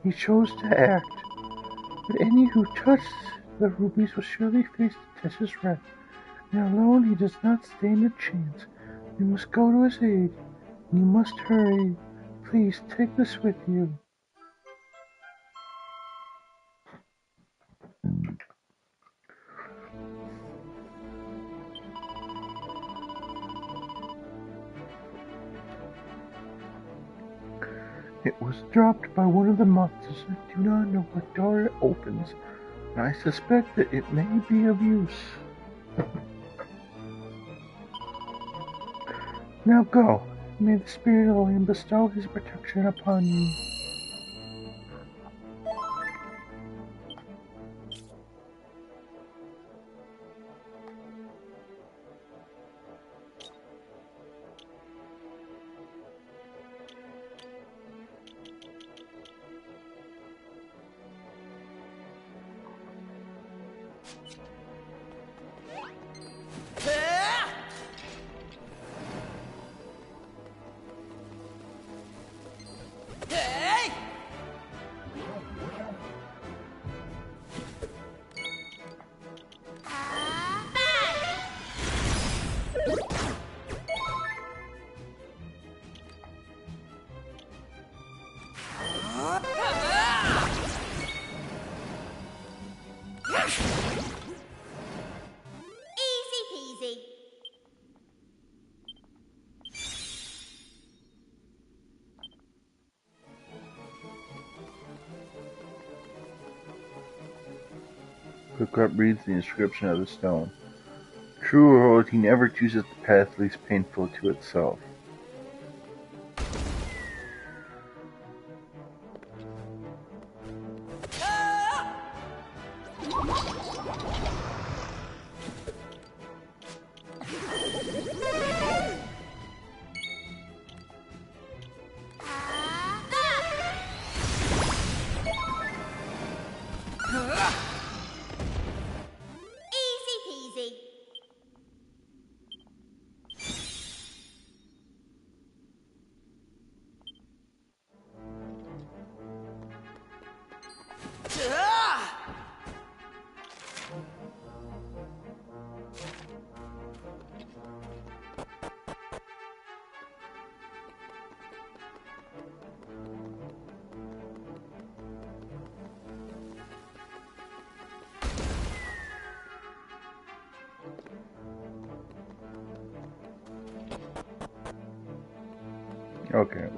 He chose to act. But any who touch the rubies will surely face Tesh's wrath. And alone he does not stand a chance. We must go to his aid. You must hurry. Please take this with you. It was dropped by one of the monsters. I do not know what door it opens, and I suspect that it may be of use. Now go. May the spirit of the land bestow his protection upon you. Clop reads the inscription of the stone. True royalty never chooses the path least painful to itself. Okay.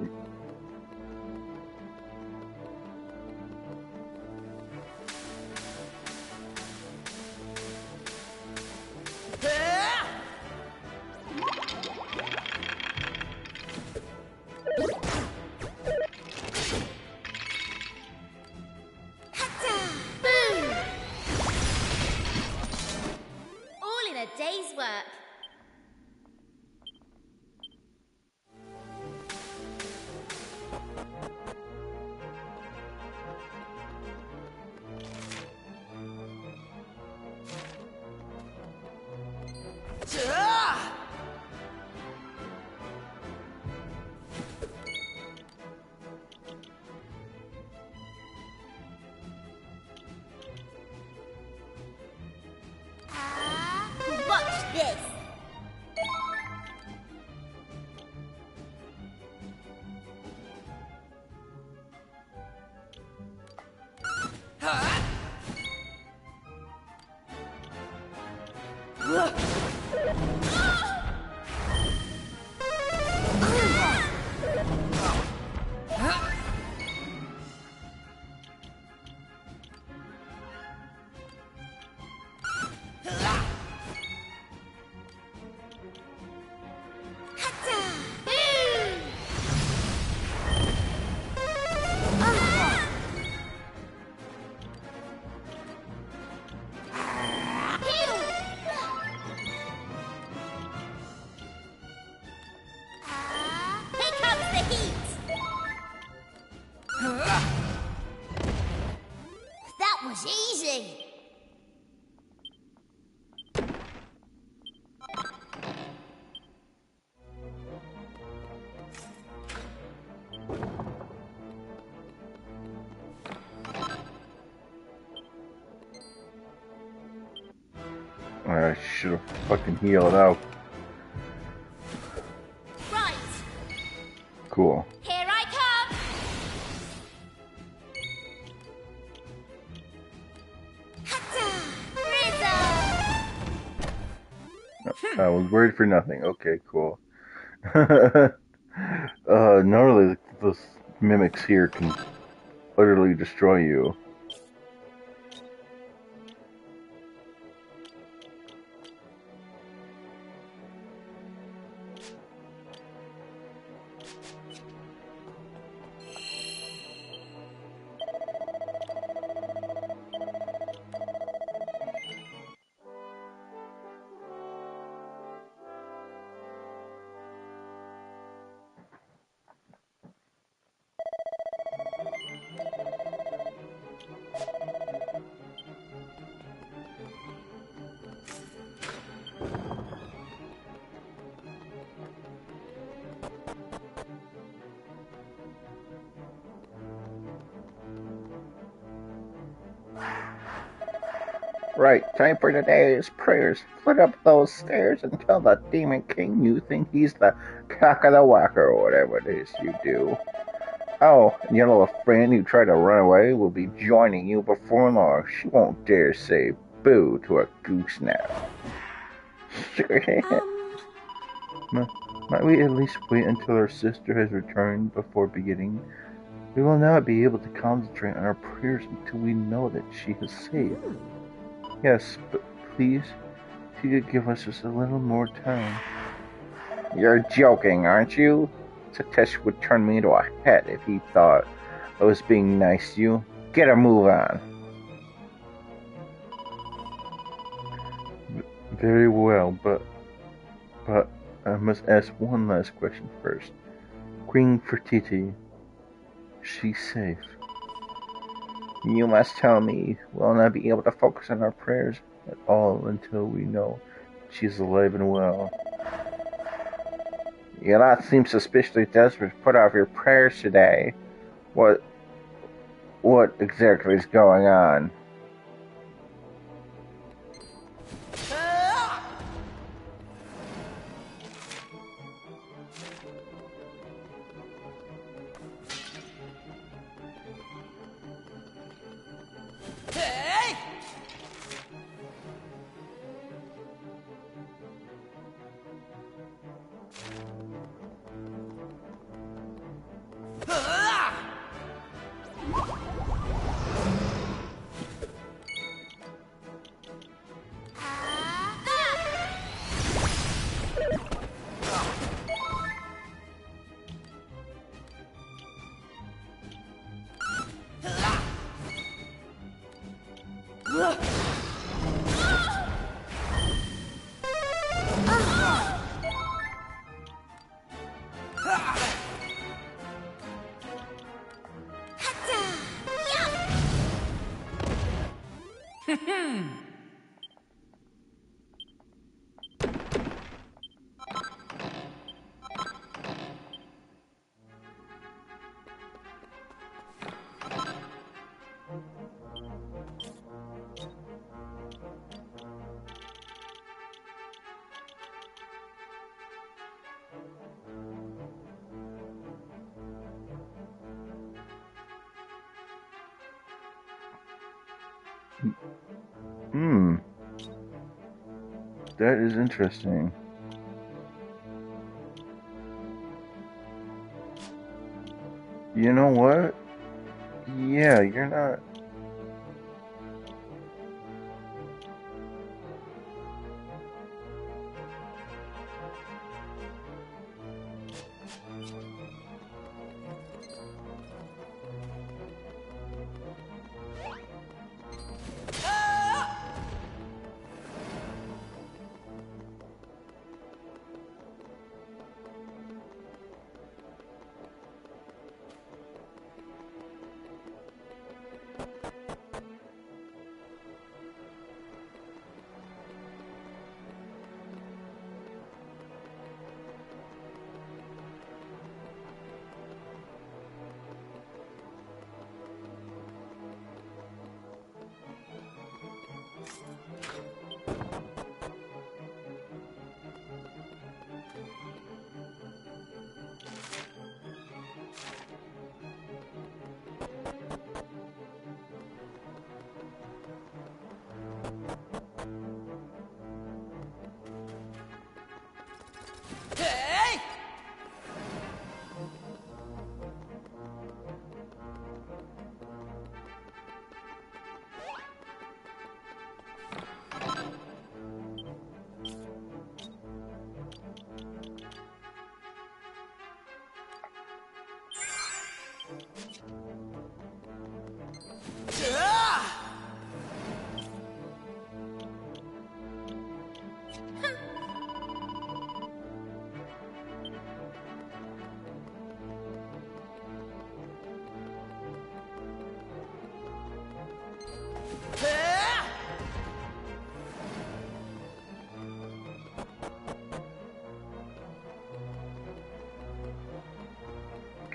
All in a day's work. was easy. I should have fucking healed out. Right, Cool. here I come. Hatta! Rizzo! I was worried for nothing. Okay, cool. Normally those mimics here can utterly destroy you. Right, time for today's prayers. Flit up those stairs and tell the Demon King you think he's the cock of the walk or whatever it is you do. Oh, and your little friend who tried to run away will be joining you before long. She won't dare say boo to a goose now. Might we at least wait until our sister has returned before beginning? We will not be able to concentrate on our prayers until we know that she is safe. Yes, but please, if you could give us just a little more time. You're joking, aren't you? Satish would turn me into a hat if he thought I was being nice to you. Get a move on. Very well, but I must ask one last question first. Queen Fertiti, she's safe. You must tell me we'll not be able to focus on our prayers At all until we know she's alive and well. You lot seem suspiciously desperate to put off your prayers today. What exactly is going on? That is interesting. You know what? Yeah, you're not...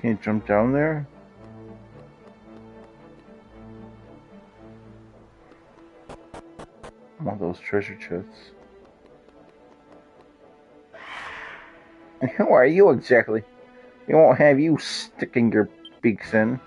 can't jump down there? I want those treasure chests. Who are you exactly? We won't have you sticking your beaks in.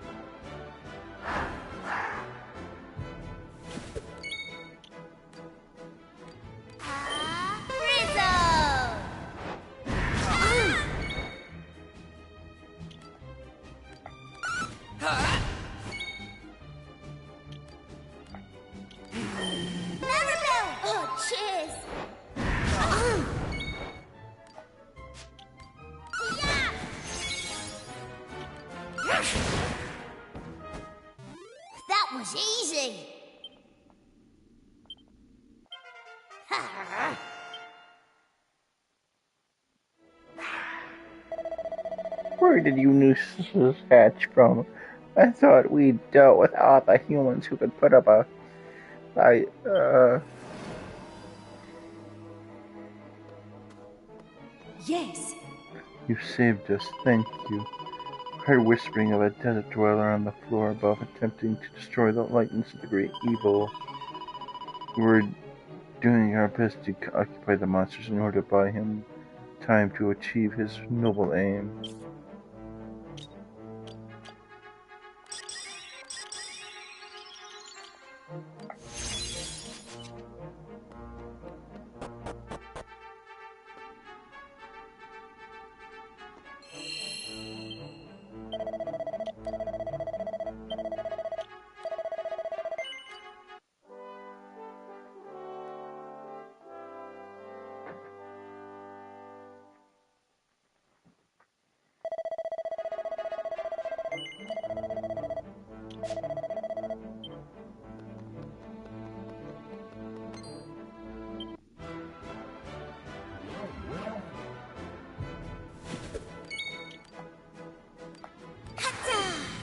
That was easy. Where did you nooses hatch from? I thought we dealt with all the humans who could put up a... Yes. You saved us, thank you. I heard whispering of a desert dweller on the floor above attempting to destroy the lightnings of the great evil. We were doing our best to occupy the monsters in order to buy him time to achieve his noble aim.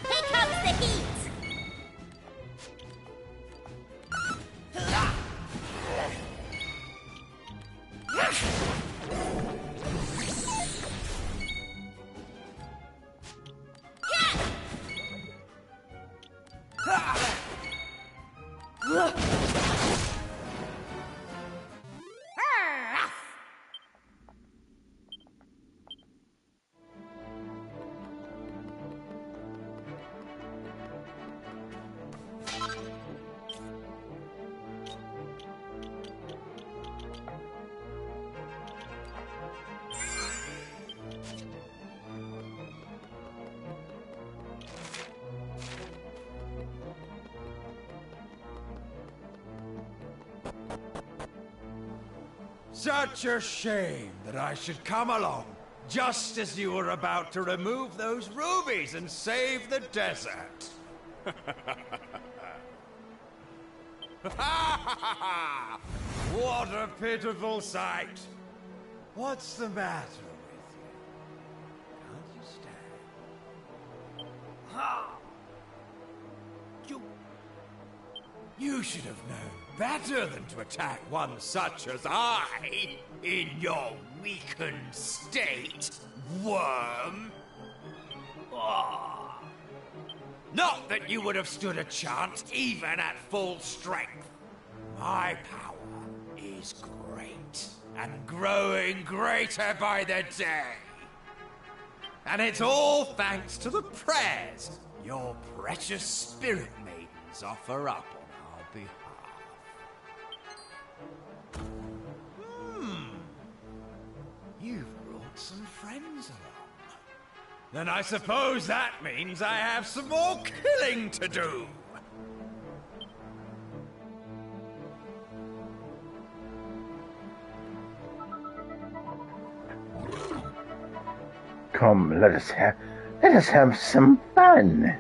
Here comes the heat. Such a shame that I should come along just as you were about to remove those rubies and save the desert. What a pitiful sight. What's the matter with you? Can't you stand? You should have known better than to attack one such as I in your weakened state, worm. Ah. Not that you would have stood a chance even at full strength. My power is great and growing greater by the day. And it's all thanks to the prayers your precious spirit maidens offer up on our behalf. You've brought some friends along. Then I suppose that means I have some more killing to do. Come, let us have some fun.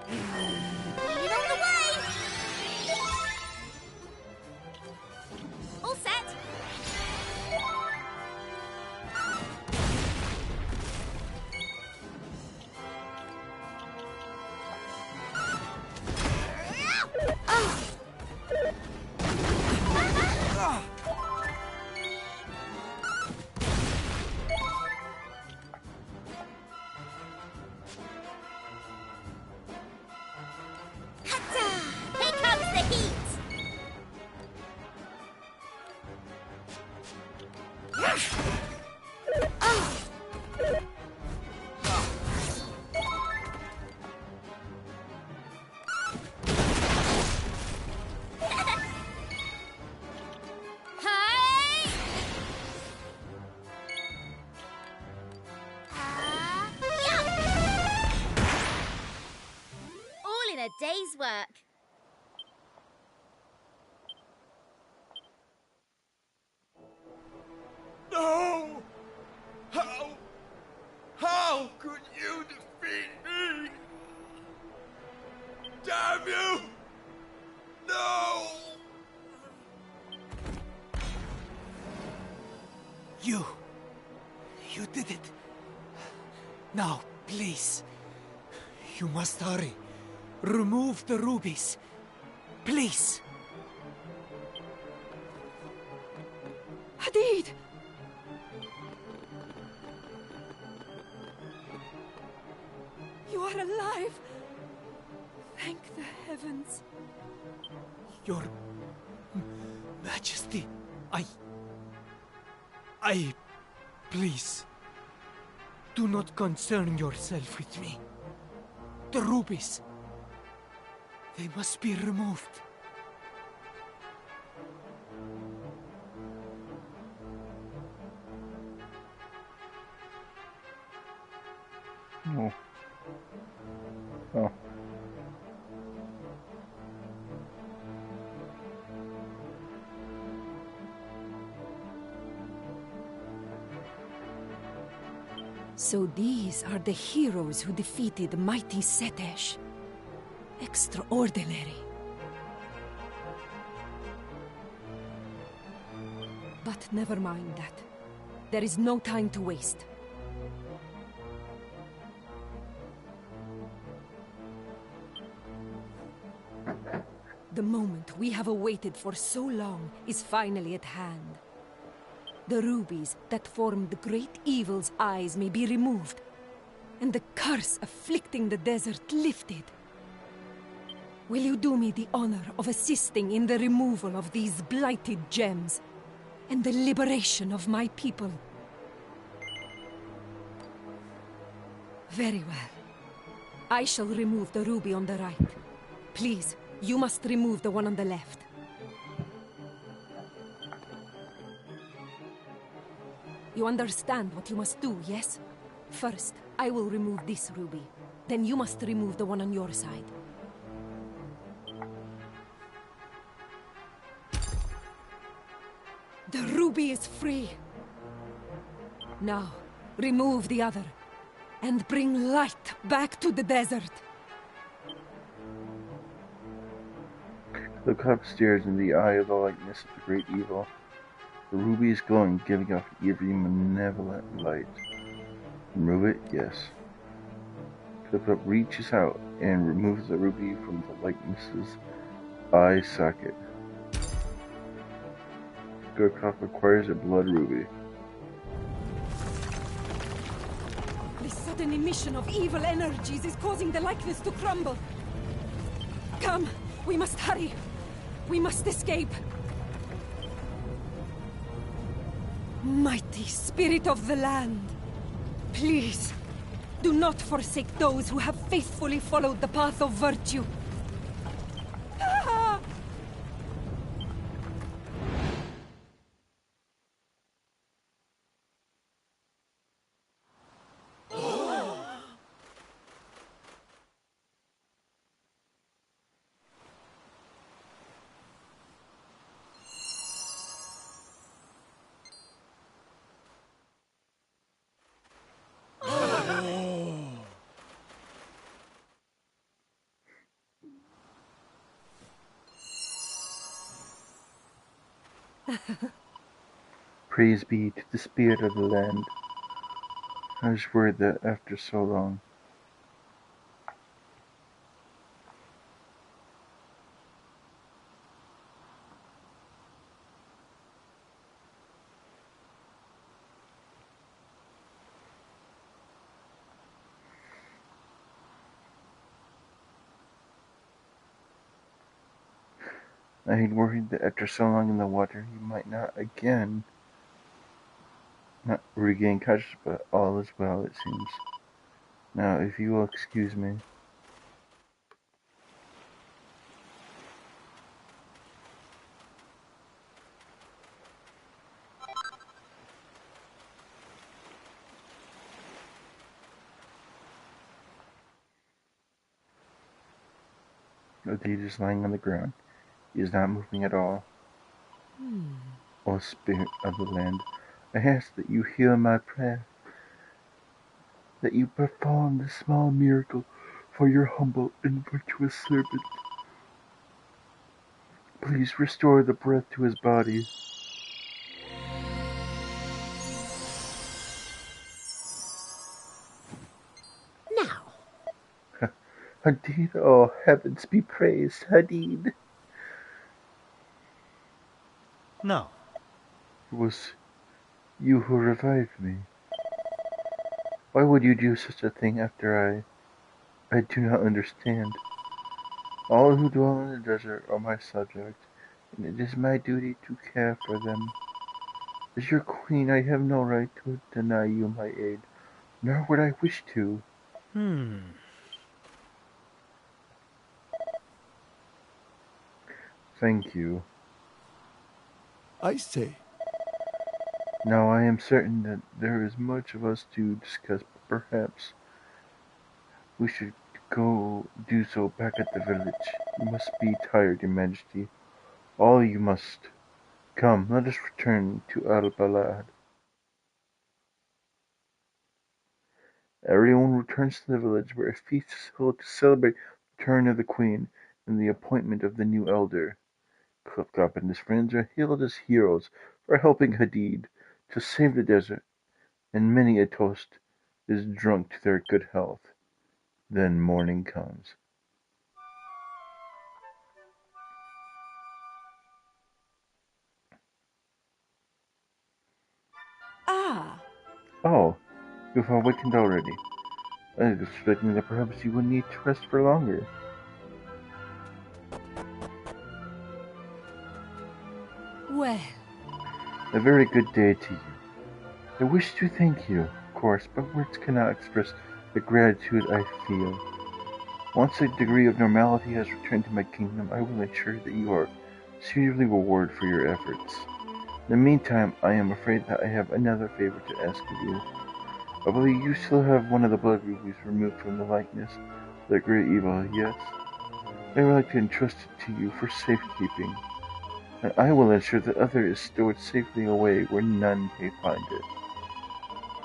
Lead on the way! All set! Here comes the heat! Hey! Yeah! All in a day's work. No! How could you defeat me? Damn you! No! You did it. Now, please. You must hurry. Remove the rubies. Please. Hadid! You are alive! Thank the heavens. Your Majesty, please, do not concern yourself with me. The rubies, they must be removed. Oh. Oh. So these are the heroes who defeated mighty Setesh. Extraordinary. But never mind that. There is no time to waste. The moment we have awaited for so long is finally at hand. The rubies that form the great evil's eyes may be removed, and the curse afflicting the desert lifted. Will you do me the honor of assisting in the removal of these blighted gems, and the liberation of my people? Very well. I shall remove the ruby on the right. Please, you must remove the one on the left. You understand what you must do, yes? First, I will remove this ruby. Then you must remove the one on your side. The ruby is free. Now, remove the other, and bring light back to the desert. The cup stares in the eye of the likeness of the great evil. The ruby is glowing, giving off eerie, malevolent light. Remove it? Yes. Clop reaches out and removes the ruby from the likeness's eye socket. Clop acquires a blood ruby. The sudden emission of evil energies is causing the likeness to crumble. Come, we must hurry. We must escape. Mighty spirit of the land, please, do not forsake those who have faithfully followed the path of virtue. Praise be to the spirit of the land. I was worried that after so long. I had worried that after so long in the water, you might not regain consciousness, but all is well, it seems. Now, if you will excuse me. The deed is lying on the ground. He is not moving at all. O spirit of the land, I ask that you hear my prayer, that you perform this small miracle for your humble and virtuous servant. Please restore the breath to his body. Now, Hadid, oh heavens be praised, Hadid. No. It was you who revived me. Why would you do such a thing after I do not understand. All who dwell in the desert are my subject, and it is my duty to care for them. As your queen, I have no right to deny you my aid, nor would I wish to. Thank you. I say, Now I am certain that there is much of us to discuss, but perhaps we should go do so back at the village. You must be tired, your majesty. All you must. Come, let us return to Al-Balad. Everyone returns to the village, where a feast is held to celebrate the return of the queen and the appointment of the new elder. Clop and his friends are hailed as heroes for helping Hadid to save the desert, and many a toast is drunk to their good health. Then morning comes. Ah! Oh, you've awakened already. I was expecting that perhaps you would need to rest for longer. Well, A very good day to you. I wish to thank you, of course, but words cannot express the gratitude I feel. Once a degree of normality has returned to my kingdom, I will ensure that you are suitably rewarded for your efforts. In the meantime, I am afraid that I have another favor to ask of you. Although you still have one of the blood rubies removed from the likeness of the great evil, yes, I would like to entrust it to you for safekeeping, and I will ensure that other is stored safely away where none may find it.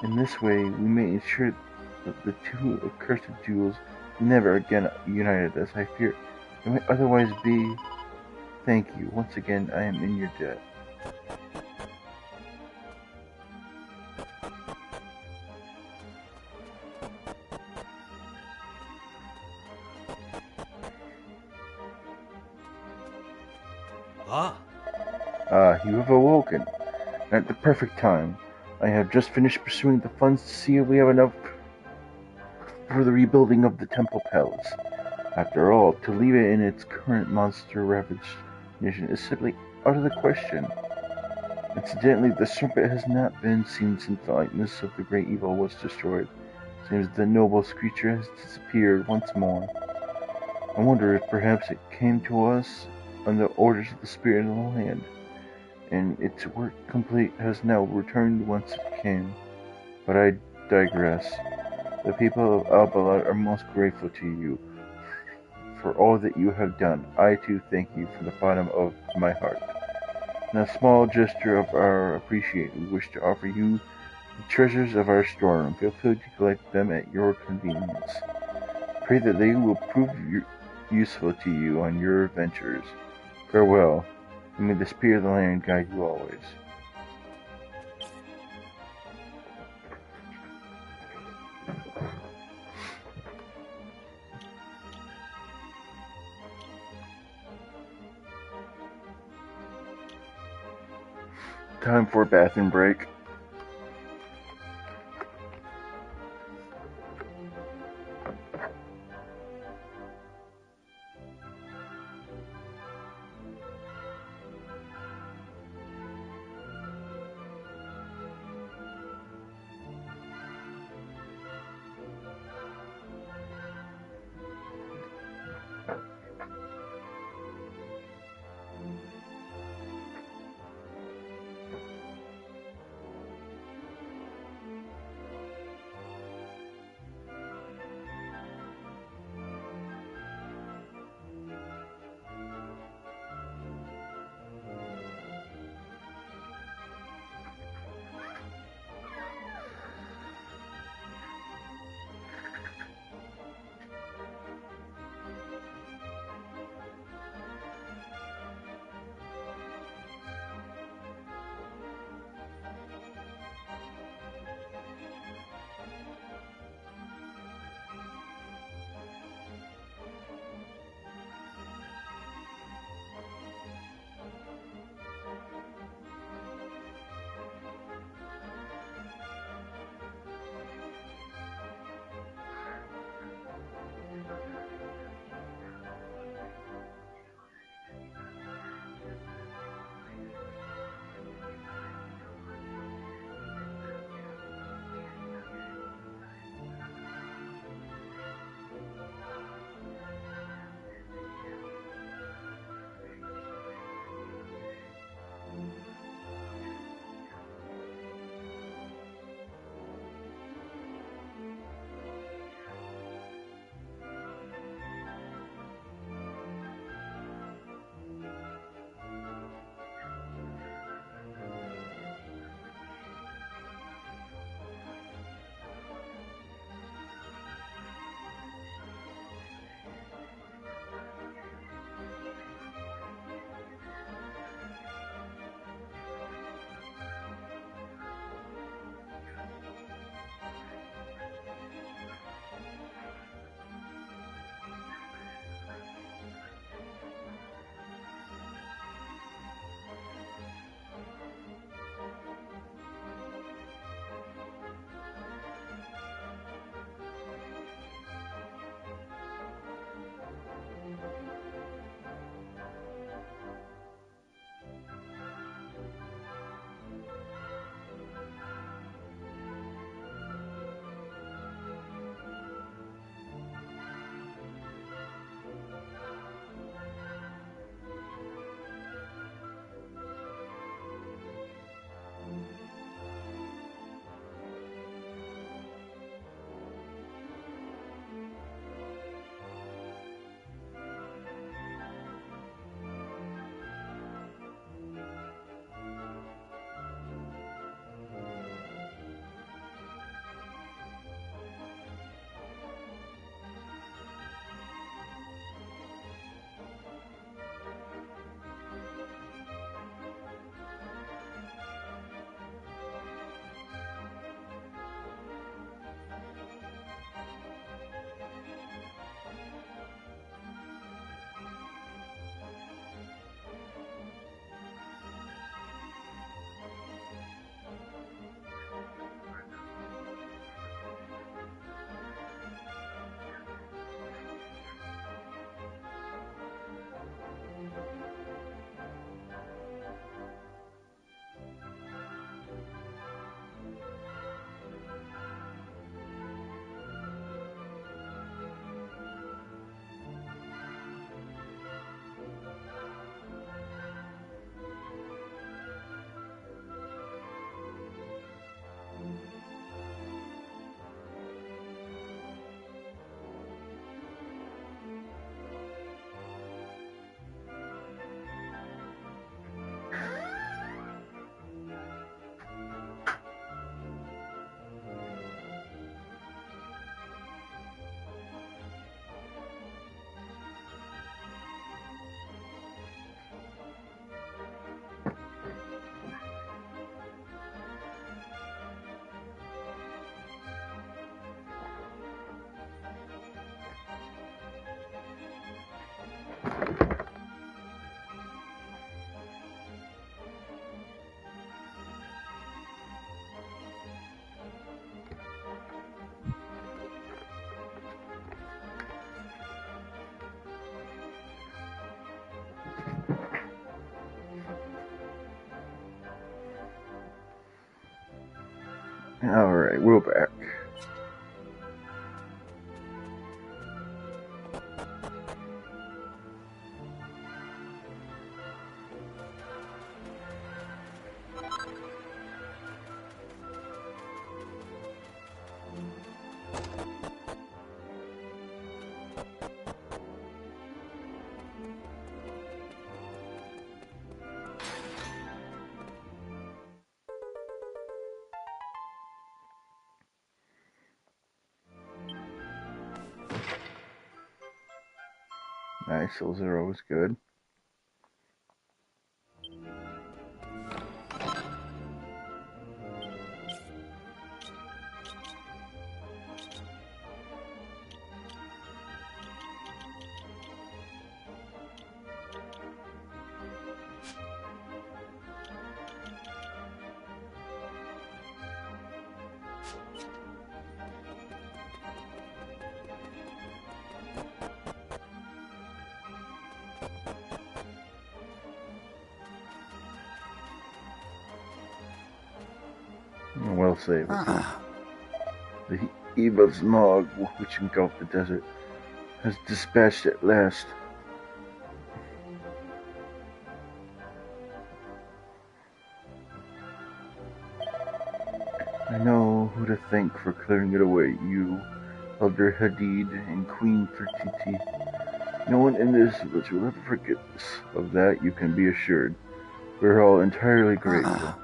In this way, we may ensure that the two accursed jewels never again united, as I fear they might otherwise be. Thank you. Once again, I am in your debt. You have awoken at the perfect time. I have just finished pursuing the funds to see if we have enough for the rebuilding of the temple palace. After all, to leave it in its current monster-ravaged condition is simply out of the question. Incidentally, the serpent has not been seen since the likeness of the great evil was destroyed. It seems the noble creature has disappeared once more. I wonder if perhaps it came to us on the orders of the spirit of the land, and its work complete has now returned whence it came. But I digress. The people of Al-Balad are most grateful to you for all that you have done. I too thank you from the bottom of my heart. In a small gesture of our appreciation, we wish to offer you the treasures of our storeroom. Feel free to collect them at your convenience. Pray that they will prove useful to you on your ventures. Farewell. and may the spirit of the land guide you always. Time for a bathroom break. Alright, we're back. Nice, those are always good. Well saved. The evil smog which engulfed the desert has dispatched at last. I know who to thank for clearing it away. You, Elder Hadid, and Queen 13T. No one in this village will ever forget this. Of that you can be assured. We're all entirely grateful.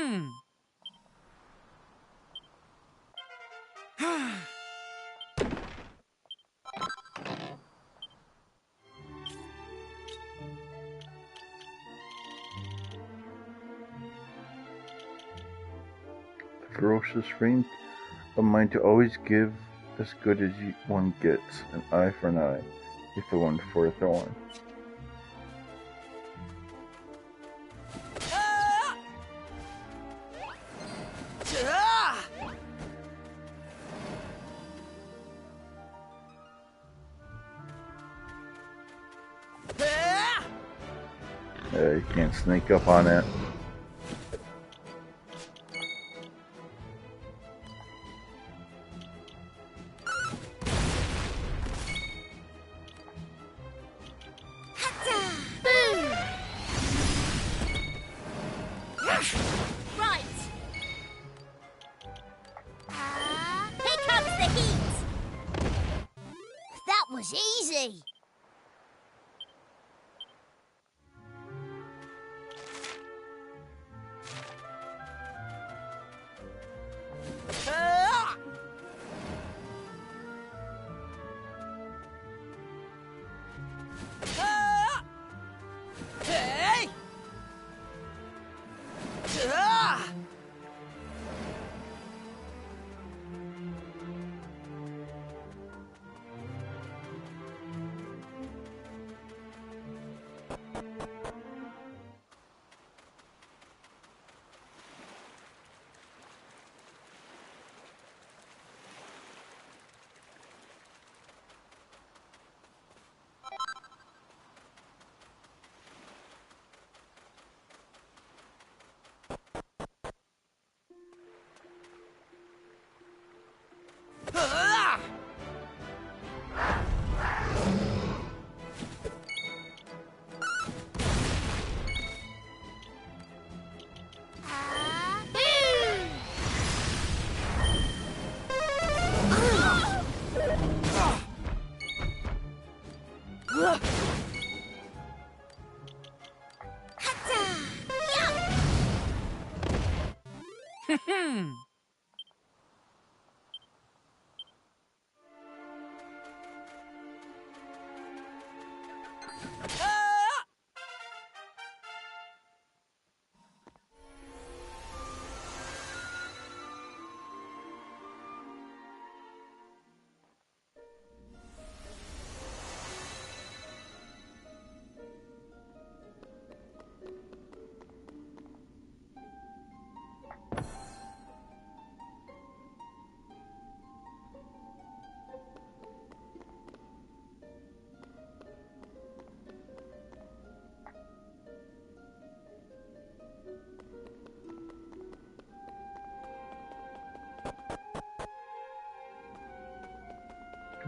The ferocious strength of mind to always give as good as one gets, an eye for an eye, a thorn for a thorn. You can't sneak up on it. Easy!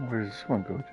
Where does this one go to?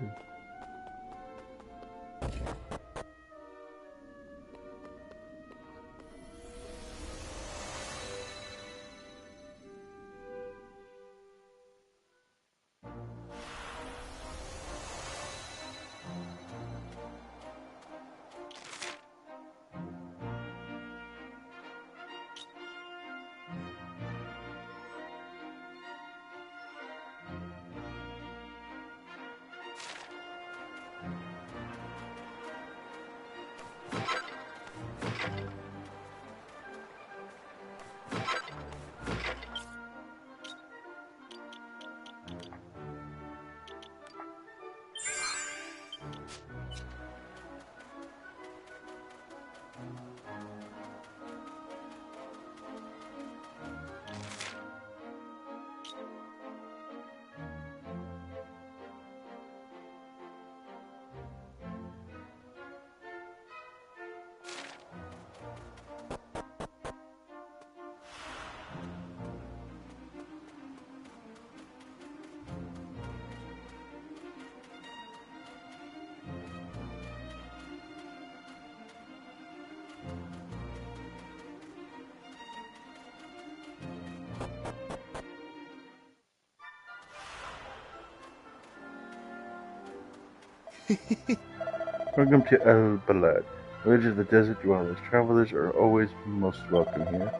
Welcome to El Balad, village of the desert dwellers. Travelers are always most welcome here.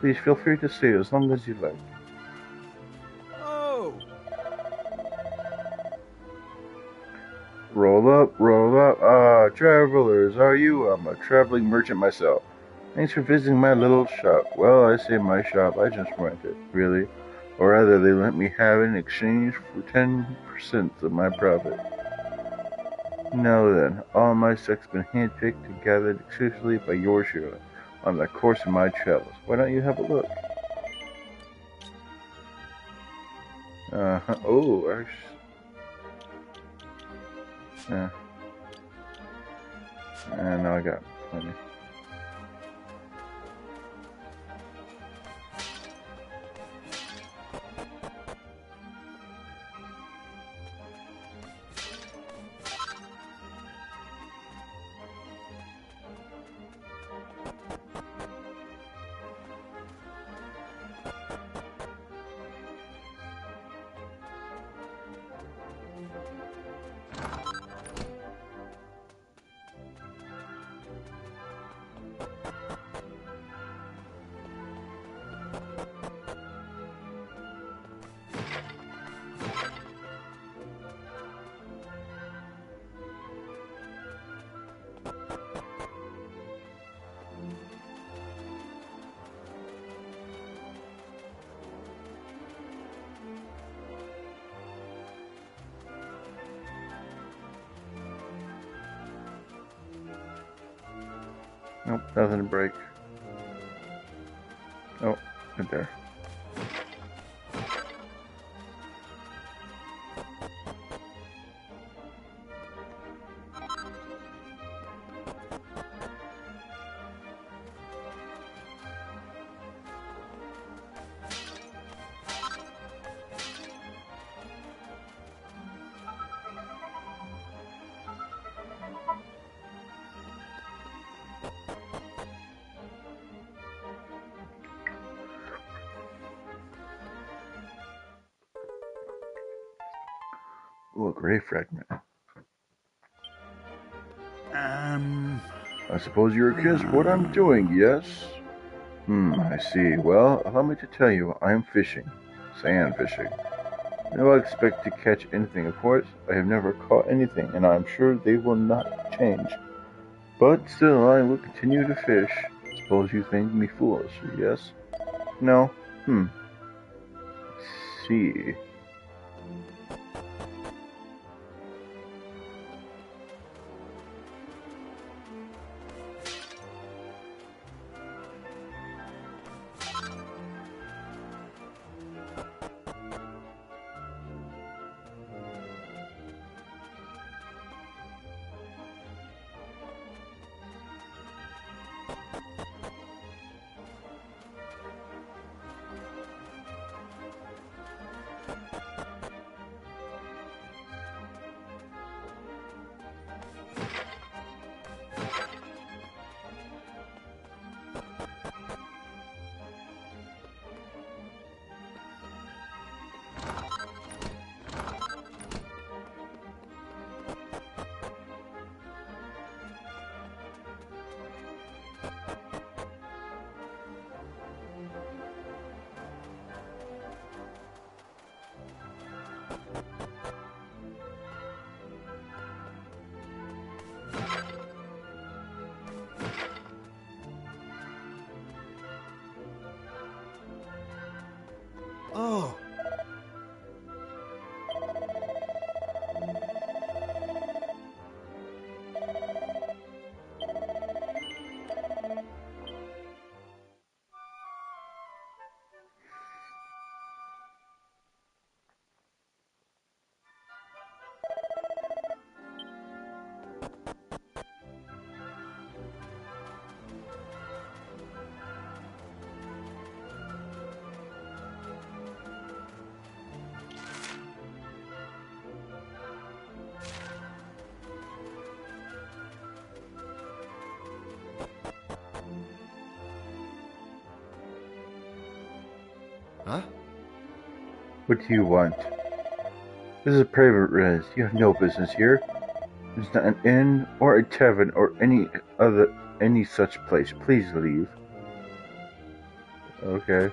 Please feel free to stay as long as you like. Oh! Roll up, roll up. Ah, travelers, are you? I'm a traveling merchant myself. Thanks for visiting my little shop. Well, I say my shop, I just rent it, really. Or rather, they let me have it in exchange for 10% of my profit. Now then, all my stock's been handpicked and gathered exclusively by yours truly on the course of my travels. Why don't you have a look? Oh, and now I got plenty. Nope, nothing to break. Oh, right there. Ooh, a gray fragment. I suppose you're curious what I'm doing, yes? I see. Well, allow me to tell you, I'm fishing. Sand fishing. I don't expect to catch anything, of course. I have never caught anything, and I'm sure they will not change. But still, I will continue to fish. Suppose you think me foolish, yes? No? See. Oh. Huh? What do you want? This is a private res. You have no business here. There's not an inn or a tavern or any such place. Please leave. Okay.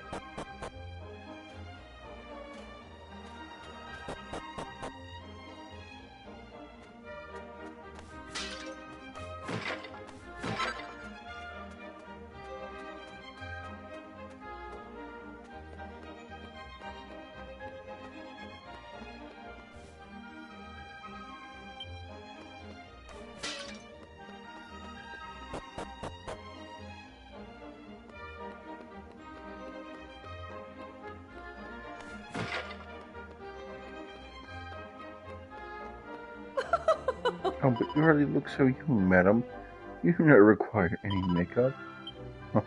Oh, but you hardly look so young, madam. You do not require any makeup. Huh.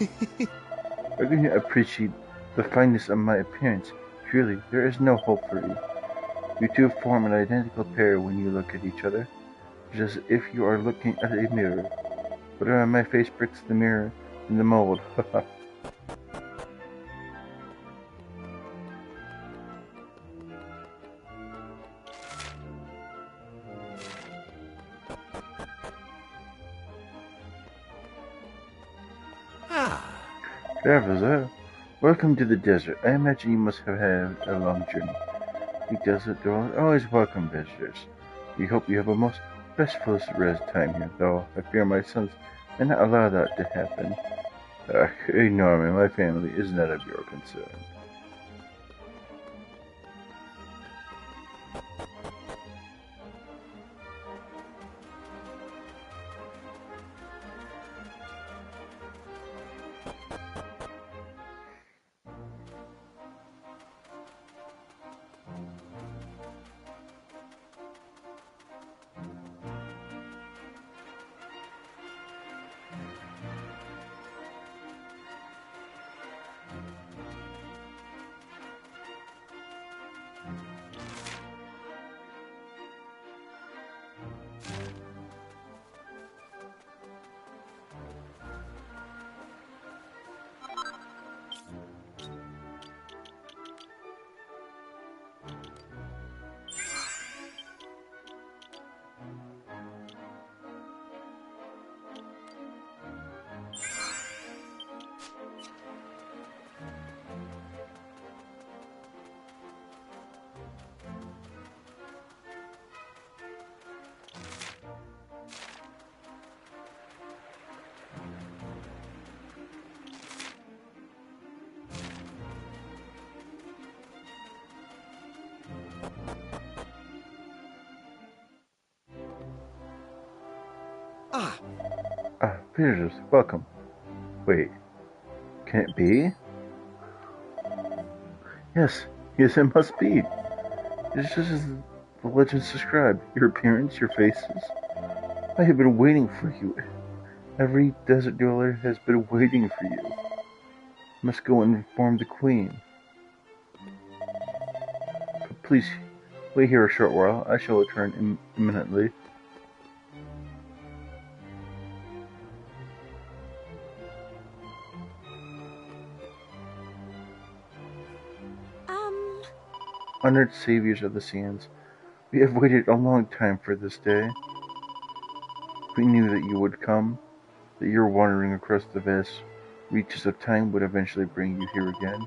I can appreciate the fineness of my appearance. Truly, there is no hope for you. You two form an identical pair when you look at each other, just as if you are looking at a mirror. But my face breaks the mirror in the mold. Traveler, welcome to the desert. I imagine you must have had a long journey. The desert dwellers always welcome visitors. We hope you have a most restful time here, though I fear my sons may not allow that to happen. Ignore me, my family is not of your concern. Visitors, welcome. Wait, can it be? Yes, it must be. It's just as the legends describe. Your appearance, your faces. I have been waiting for you. Every desert dweller has been waiting for you. Must go and inform the queen. But please, wait here a short while. I shall return imminently. Honored saviors of the sands, we have waited a long time for this day. We knew that you would come, that your wandering across the vast reaches of time would eventually bring you here again.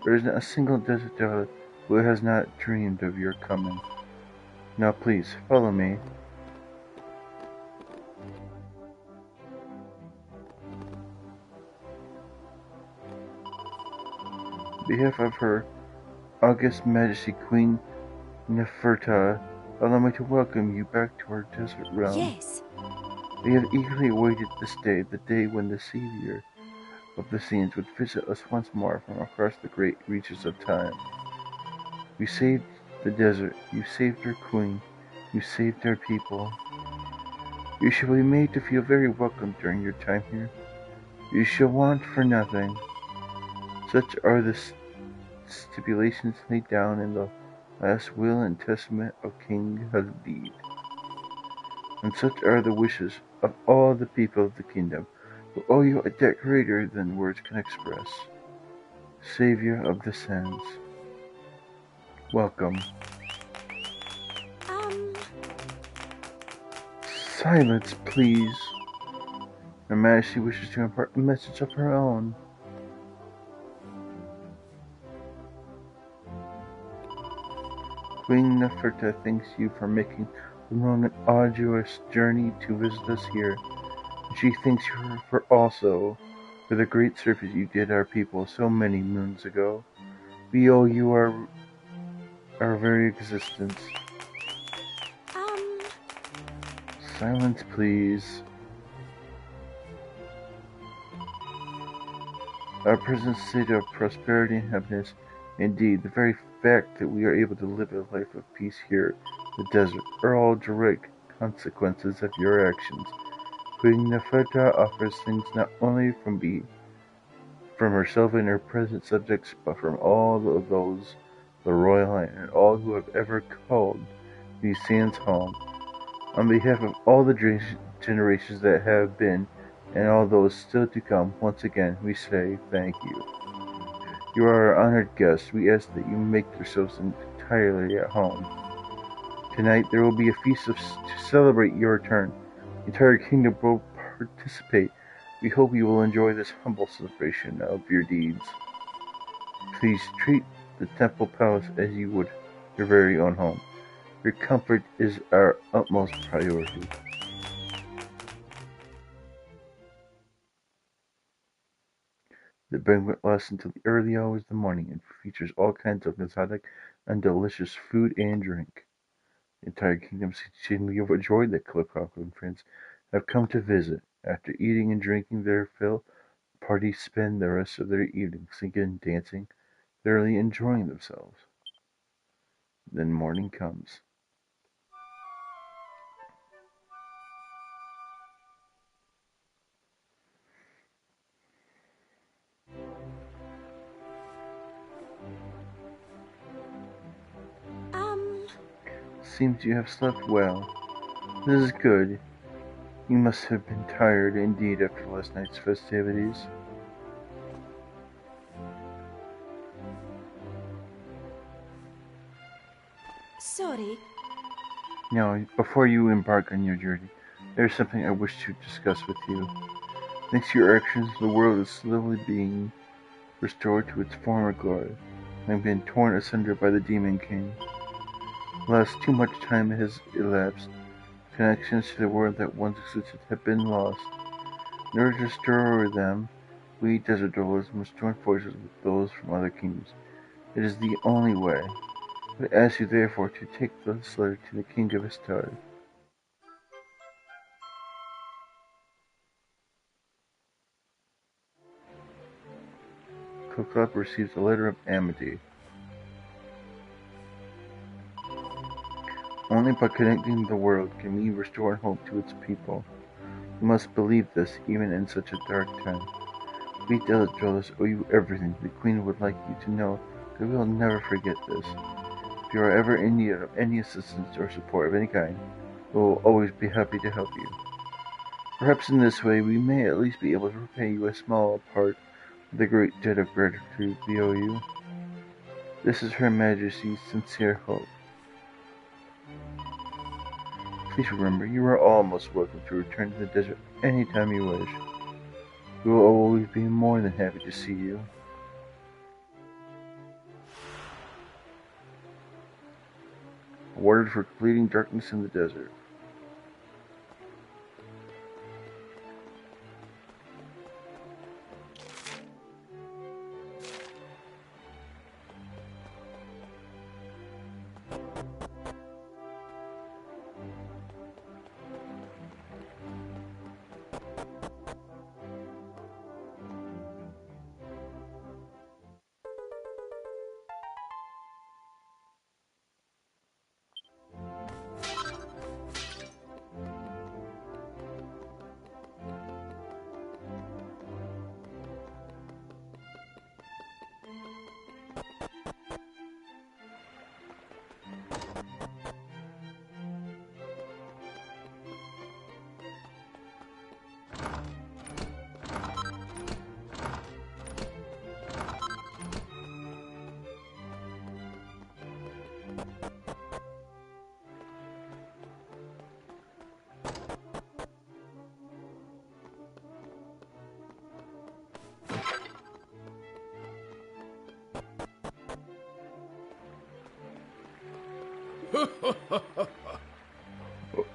There is not a single desert dweller who has not dreamed of your coming. Now please, follow me. On behalf of Her August Majesty Queen Neferta, allow me to welcome you back to our desert realm. Yes. We have eagerly awaited this day, the day when the Savior of the Sands would visit us once more from across the great reaches of time. You saved the desert, you saved our queen, you saved our people. You shall be made to feel very welcome during your time here. You shall want for nothing. Such are the stipulations laid down in the last will and testament of King Hadid. And such are the wishes of all the people of the kingdom, who owe you a debt greater than words can express. Savior of the sands, welcome. Silence, please. Her Majesty wishes to impart a message of her own. Queen Neferta thanks you for making the long and arduous journey to visit us here. And she thanks you for the great service you did our people so many moons ago. We owe you our very existence. Silence, please. Our present state of prosperity and happiness, indeed, the very fact that we are able to live a life of peace here in the desert, are all direct consequences of your actions. Queen Neferta offers things not only from herself and her present subjects, but from all of those, the royal line, and all who have ever called these sands home. On behalf of all the generations that have been, and all those still to come, once again, we say thank you. You are our honored guests. We ask that you make yourselves entirely at home. Tonight there will be a feast to celebrate your return. The entire kingdom will participate. We hope you will enjoy this humble celebration of your deeds. Please treat the temple palace as you would your very own home. Your comfort is our utmost priority. The banquet lasts until the early hours of the morning and features all kinds of exotic and delicious food and drink. The entire kingdom seems to have enjoyed that Clop1313 have come to visit. After eating and drinking their fill, the parties spend the rest of their evening singing, dancing, thoroughly enjoying themselves. Then morning comes. Seems you have slept well. This is good. You must have been tired indeed after last night's festivities. Sorry. Now, before you embark on your journey, there is something I wish to discuss with you. Thanks to your actions, the world is slowly being restored to its former glory, having been torn asunder by the Demon King. Alas, too much time has elapsed. Connections to the world that once existed have been lost. In order to restore them, we desert dwellers must join forces with those from other kingdoms. It is the only way. I ask you therefore to take this letter to the King of Istar. Clop receives a letter of amity. Only by connecting the world can we restore hope to its people. You must believe this, even in such a dark time. We desert dwellers owe you everything. The Queen would like you to know that we will never forget this. If you are ever in need of any assistance or support of any kind, we will always be happy to help you. Perhaps in this way we may at least be able to repay you a small part of the great debt of gratitude we owe you. This is Her Majesty's sincere hope. Please remember, you are all most welcome to return to the desert anytime you wish. We will always be more than happy to see you. Awarded for completing darkness in the desert.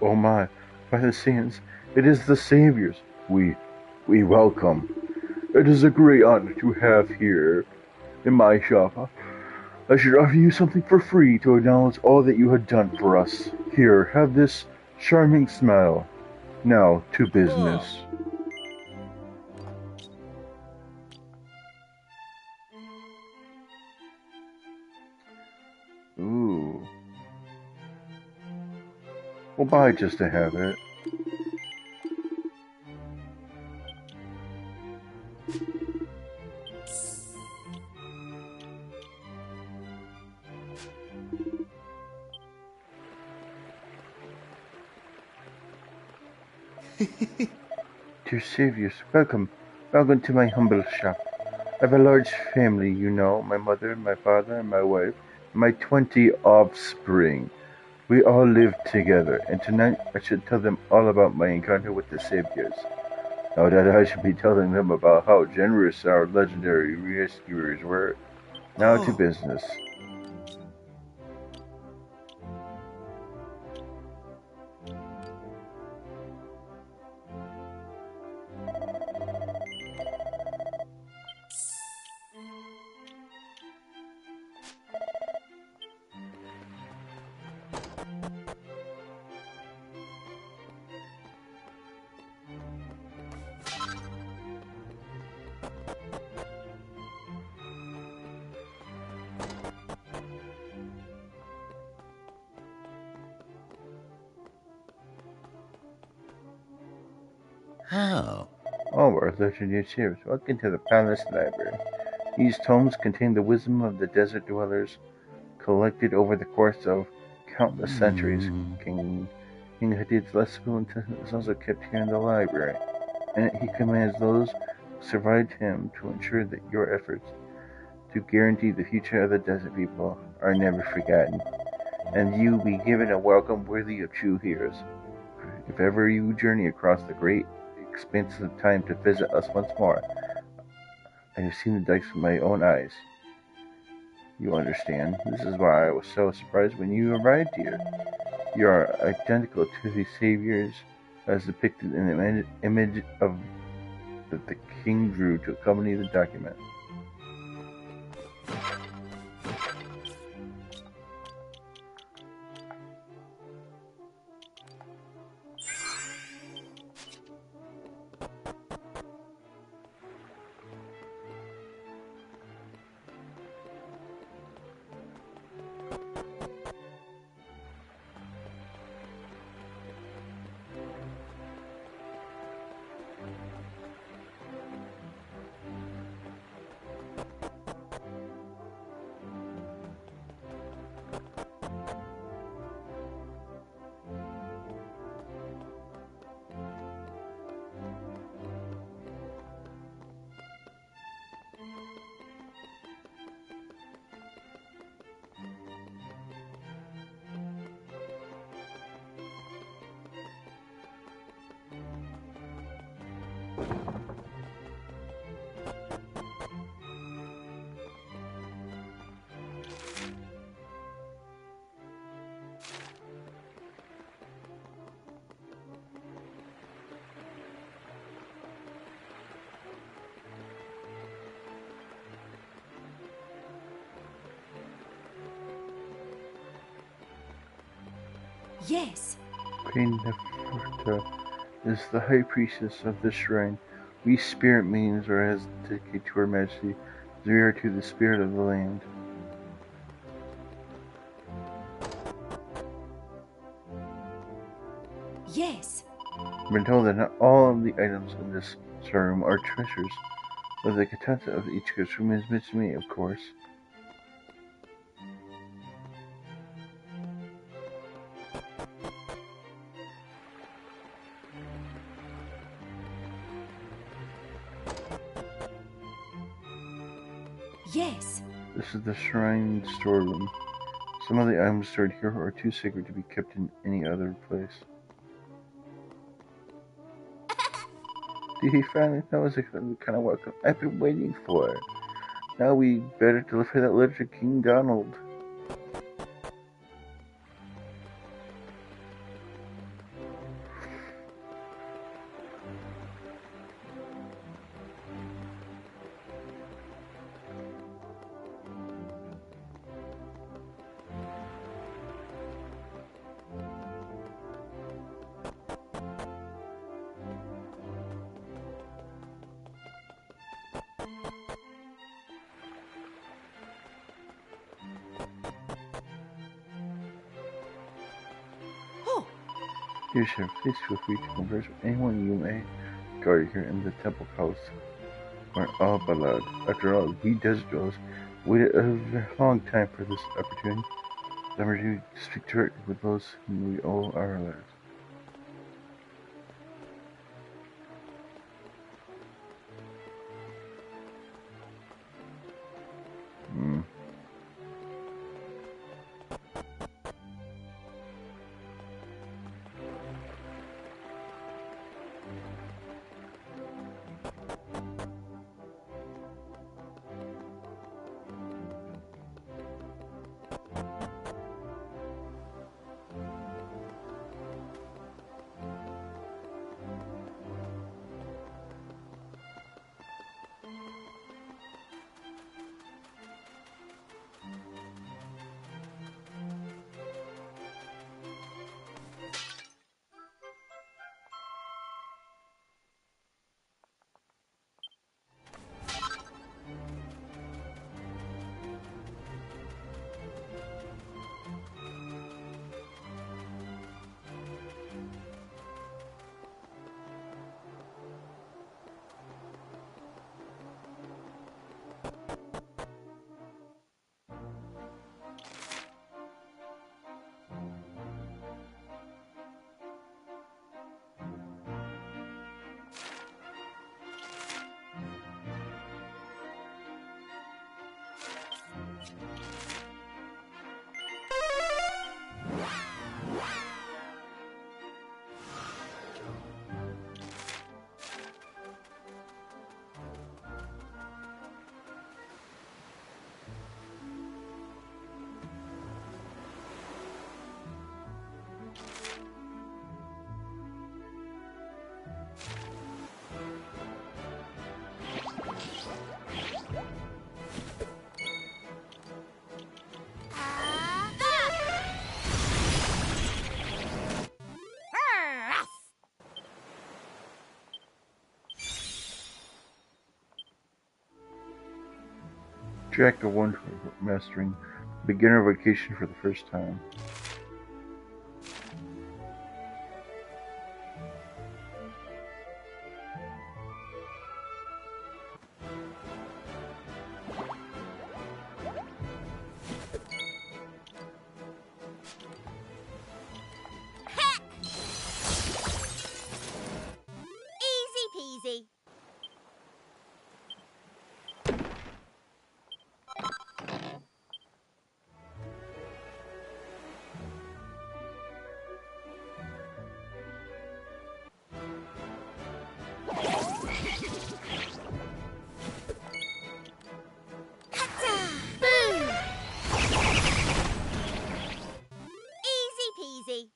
Oh my, by the saints, it is the saviors. We welcome. It is a great honor to have here in my shop. I should offer you something for free to acknowledge all that you have done for us. Here, have this charming smile. Now, to business. Ooh. We'll buy just to have it. Dear saviors, welcome. Welcome to my humble shop. I have a large family, you know, my mother, my father, and my wife, and my 20 offspring. We all live together, and tonight I should tell them all about my encounter with the saviors. Now that I should be telling them about how generous our legendary rescuers were. Now to business. How? All our legendary saviors, welcome to the Palace Library. These tomes contain the wisdom of the desert dwellers, collected over the course of countless centuries. King Hadid's lessons is also kept here in the library, and he commands those who survived him to ensure that your efforts to guarantee the future of the desert people are never forgotten, and you be given a welcome worthy of true heroes. If ever you journey across the great expanse of time to visit us once more, I have seen the dikes with my own eyes. You understand. This is why I was so surprised when you arrived here. You are identical to the saviors as depicted in the image of that the king drew to accompany the document. Yes. Queen Neferta is the high priestess of this shrine. We spirit means are as dedicated to her majesty as we are to the spirit of the land. Yes. I've been told that not all of the items in this storeroom are treasures, but the contents of each gift room is meant to me, of course. Yes. This is the shrine storeroom. Some of the items stored here are too sacred to be kept in any other place. Did he finally know us the kind of welcome I've been waiting for? Now we better deliver that letter to King Donald. You should please feel free to converse with anyone you may guard here in the temple palace. We're all beloved. After all, we desert dwellers waited a very long time for this opportunity. The opportunity to speak directly with those whom we owe our lives. Jack of one mastering beginner vacation for the first time. Easy peasy. Boom! Easy peasy.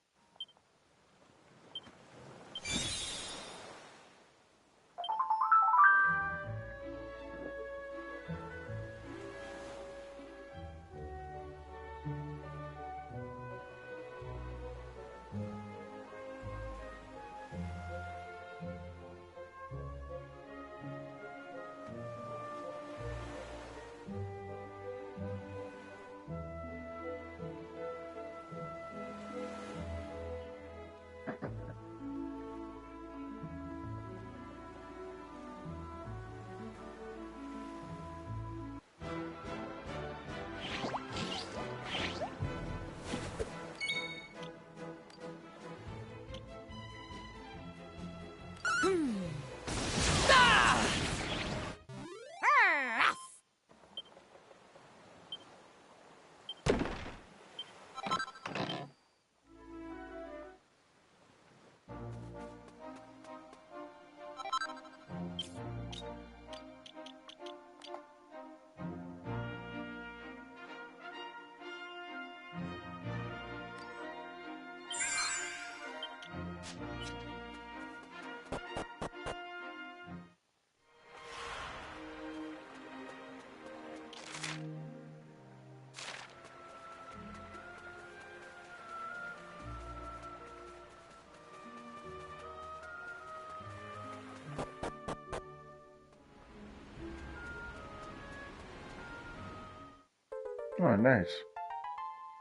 Oh, nice.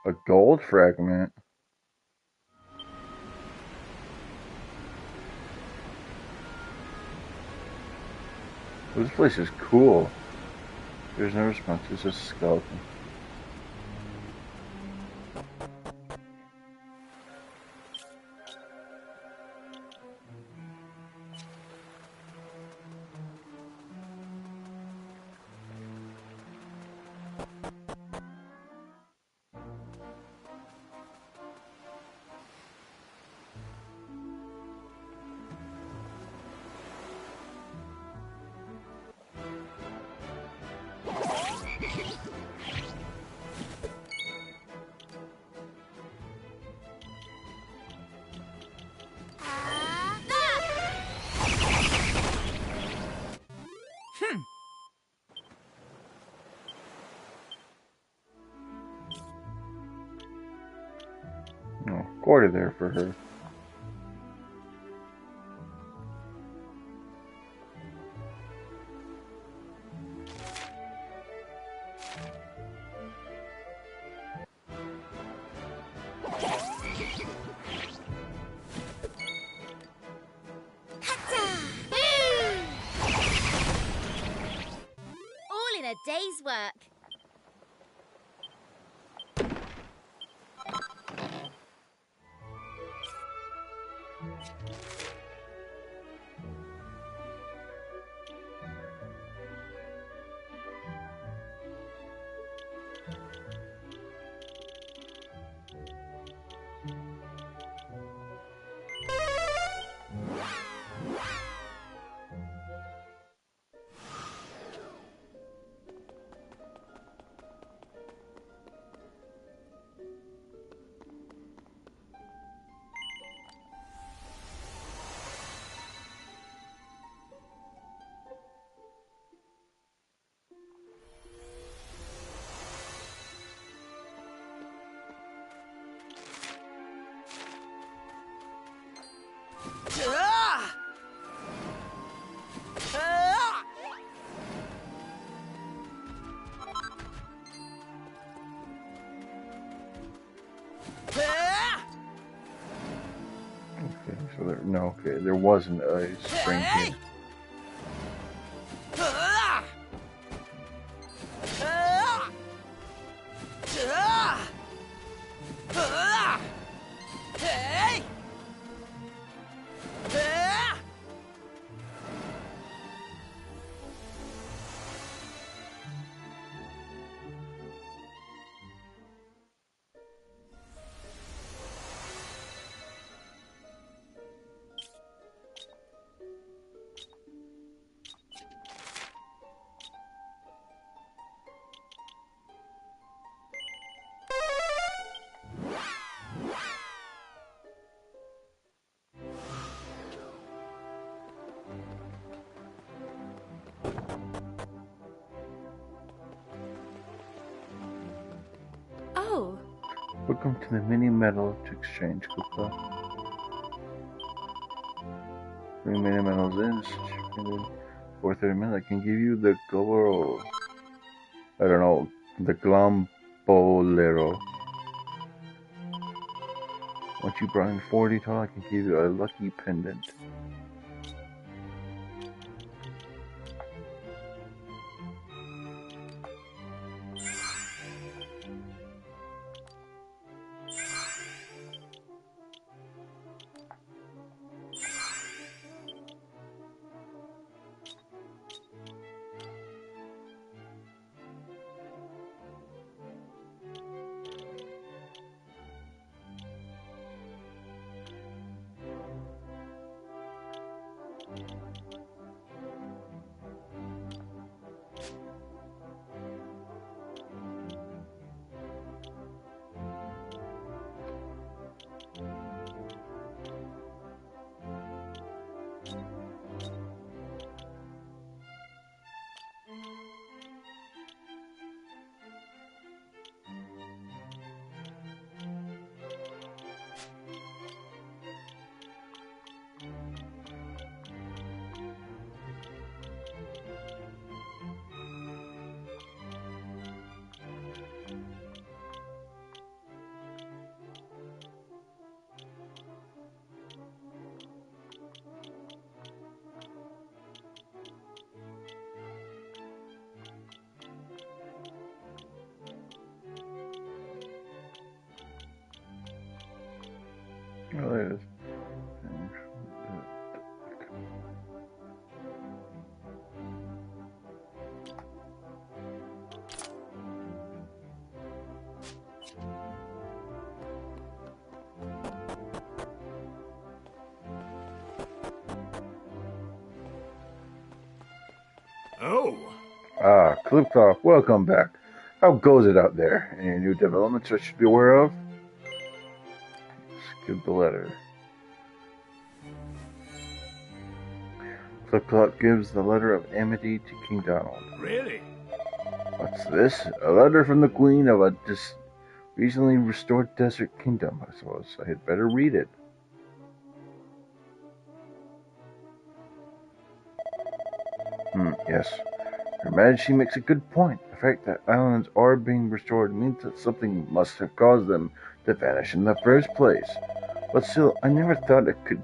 A gold fragment. This place is cool. There's no response. It's just a skeleton. Oh, quarter there for her. All in a day's work. Okay, there wasn't a spring here. Oh. Welcome to the mini medal to exchange, Koopa. 3 mini medals in, for 30 minutes. I can give you the Goro. I don't know, the Glombolero. Once you brought in 40 total, I can give you a lucky pendant. Oh, there it is. Oh. Ah, Clop, welcome back. How goes it out there? Any new developments I should be aware of? Skip the letter. Clop gives the letter of amity to King Donald. Really? What's this? A letter from the Queen of a recently restored desert kingdom, I suppose. I had better read it. Yes. Her Majesty makes a good point. The fact that islands are being restored means that something must have caused them to vanish in the first place. But still, I never thought it could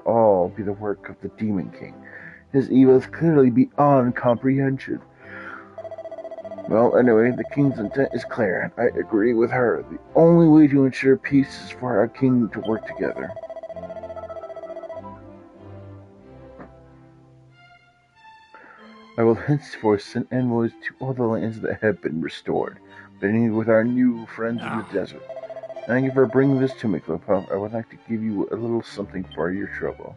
all be the work of the Demon King. His evil is clearly beyond comprehension. Well, anyway, the King's intent is clear, and I agree with her. The only way to ensure peace is for our kingdom to work together. I will henceforth send envoys to all the lands that have been restored, beginning with our new friends in the desert. Thank you for bringing this to me, Clop. I would like to give you a little something for your trouble.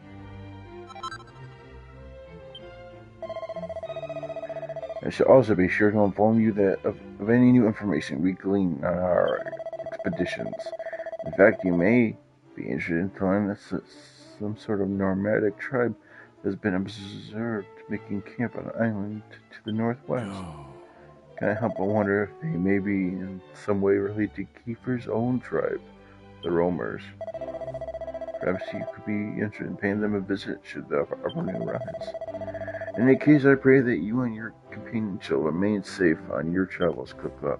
I shall also be sure to inform you of any new information we glean on our expeditions. In fact, you may be interested in learning that some sort of nomadic tribe has been observed making camp on an island to the northwest. Can't help but wonder if they may be in some way related to Kiefer's own tribe, the Roamers. Perhaps you could be interested in paying them a visit should the opportunity arise. In any case, I pray that you and your companion shall remain safe on your travels, Clop.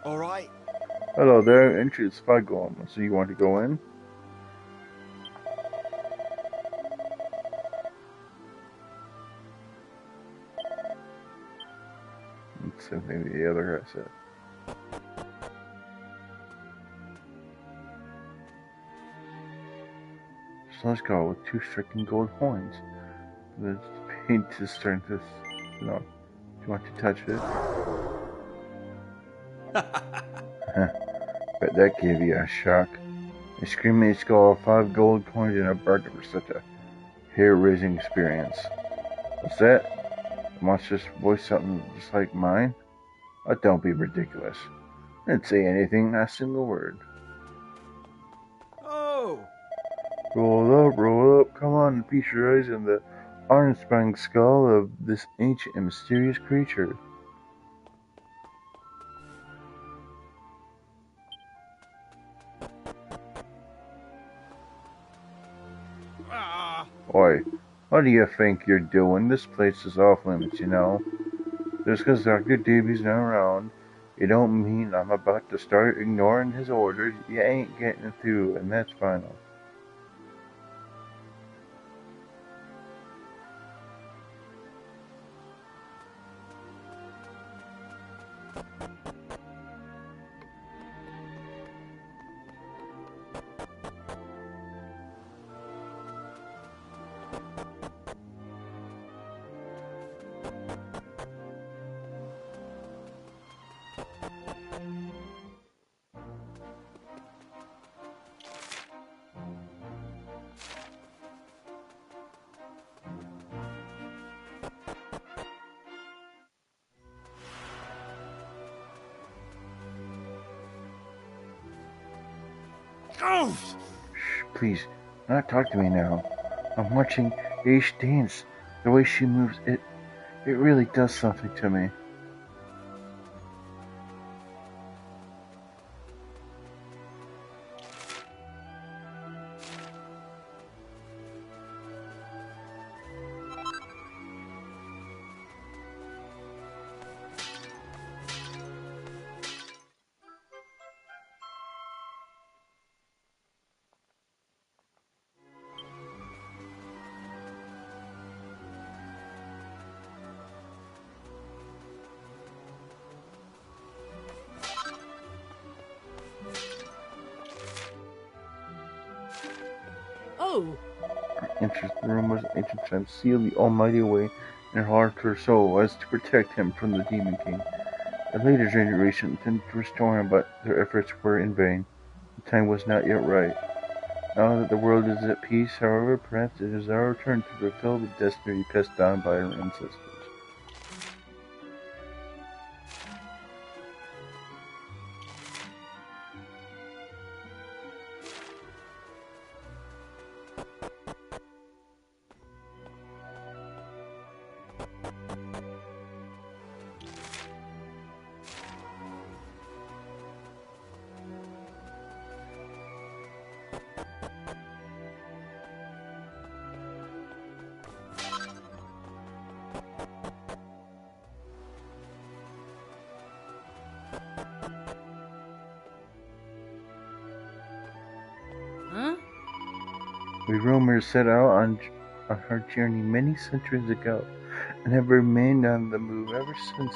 All right. Hello there, entry is Spygolem. So you want to go in? Same thing the other guy said. Slash gull with 2 striking gold horns. The paint is starting to, if you want to touch it. Bet that gave you a shock. A screaming skull, 5 gold coins, and a bargain for such a hair-raising experience. What's that? The monster's voice something just like mine? Oh, don't be ridiculous. I didn't say anything, not a single word. Oh! Roll up, come on and feast your eyes on the awe-inspiring skull of this ancient and mysterious creature. Oi, what do you think you're doing? This place is off limits, you know. Just because Dr. Davy's not around, it don't mean I'm about to start ignoring his orders. You ain't getting through, and that's final. Oh! Shh, please, not talk to me now. I'm watching Aish dance. The way she moves, it really does something to me. know? Interest in the rumors of ancient times sealed the Almighty away in her heart or soul as to protect him from the Demon King. A later generation attempted to restore him, but their efforts were in vain. The time was not yet right. Now that the world is at peace, however, perhaps it is our turn to fulfill the destiny passed down by our ancestors. Huh? We roamers set out on our journey many centuries ago, and have remained on the move ever since.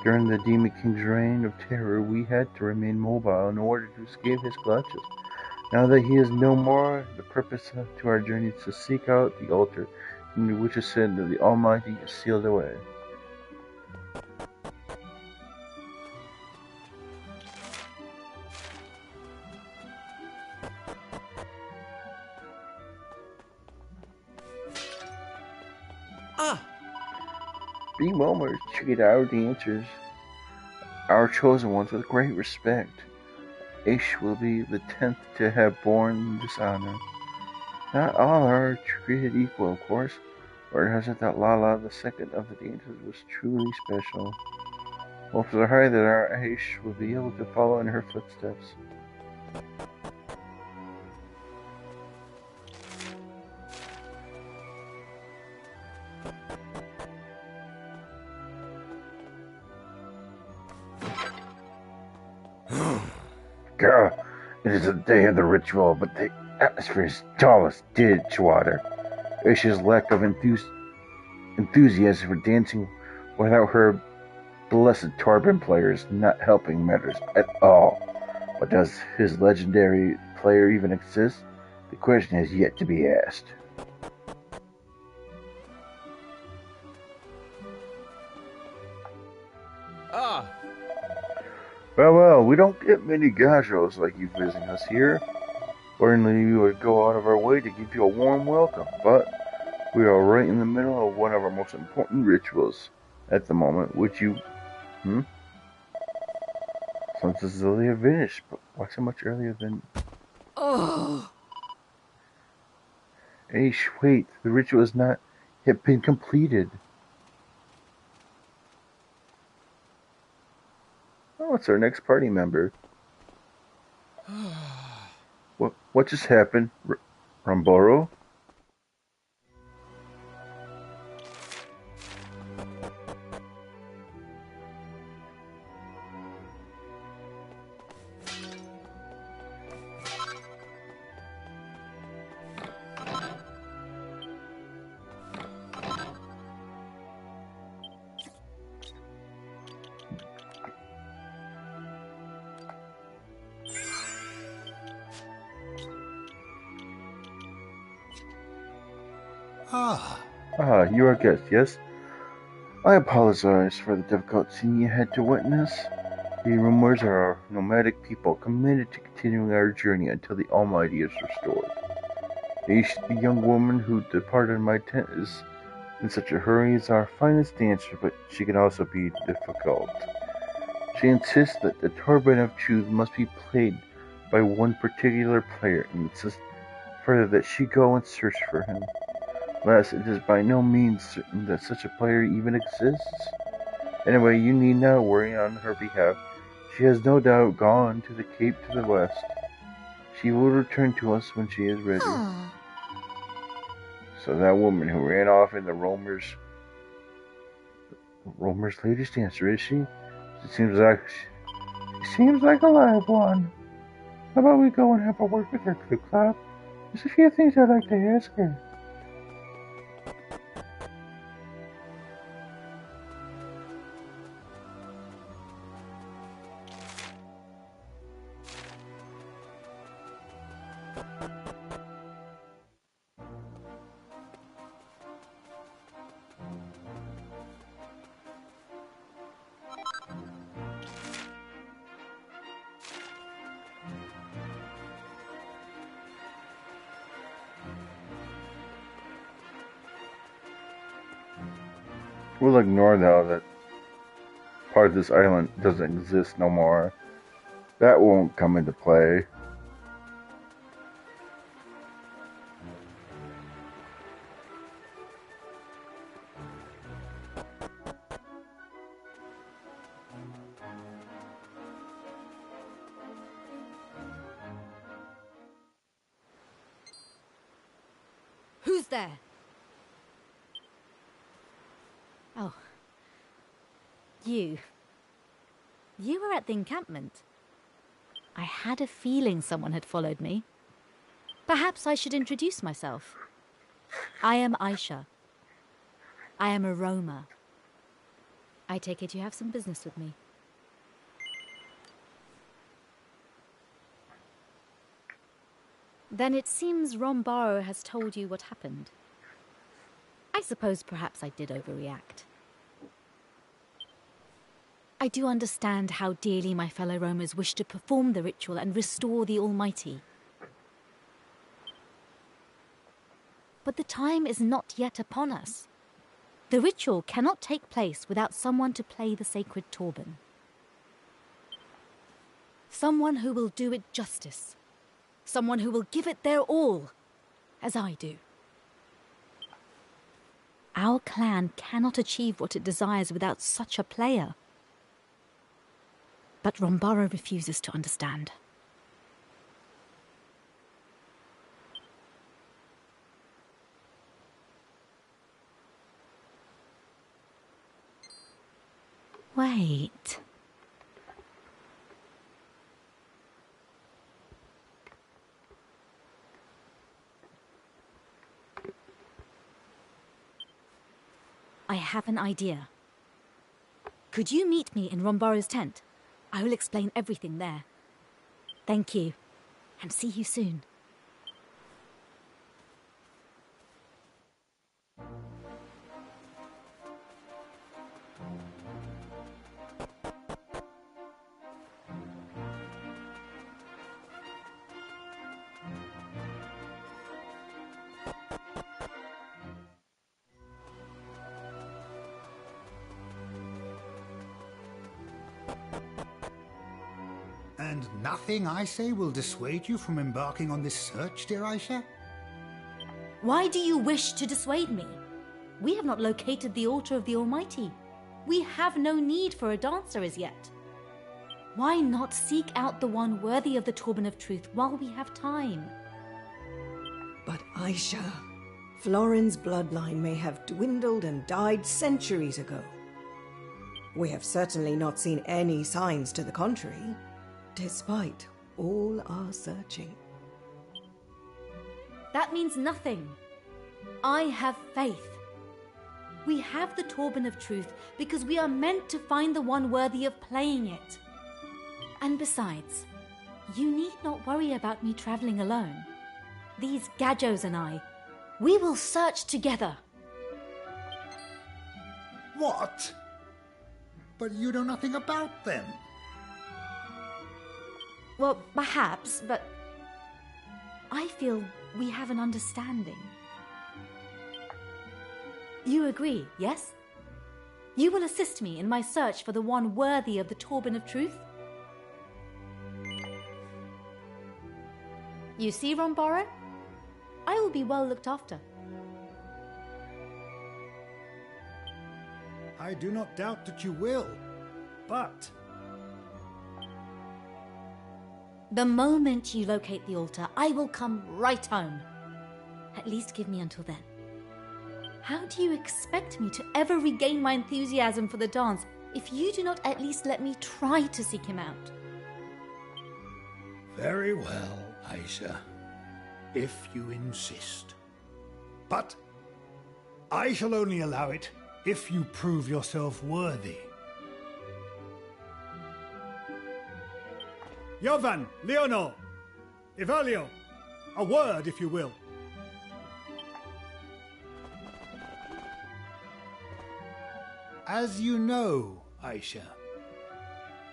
During the Demon King's reign of terror, we had to remain mobile in order to escape his clutches. Now that he is no more, the purpose to our journey is to seek out the altar in which is said that the Almighty is sealed away. We roamers treat our dancers, our chosen ones, with great respect. Aish will be the 10th to have borne this honor. Not all are treated equal, of course. Word has it that Lala, the second of the dancers, was truly special. Hopes are high that our Aish will be able to follow in her footsteps. Girl, it is the day of the ritual, but the atmosphere is dull as ditch water. Aisha's lack of enthusiasm for dancing without her blessed Torben player is not helping matters at all. But does his legendary player even exist? The question has yet to be asked. Well, we don't get many gajos like you visiting us here. Ordinarily, we would go out of our way to give you a warm welcome, but we are right in the middle of one of our most important rituals at the moment, which you... Since this is earlier finished, but why so much earlier than... Oh! Aish, wait, the ritual has not yet been completed. Oh, it's our next party member. What just happened, Ramboro? You are guest, yes? I apologize for the difficulty you had to witness. The rumors are a nomadic people committed to continuing our journey until the Almighty is restored. Aish, the young woman who departed my tent, is in such a hurry as our finest dancer, but she can also be difficult. She insists that the Torben of Truth must be played by one particular player, and insists further that she go and search for him. Alas, it is by no means certain that such a player even exists. Anyway, you need not worry on her behalf. She has no doubt gone to the cape to the west. She will return to us when she is ready. So that woman who ran off in the Romer's latest dancer, is she? She seems like a live one. How about we go and have a word with her, Clop? There's a few things I'd like to ask her. We'll ignore now that part of this island doesn't exist no more. That won't come into play. Who's there? Oh. You. You were at the encampment. I had a feeling someone had followed me. Perhaps I should introduce myself. I am Aisha. I am a roamer. I take it you have some business with me. Then it seems Rombaro has told you what happened. I suppose perhaps I did overreact. I do understand how dearly my fellow roamers wish to perform the ritual and restore the Almighty. But the time is not yet upon us. The ritual cannot take place without someone to play the sacred turban. Someone who will do it justice. Someone who will give it their all, as I do. Our clan cannot achieve what it desires without such a player. But Rombaro refuses to understand. Wait. I have an idea. Could you meet me in Rombaro's tent? I will explain everything there. Thank you, and see you soon. And nothing I say will dissuade you from embarking on this search, dear Aisha? Why do you wish to dissuade me? We have not located the altar of the Almighty. We have no need for a dancer as yet. Why not seek out the one worthy of the turban of truth while we have time? But Aisha, Florin's bloodline may have dwindled and died centuries ago. We have certainly not seen any signs to the contrary, despite all our searching. That means nothing. I have faith. We have the turban of truth because we are meant to find the one worthy of playing it. And besides, you need not worry about me traveling alone. These Gajos and I, we will search together. What? But you know nothing about them. Well, perhaps, but I feel we have an understanding. You agree, yes? You will assist me in my search for the one worthy of the turban of truth? You see, Rombaro? I will be well looked after. I do not doubt that you will, but... The moment you locate the altar, I will come right home. At least give me until then. How do you expect me to ever regain my enthusiasm for the dance if you do not at least let me try to seek him out? Very well, Aisha, if you insist. But I shall only allow it if you prove yourself worthy. Jovan, Leonor, Evalio, a word, if you will. As you know, Aisha,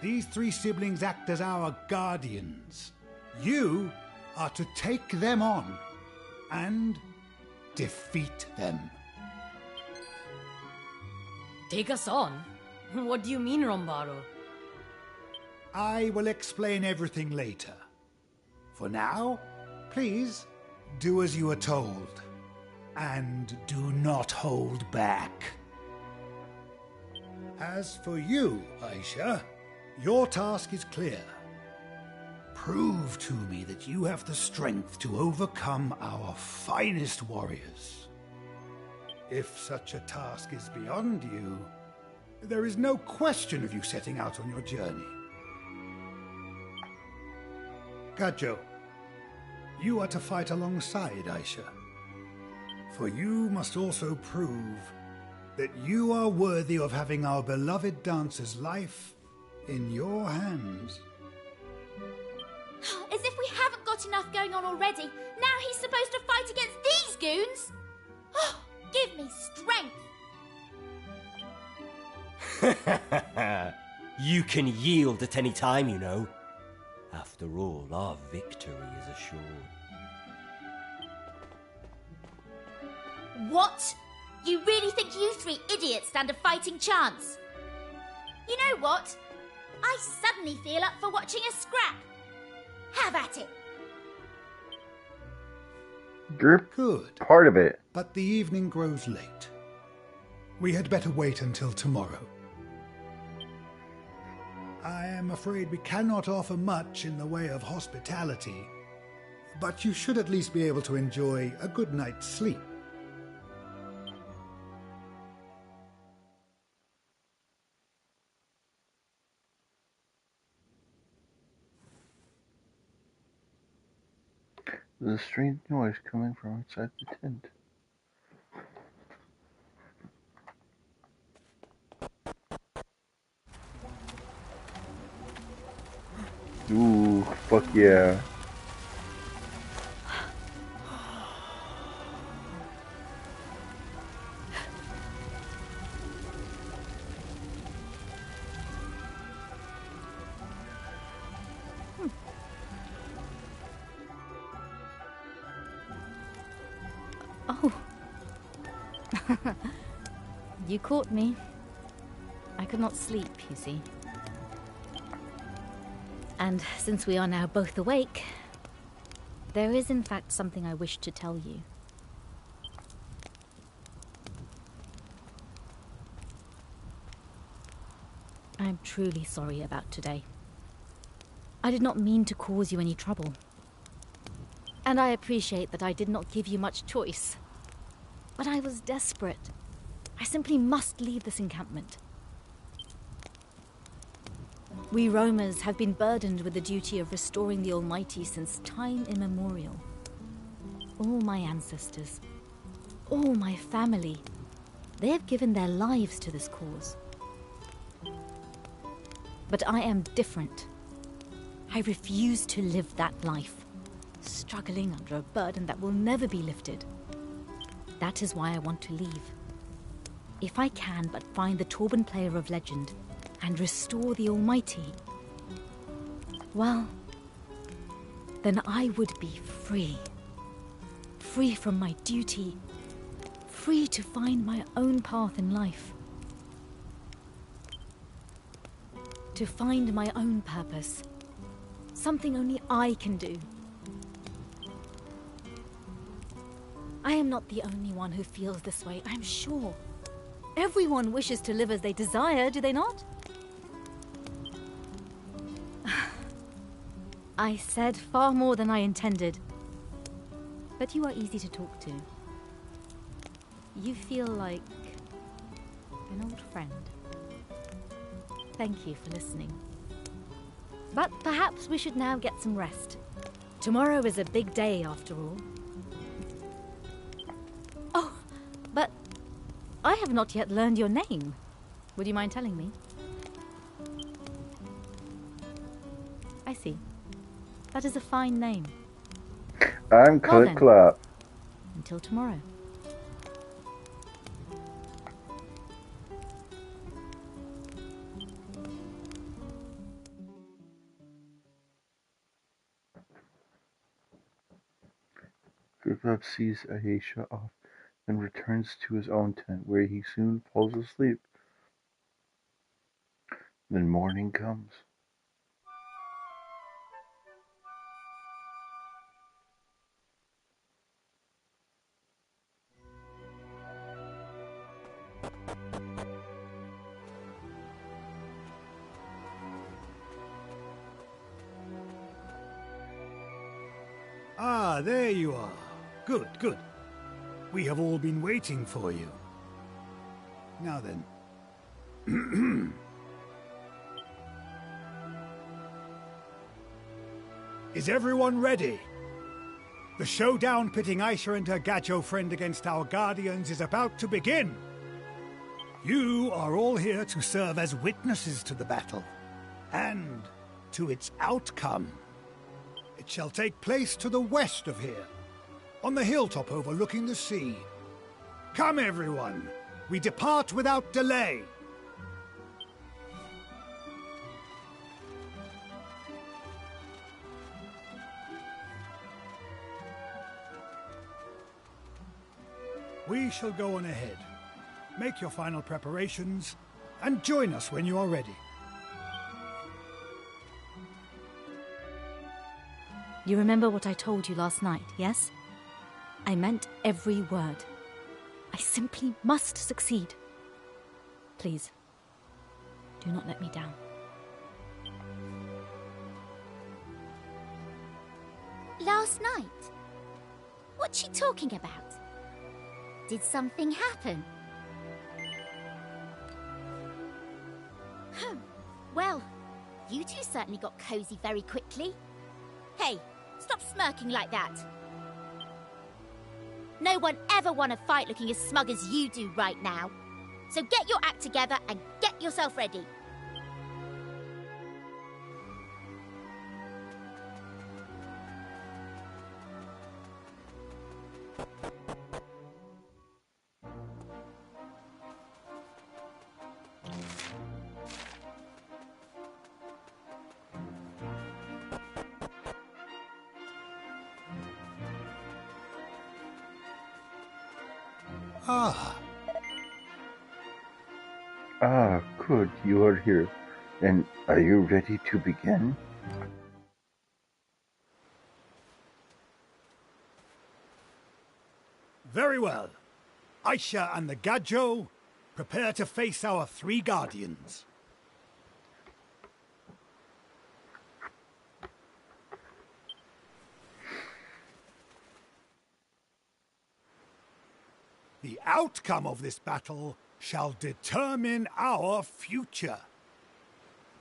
these three siblings act as our guardians. You are to take them on and defeat them. Take us on? What do you mean, Rombaro? I will explain everything later. For now, please, do as you are told. And do not hold back. As for you, Aisha, your task is clear. Prove to me that you have the strength to overcome our finest warriors. If such a task is beyond you, there is no question of you setting out on your journey. Kajo, you are to fight alongside Aisha. For you must also prove that you are worthy of having our beloved dancer's life in your hands. As if we haven't got enough going on already. Now he's supposed to fight against these goons? Oh, give me strength. You can yield at any time, you know. After all, our victory is assured. What? You really think you three idiots stand a fighting chance? You know what? I suddenly feel up for watching a scrap. Have at it. You're good. Part of it. But the evening grows late. We had better wait until tomorrow. I am afraid we cannot offer much in the way of hospitality, but you should at least be able to enjoy a good night's sleep. There's a strange noise coming from outside the tent. Ooh, fuck yeah. Oh. You caught me. I could not sleep, you see. And since we are now both awake, there is in fact something I wish to tell you. I'm truly sorry about today. I did not mean to cause you any trouble. And I appreciate that I did not give you much choice. But I was desperate. I simply must leave this encampment. We roamers have been burdened with the duty of restoring the Almighty since time immemorial. All my ancestors, all my family, they have given their lives to this cause. But I am different. I refuse to live that life, struggling under a burden that will never be lifted. That is why I want to leave. If I can but find the Torban player of legend and restore the Almighty, well, then I would be free. Free from my duty. Free to find my own path in life. To find my own purpose. Something only I can do. I am not the only one who feels this way, I'm sure. Everyone wishes to live as they desire, do they not? I said far more than I intended. But you are easy to talk to. You feel like an old friend. Thank you for listening. But perhaps we should now get some rest. Tomorrow is a big day, after all. Oh, but I have not yet learned your name. Would you mind telling me? I see. That is a fine name. I'm Clop. Until tomorrow. Clop sees Aisha off, then returns to his own tent, where he soon falls asleep. Then morning comes. Ah, there you are. Good, good. We have all been waiting for you. Now then. Is everyone ready? The showdown pitting Aisha and her Gajo friend against our guardians is about to begin. You are all here to serve as witnesses to the battle, and to its outcome. It shall take place to the west of here, on the hilltop overlooking the sea. Come, everyone. We depart without delay. We shall go on ahead. Make your final preparations, and join us when you are ready. You remember what I told you last night, yes? I meant every word. I simply must succeed. Please, do not let me down. Last night? What's she talking about? Did something happen? Well, you two certainly got cozy very quickly. Hey, stop smirking like that. No one ever won a fight looking as smug as you do right now. So get your act together and get yourself ready. Ah. Ah, good, you are here. And are you ready to begin? Very well. Aisha and the Gajo, prepare to face our three guardians. The outcome of this battle shall determine our future.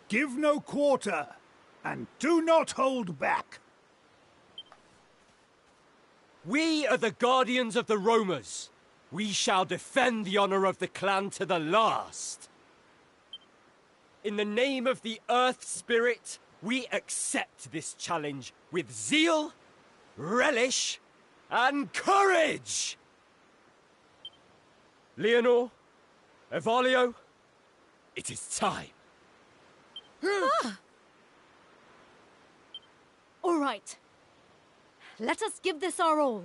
Give no quarter, and do not hold back. We are the guardians of the Romas. We shall defend the honor of the clan to the last. In the name of the Earth Spirit, we accept this challenge with zeal, relish, and courage! Leonor, Evalio, it is time. All right. Let us give this our all.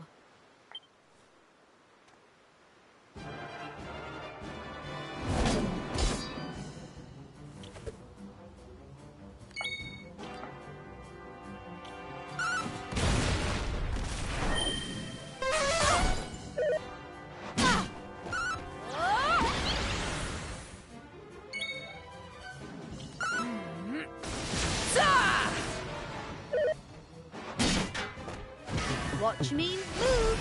Watch me move.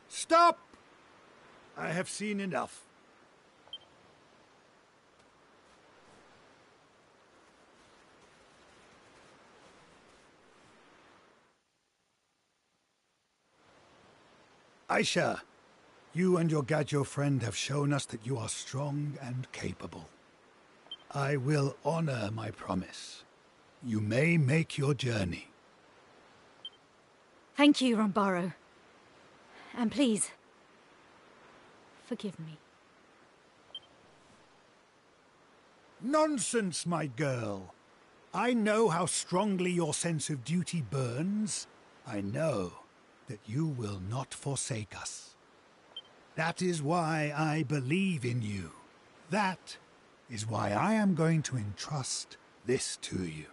Stop! I have seen enough. Aisha, you and your Gajo friend have shown us that you are strong and capable. I will honor my promise. You may make your journey. Thank you, Rambaro. And please, forgive me. Nonsense, my girl. I know how strongly your sense of duty burns. I know that you will not forsake us. That is why I believe in you. That is why I am going to entrust this to you.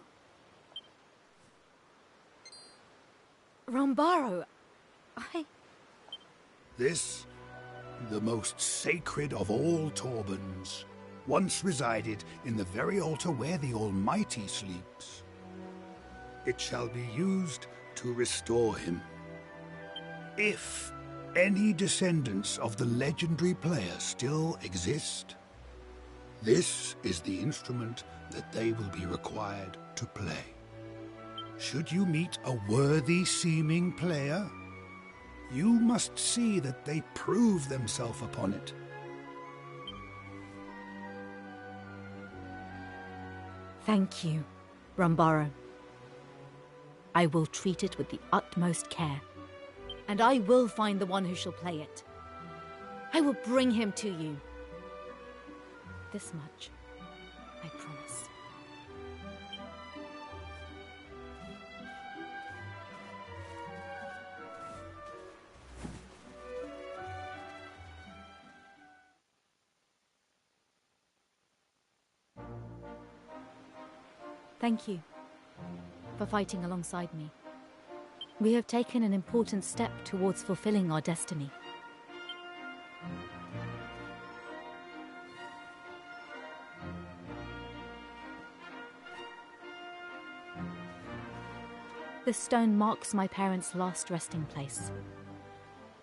Rambaro, This, the most sacred of all Torbans, once resided in the very altar where the Almighty sleeps. It shall be used to restore him. If any descendants of the legendary player still exist, this is the instrument that they will be required to play. Should you meet a worthy-seeming player, you must see that they prove themselves upon it. thank you, Rambaro. I will treat it with the utmost care, and I will find the one who shall play it. I will bring him to you. This much, I promise. Thank you for fighting alongside me. We have taken an important step towards fulfilling our destiny. This stone marks my parents' last resting place.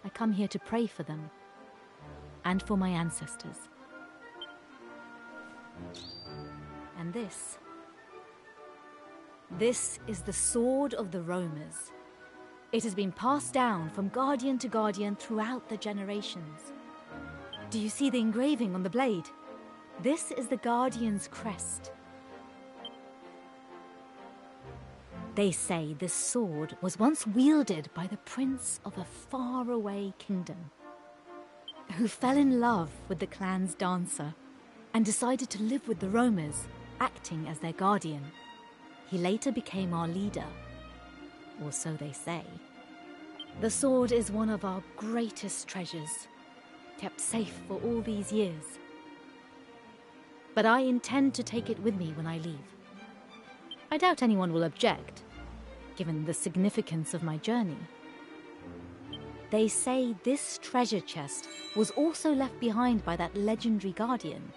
I come here to pray for them and for my ancestors. And this is the Sword of the Roamers. It has been passed down from guardian to guardian throughout the generations. Do you see the engraving on the blade? This is the Guardian's crest. They say this sword was once wielded by the prince of a faraway kingdom, who fell in love with the clan's dancer and decided to live with the roamers, acting as their guardian. He later became our leader, or so they say. The sword is one of our greatest treasures, kept safe for all these years. But I intend to take it with me when I leave. I doubt anyone will object, given the significance of my journey. They say this treasure chest was also left behind by that legendary guardian.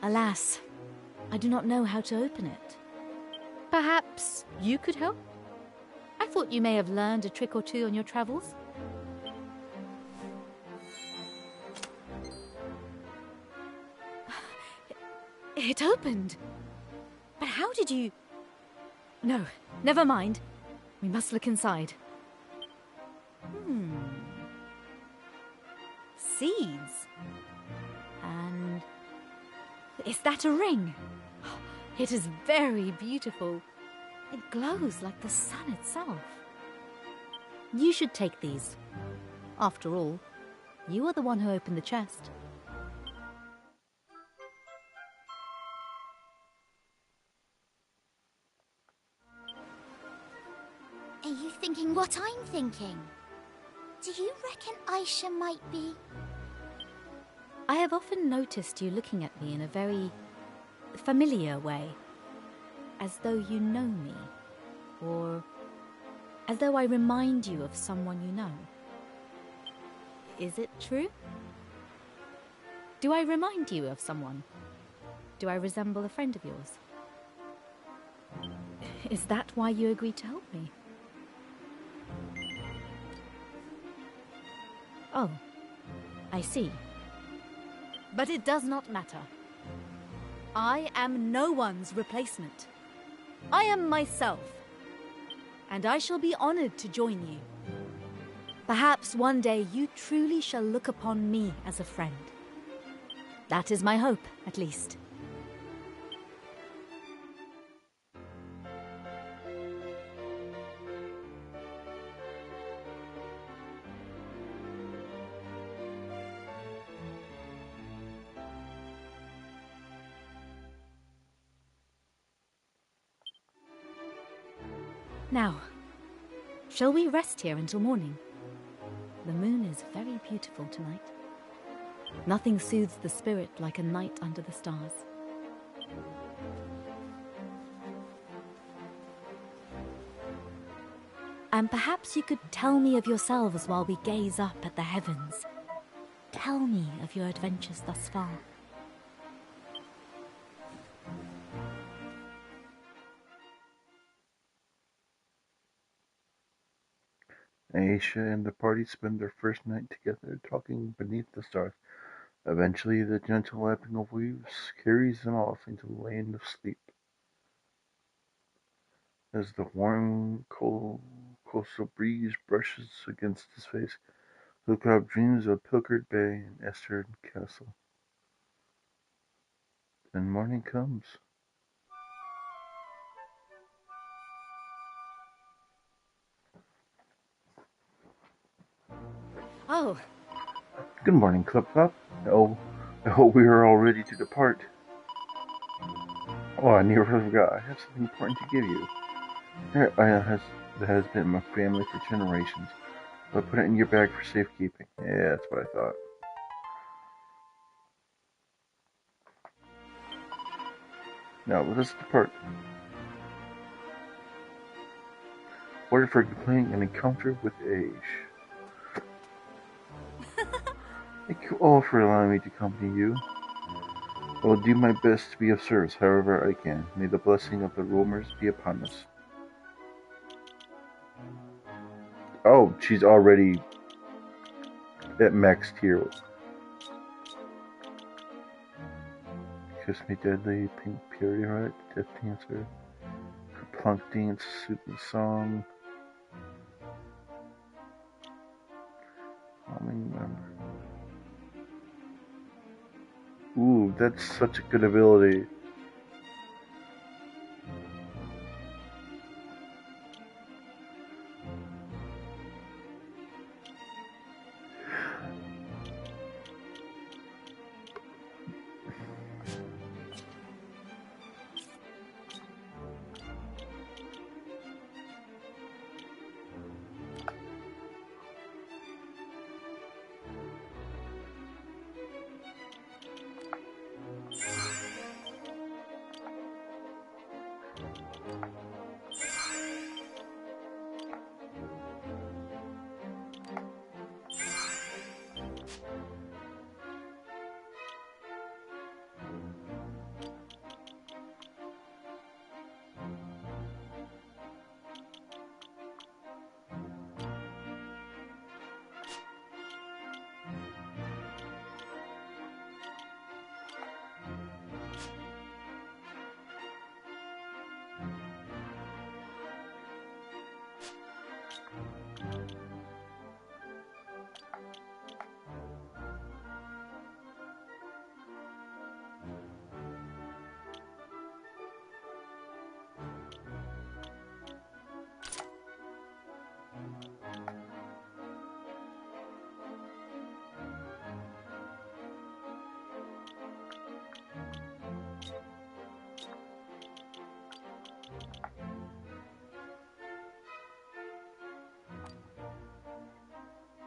Alas, I do not know how to open it. Perhaps you could help? I thought you may have learned a trick or two on your travels. It opened. But how did you... No, never mind. We must look inside. Seeds. And... is that a ring? It is very beautiful. It glows like the sun itself. You should take these. After all, you are the one who opened the chest. Are you thinking what I'm thinking? Do you reckon Aisha might be... I have often noticed you looking at me in a very familiar way. As though you know me. Or as though I remind you of someone you know. Is it true? Do I remind you of someone? Do I resemble a friend of yours? Is that why you agreed to help me? Oh, I see. But it does not matter. I am no one's replacement. I am myself. And I shall be honored to join you. Perhaps one day you truly shall look upon me as a friend. That is my hope, at least. Now, shall we rest here until morning? The moon is very beautiful tonight. Nothing soothes the spirit like a night under the stars. And perhaps you could tell me of yourselves while we gaze up at the heavens. Tell me of your adventures thus far. Aisha and the party spend their first night together, talking beneath the stars. Eventually, the gentle lapping of waves carries them off into the land of sleep. As the warm, coastal breeze brushes against his face, Clop dreams of Pilgard Bay and Esther Castle. Then morning comes. Oh. Good morning, Clop. Oh, I hope we are all ready to depart. Oh, I nearly forgot. I have something important to give you. That has been my family for generations. I'll put it in your bag for safekeeping. Yeah, that's what I thought. Now, let us depart. Order for completing an encounter with Age. Thank you all for allowing me to accompany you. I will do my best to be of service however I can. May the blessing of the roamers be upon us. Oh, she's already at max tier. Kiss Me Deadly, Pink Period, Death Dancer, Plunk Dance, Soothing Song, Calming Member. Ooh, that's such a good ability.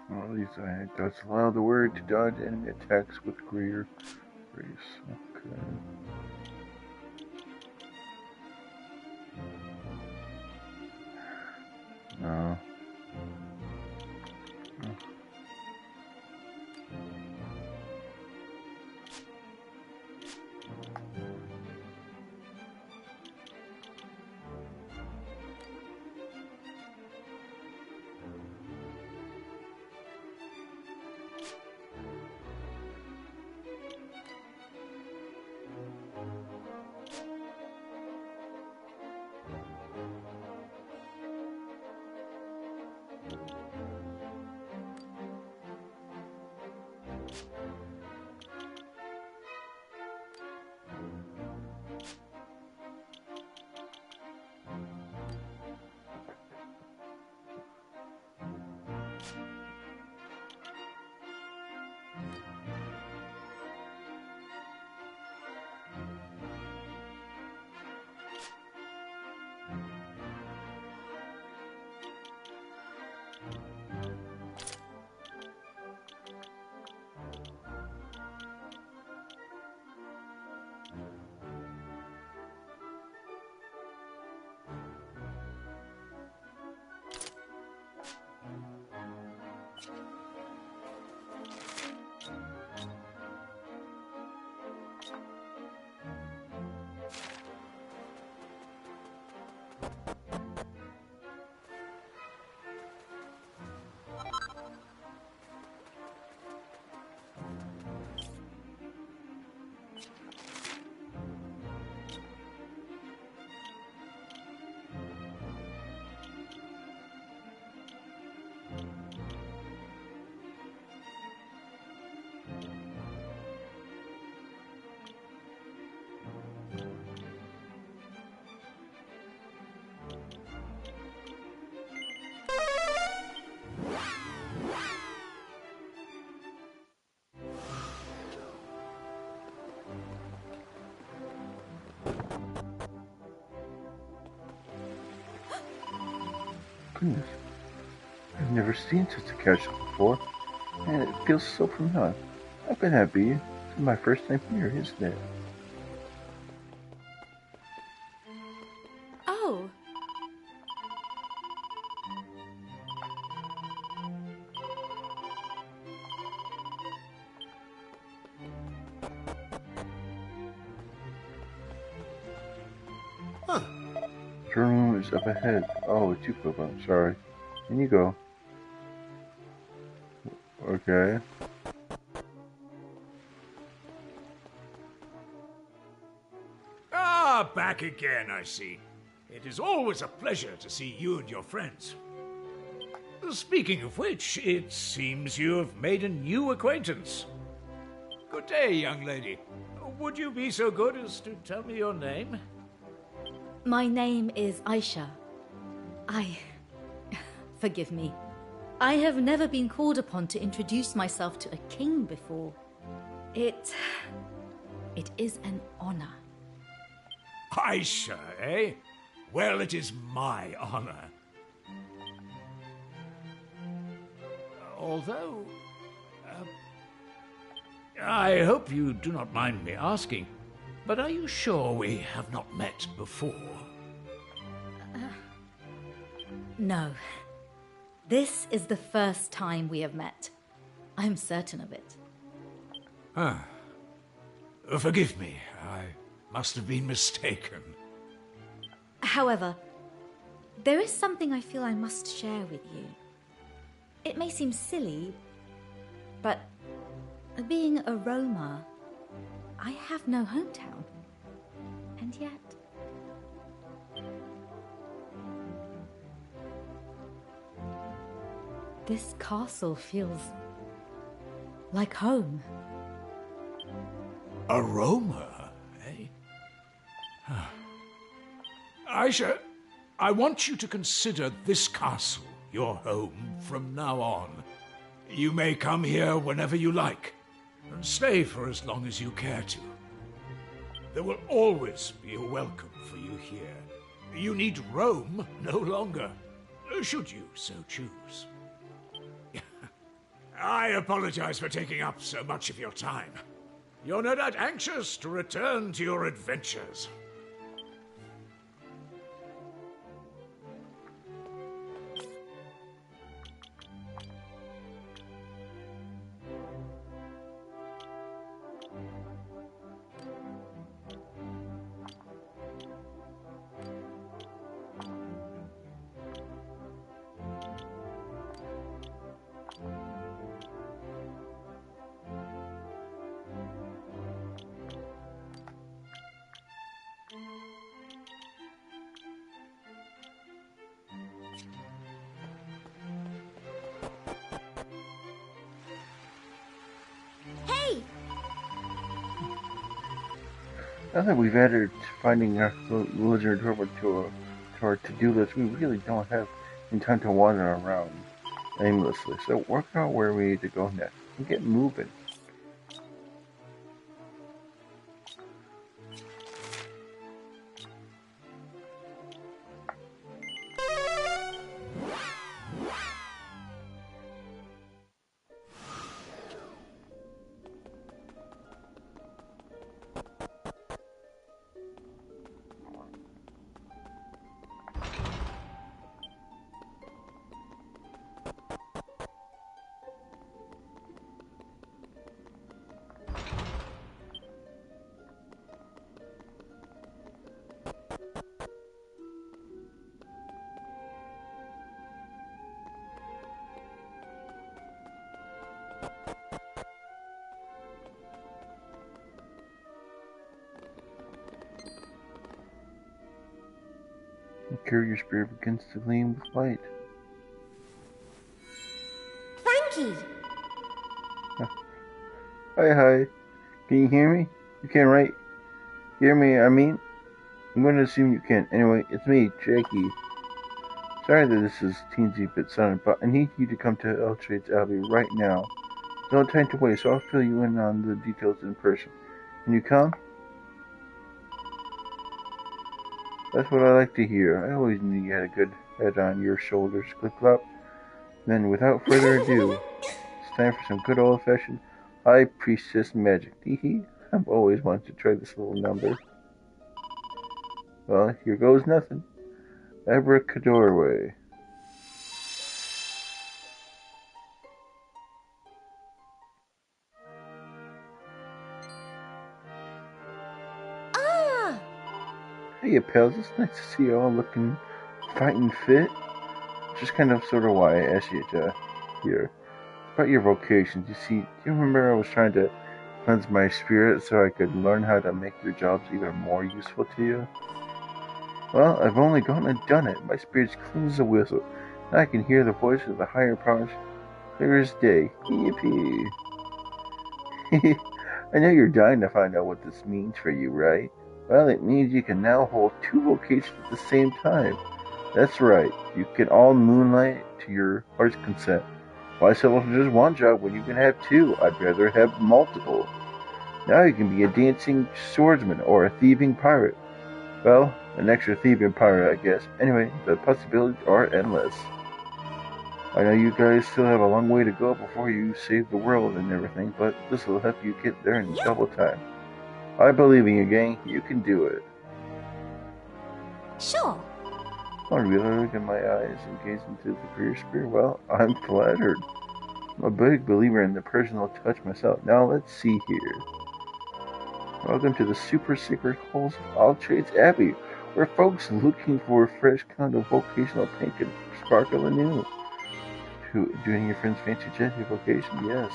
Well, at least I does allow the word to dodge enemy attacks with greater grace. Okay. No. Goodness, I've never seen such a castle before, and it feels so familiar. How can that be? It's my first time here, isn't it? Oh. Throne room is up ahead. Oh, it's you, Clop. I'm sorry. In you go. Okay. Ah, back again, I see. It is always a pleasure to see you and your friends. Speaking of which, it seems you have made a new acquaintance. Good day, young lady. Would you be so good as to tell me your name? My name is Aisha. Forgive me. I have never been called upon to introduce myself to a king before. It is an honor. Aisha, eh? Well, it is my honor. Although, I hope you do not mind me asking, but are you sure we have not met before? No. This is the first time we have met. I'm certain of it. Forgive me. I must have been mistaken. However, there is something I feel I must share with you. It may seem silly, but being a Roma, I have no hometown. And yet... this castle feels like home. A Roma, eh? Aisha, I want you to consider this castle your home from now on. You may come here whenever you like, and stay for as long as you care to. There will always be a welcome for you here. You need roam no longer, should you so choose. I apologize for taking up so much of your time. You're no doubt anxious to return to your adventures. Now that we've added finding our Legend Turbo to our to-do list, we really don't have any time to wander around aimlessly. So work out where we need to go next and get moving. carrier spirit begins to gleam with light. Thank you. Hi. Can you hear me? You can, right? Hear me, I mean? I'm going to assume you can. Anyway, it's me, Jackie. Sorry that this is teensy bit sudden, but I need you to come to Eltrade's Abbey right now. There's no time to waste, so I'll fill you in on the details in person. Can you come? That's what I like to hear. I always knew you had a good head on your shoulders, Clop. Then, without further ado, it's time for some good old-fashioned High Priestess magic. Hee. I've always wanted to try this little number. Well, here goes nothing. Abracadabra way. Ah! Hey, pals, it's nice to see you all looking fighting fit. Just kind of sort of why I asked you to hear about your vocations. You see, do you remember I was trying to cleanse my spirit so I could learn how to make your jobs even more useful to you? Well, I've only gone and done it. My spirit's clean as a whistle, and I can hear the voice of the higher powers clear as day. Yippee! I know you're dying to find out what this means for you, right? Well, it means you can now hold two vocations at the same time. That's right, you can all moonlight to your heart's consent. Why settle for just one job when you can have two? I'd rather have multiple. Now you can be a dancing swordsman or a thieving pirate. Well, an extra thieving pirate, I guess. Anyway, the possibilities are endless. I know you guys still have a long way to go before you save the world and everything, but this will help you get there in double time. I believe in you, gang. You can do it. Sure. I really look in my eyes and gaze into the career spirit. Well, I'm flattered. I'm a big believer in the personal touch myself. Now let's see here. Welcome to the super secret halls of All Trades Abbey, where folks looking for a fresh kind of vocational paint can sparkle anew. Doing your friend's fancy jet vocation, yes.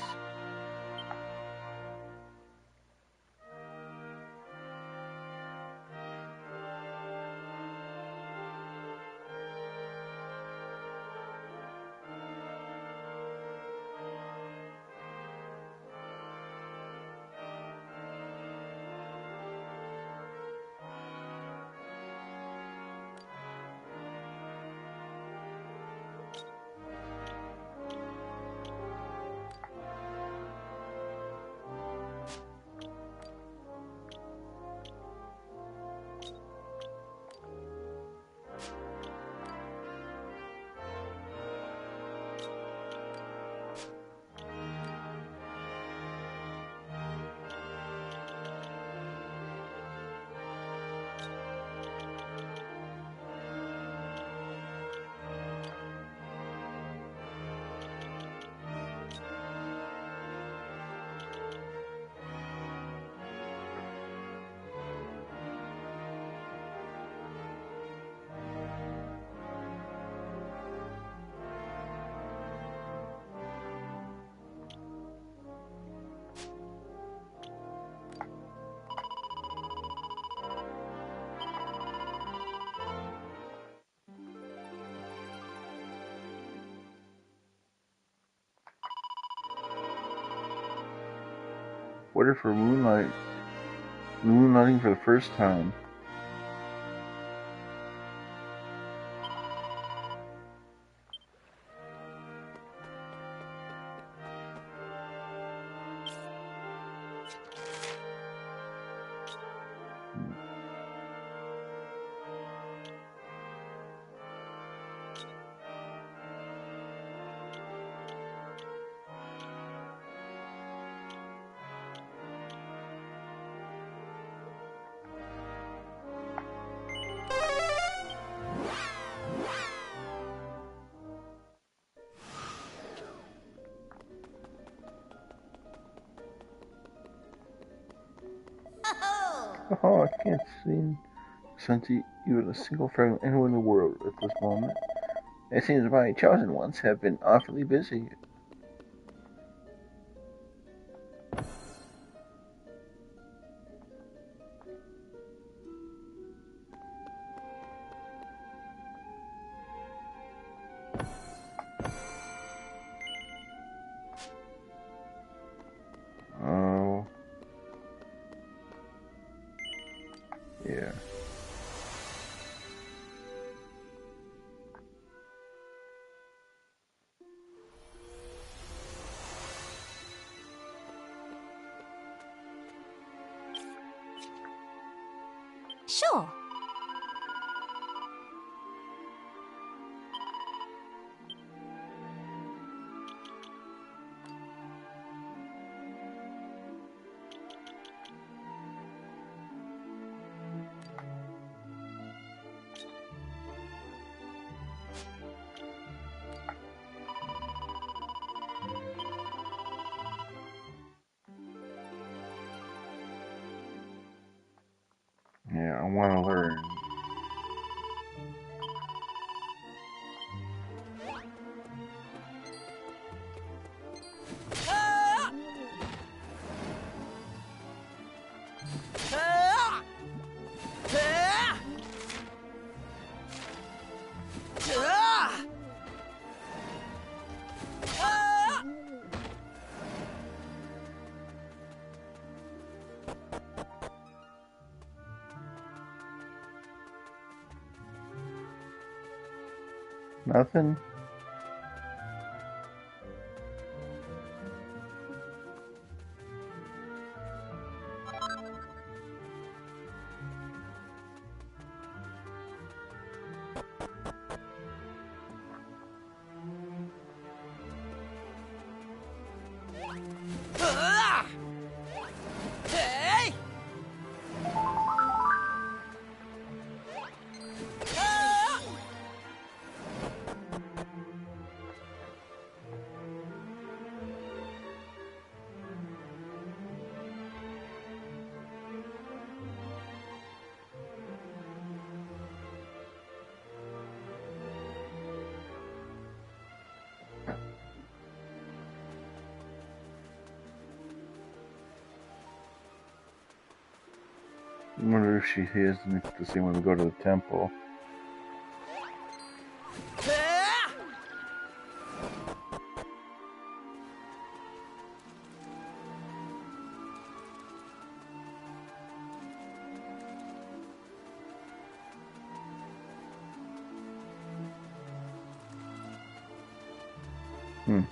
What if for moonlighting for the first time? Oh, I can't sense even a single fragment anywhere in the world at this moment. It seems my chosen ones have been awfully busy. Yeah. Sure. Yeah, I want to learn. Nothing? I wonder if she hears the same when we go to the temple. Hmm.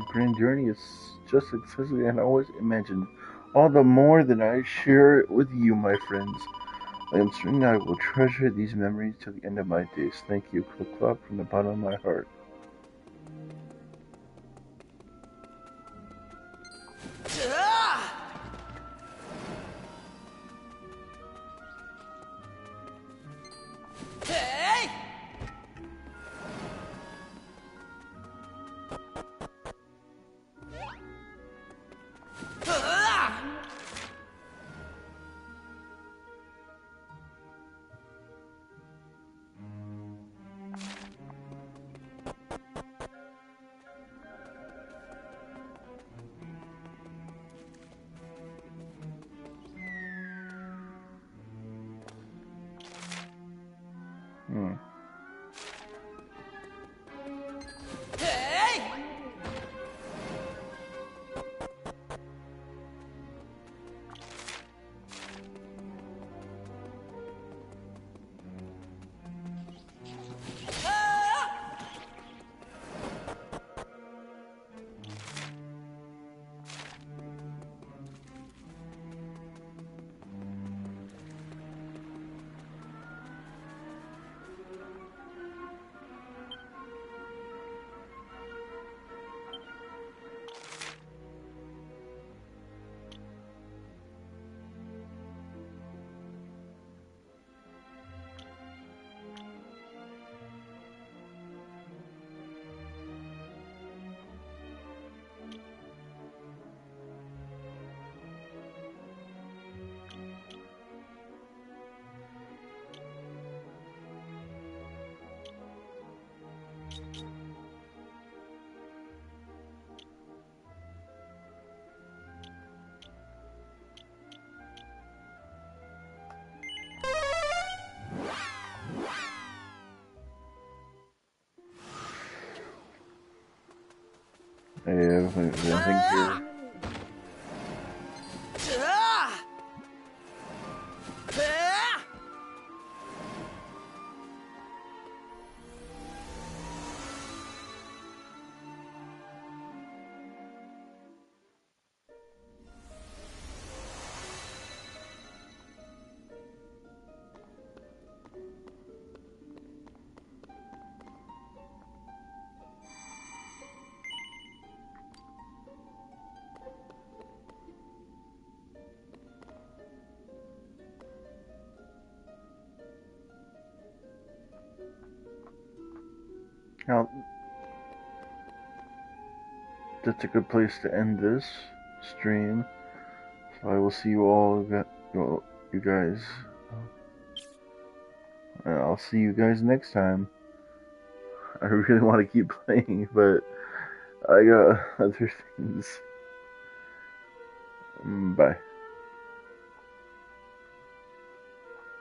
Grand journey is just exactly as I always imagined. All the more that I share it with you, my friends. I am certain I will treasure these memories till the end of my days. Thank you, Clop, from the bottom of my heart. I have nothing here. Now, that's a good place to end this stream. So I will see you all, you guys. I'll see you guys next time. I really want to keep playing, but I got other things. Bye.